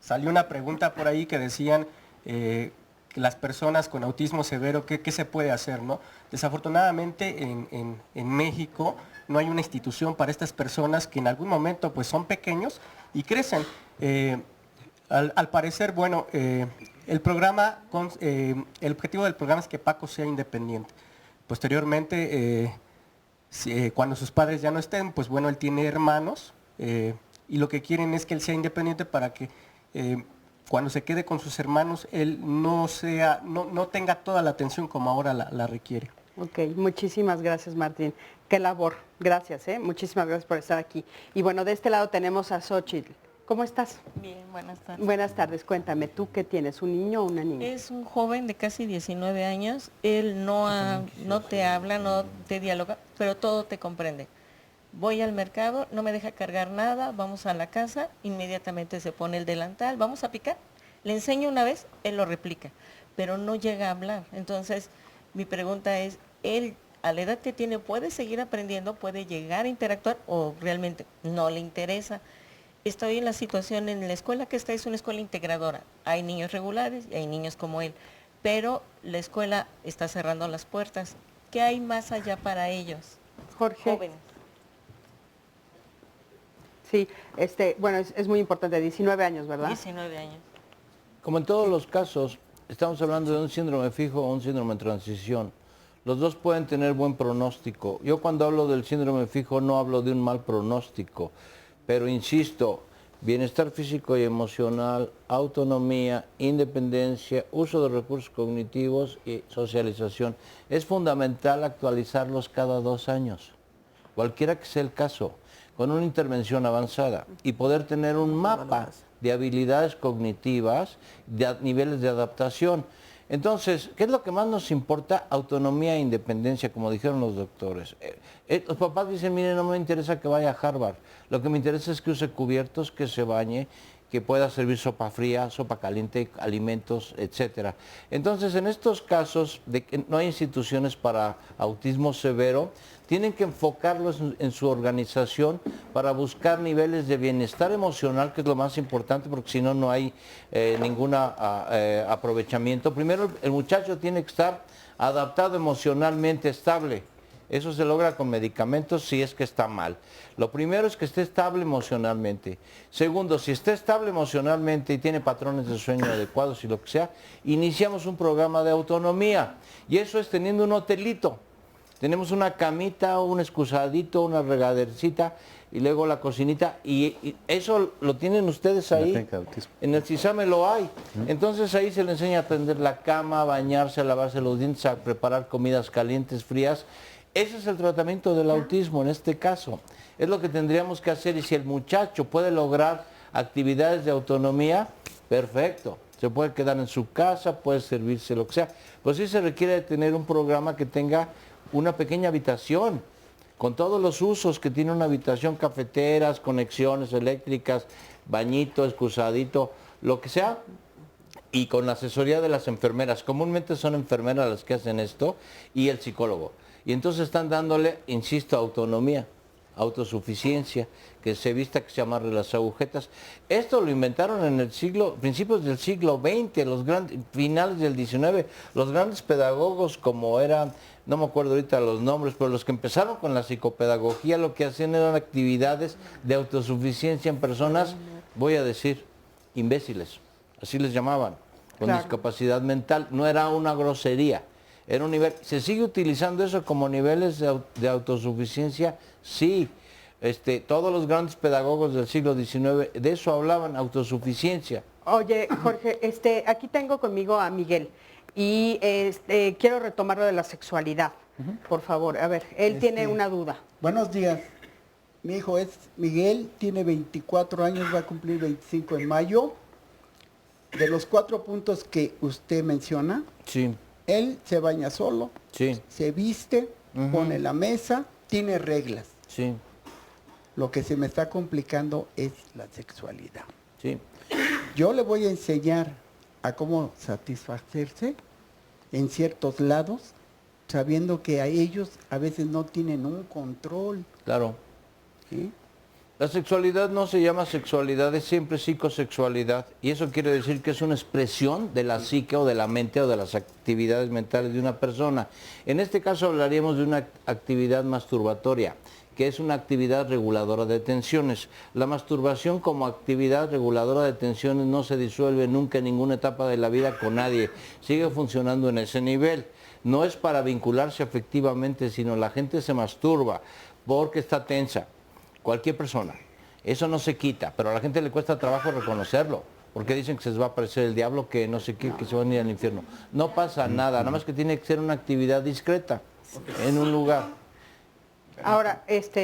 Q: Salió una pregunta por ahí que decían que las personas con autismo severo, ¿qué se puede hacer, no? Desafortunadamente en México no hay una institución para estas personas que en algún momento pues son pequeños y crecen. Al parecer, bueno, el objetivo del programa es que Paco sea independiente. Posteriormente, cuando sus padres ya no estén, pues bueno, él tiene hermanos y lo que quieren es que él sea independiente para que cuando se quede con sus hermanos, él no tenga toda la atención como ahora la requiere.
B: Ok, muchísimas gracias, Martín. Qué labor. Gracias, muchísimas gracias por estar aquí. Y bueno, de este lado tenemos a Xochitl. ¿Cómo estás?
R: Bien, buenas tardes.
B: Buenas tardes, cuéntame, ¿tú qué tienes? ¿Un niño o una niña?
R: Es un joven de casi 19 años, él no te habla, no te dialoga, pero todo te comprende. Voy al mercado, no me deja cargar nada, vamos a la casa, inmediatamente se pone el delantal, vamos a picar. Le enseño una vez, él lo replica, pero no llega a hablar. Entonces, mi pregunta es, él a la edad que tiene puede seguir aprendiendo, puede llegar a interactuar o realmente no le interesa. Estoy en la situación en la escuela que está, es una escuela integradora. Hay niños regulares y hay niños como él, pero la escuela está cerrando las puertas. ¿Qué hay más allá para ellos?
B: Jorge.
R: Jóvenes.
B: Sí, bueno, es muy importante, 19 años, ¿verdad?
R: 19 años.
D: Como en todos los casos, estamos hablando de un síndrome fijo o un síndrome en transición. Los dos pueden tener buen pronóstico. Yo cuando hablo del síndrome fijo no hablo de un mal pronóstico, pero insisto, bienestar físico y emocional, autonomía, independencia, uso de recursos cognitivos y socialización. Es fundamental actualizarlos cada 2 años, cualquiera que sea el caso, con una intervención avanzada y poder tener un mapa de habilidades cognitivas, de niveles de adaptación. Entonces, ¿qué es lo que más nos importa? Autonomía e independencia, como dijeron los doctores. Los papás dicen, mire, no me interesa que vaya a Harvard. Lo que me interesa es que use cubiertos, que se bañe, que pueda servir sopa fría, sopa caliente, alimentos, etcétera. Entonces, en estos casos de que no hay instituciones para autismo severo, tienen que enfocarlos en su organización para buscar niveles de bienestar emocional, que es lo más importante, porque si no, no hay ningún aprovechamiento. Primero, el muchacho tiene que estar adaptado emocionalmente, estable. Eso se logra con medicamentos si es que está mal. Lo primero es que esté estable emocionalmente. Segundo, si está estable emocionalmente y tiene patrones de sueño adecuados y lo que sea, iniciamos un programa de autonomía. Y eso es teniendo un hotelito. Tenemos una camita, un excusadito, una regadercita y luego la cocinita. Y eso lo tienen ustedes ahí. En el CISAME lo hay. Entonces ahí se le enseña a tender la cama, a bañarse, a lavarse los dientes, a preparar comidas calientes, frías. Ese es el tratamiento del autismo en este caso. Es lo que tendríamos que hacer y si el muchacho puede lograr actividades de autonomía, perfecto. Se puede quedar en su casa, puede servirse lo que sea. Pues sí se requiere de tener un programa que tenga una pequeña habitación, con todos los usos que tiene una habitación, cafeteras, conexiones eléctricas, bañito, excusadito, lo que sea, y con la asesoría de las enfermeras. Comúnmente son enfermeras las que hacen esto y el psicólogo. Y entonces están dándole, insisto, autonomía, autosuficiencia, que se vista, que se amarre las agujetas. Esto lo inventaron en el principios del siglo XX, finales del XIX, los grandes pedagogos como eran, no me acuerdo ahorita los nombres, pero los que empezaron con la psicopedagogía lo que hacían eran actividades de autosuficiencia en personas, voy a decir, imbéciles, así les llamaban, con discapacidad mental, no era una grosería. Era un nivel, ¿se sigue utilizando eso como niveles de autosuficiencia? Sí. Todos los grandes pedagogos del siglo XIX de eso hablaban, autosuficiencia.
B: Oye, Jorge, aquí tengo conmigo a Miguel y quiero retomar lo de la sexualidad. Por favor, a ver, él tiene una duda.
S: Buenos días. Mi hijo es Miguel, tiene 24 años, va a cumplir 25 en mayo. De los 4 puntos que usted menciona,
D: sí.
S: Él se baña solo,
D: sí.
S: Se viste, pone la mesa, tiene reglas.
D: Sí.
S: Lo que se me está complicando es la sexualidad.
D: Sí.
S: Yo le voy a enseñar a cómo satisfacerse en ciertos lados, sabiendo que a ellos a veces no tienen un control.
D: Claro.
S: ¿Sí?
D: La sexualidad no se llama sexualidad, es siempre psicosexualidad. Y eso quiere decir que es una expresión de la psique o de la mente o de las actividades mentales de una persona. En este caso hablaríamos de una actividad masturbatoria, que es una actividad reguladora de tensiones. La masturbación como actividad reguladora de tensiones no se disuelve nunca en ninguna etapa de la vida con nadie. Sigue funcionando en ese nivel. No es para vincularse afectivamente, sino la gente se masturba porque está tensa. Cualquier persona. Eso no se quita, pero a la gente le cuesta trabajo reconocerlo, porque dicen que se les va a aparecer el diablo, que no sé qué, que se van a ir al infierno. No pasa nada, nada más que tiene que ser una actividad discreta, en un lugar.
B: Ahora,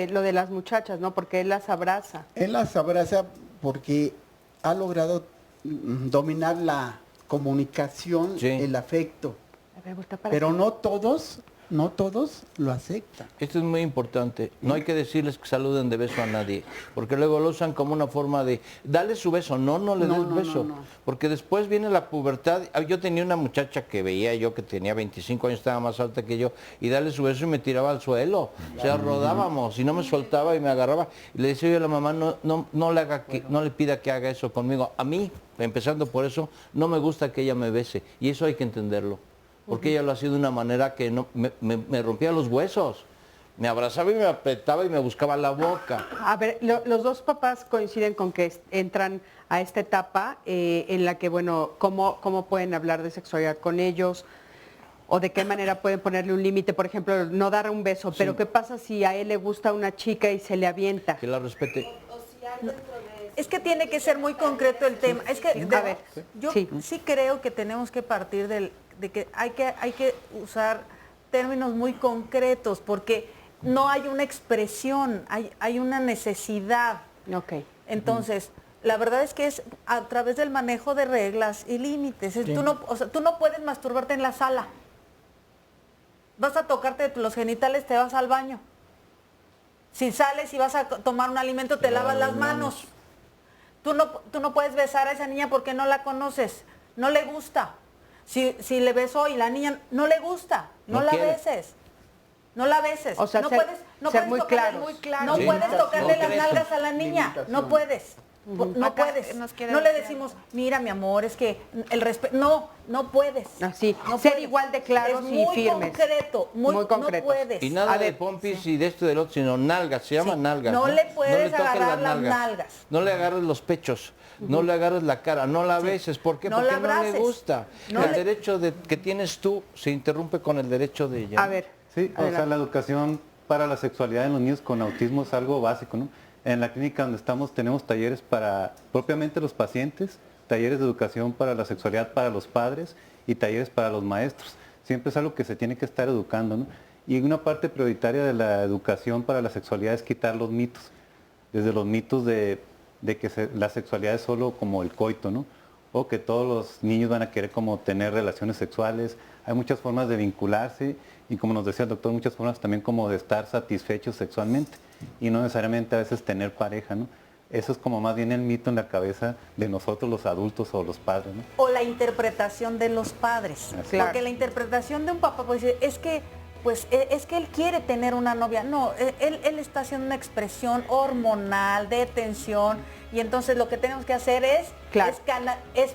B: lo de las muchachas, ¿no? Porque él las abraza.
S: Él las abraza porque ha logrado dominar la comunicación, sí. El afecto. Pero no todos lo aceptan.
D: Esto es muy importante. No hay que decirles que saluden de beso a nadie, porque luego lo usan como una forma de, dale su beso. No le des beso. No. Porque después viene la pubertad. Yo tenía una muchacha que veía yo que tenía 25 años, estaba más alta que yo, y dale su beso y me tiraba al suelo. O sea, rodábamos y no me soltaba y me agarraba. Y le decía yo a la mamá, no le pida que haga eso conmigo. A mí, empezando por eso, no me gusta que ella me bese. Y eso hay que entenderlo. Porque ella lo hacía de una manera que no, me rompía los huesos. Me abrazaba y me apretaba y me buscaba la boca.
B: A ver, los dos papás coinciden con que entran a esta etapa en la que, bueno, ¿cómo pueden hablar de sexualidad con ellos? ¿O de qué manera pueden ponerle un límite? Por ejemplo, no dar un beso. Sí. Pero ¿qué pasa si a él le gusta una chica y se le avienta?
D: Que la respete.
E: Es que tiene que ser muy concreto el tema. Es que, yo sí creo que tenemos que partir de que hay que usar términos muy concretos, porque no hay una expresión, hay una necesidad.
B: Okay.
E: Entonces, la verdad es que es a través del manejo de reglas y límites. Sí. Tú no puedes masturbarte en la sala. Vas a tocarte los genitales, te vas al baño. Si sales y vas a tomar un alimento, te lavas las manos. Tú no puedes besar a esa niña porque no la conoces, no le gusta. Si le besó y la niña no le gusta, no la beses. No la beses.
B: O sea,
E: no puedes
B: muy claro.
E: No puedes tocarle las nalgas a la niña, no puedes. No puedes. No le decimos, mira mi amor, es que el respeto. No puedes.
B: Así,
E: no
B: ser
E: puedes.
B: igual de claros
E: es
B: y
E: muy
B: firmes.
E: Concreto, muy concreto. No puedes.
D: Y nada de pompis y de esto y del otro, sino nalgas, se llama nalgas.
E: No le puedes
D: toques
E: agarrar las nalgas.
D: No le agarres los pechos, no le agarres la cara, no la beses. ¿Por qué?
E: No
D: Porque
E: la
D: no le
E: abraces.
D: gusta. El derecho que tienes tú se interrumpe con el derecho de ella.
B: A ver.
H: Sí, o sea, la educación para la sexualidad en los niños con autismo es algo básico, ¿no? En la clínica donde estamos tenemos talleres para propiamente los pacientes, talleres de educación para la sexualidad para los padres y talleres para los maestros. Siempre es algo que se tiene que estar educando, ¿no? Y una parte prioritaria de la educación para la sexualidad es quitar los mitos. Desde los mitos de que la sexualidad es solo como el coito, ¿no? O que todos los niños van a querer como tener relaciones sexuales. Hay muchas formas de vincularse y, como nos decía el doctor, muchas formas también como de estar satisfechos sexualmente y no necesariamente a veces tener pareja, ¿no? Eso es como más bien el mito en la cabeza de nosotros los adultos o los padres, ¿no?
E: O la interpretación de los padres. Porque la interpretación de un papá puede decir, es que él quiere tener una novia. No, él está haciendo una expresión hormonal de tensión y entonces lo que tenemos que hacer es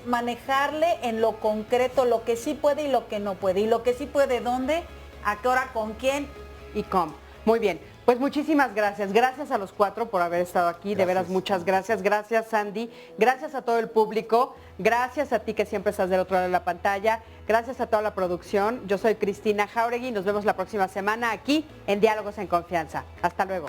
E: manejarle en lo concreto lo que sí puede y lo que no puede. Y lo que sí puede, ¿dónde? ¿A qué hora? ¿Con quién?
B: ¿Y cómo? Muy bien. Pues muchísimas gracias. Gracias a los 4 por haber estado aquí. Gracias. De veras, muchas gracias. Gracias, Sandy. Gracias a todo el público. Gracias a ti que siempre estás del otro lado de la pantalla. Gracias a toda la producción. Yo soy Cristina Jauregui. Nos vemos la próxima semana aquí en Diálogos en Confianza. Hasta luego.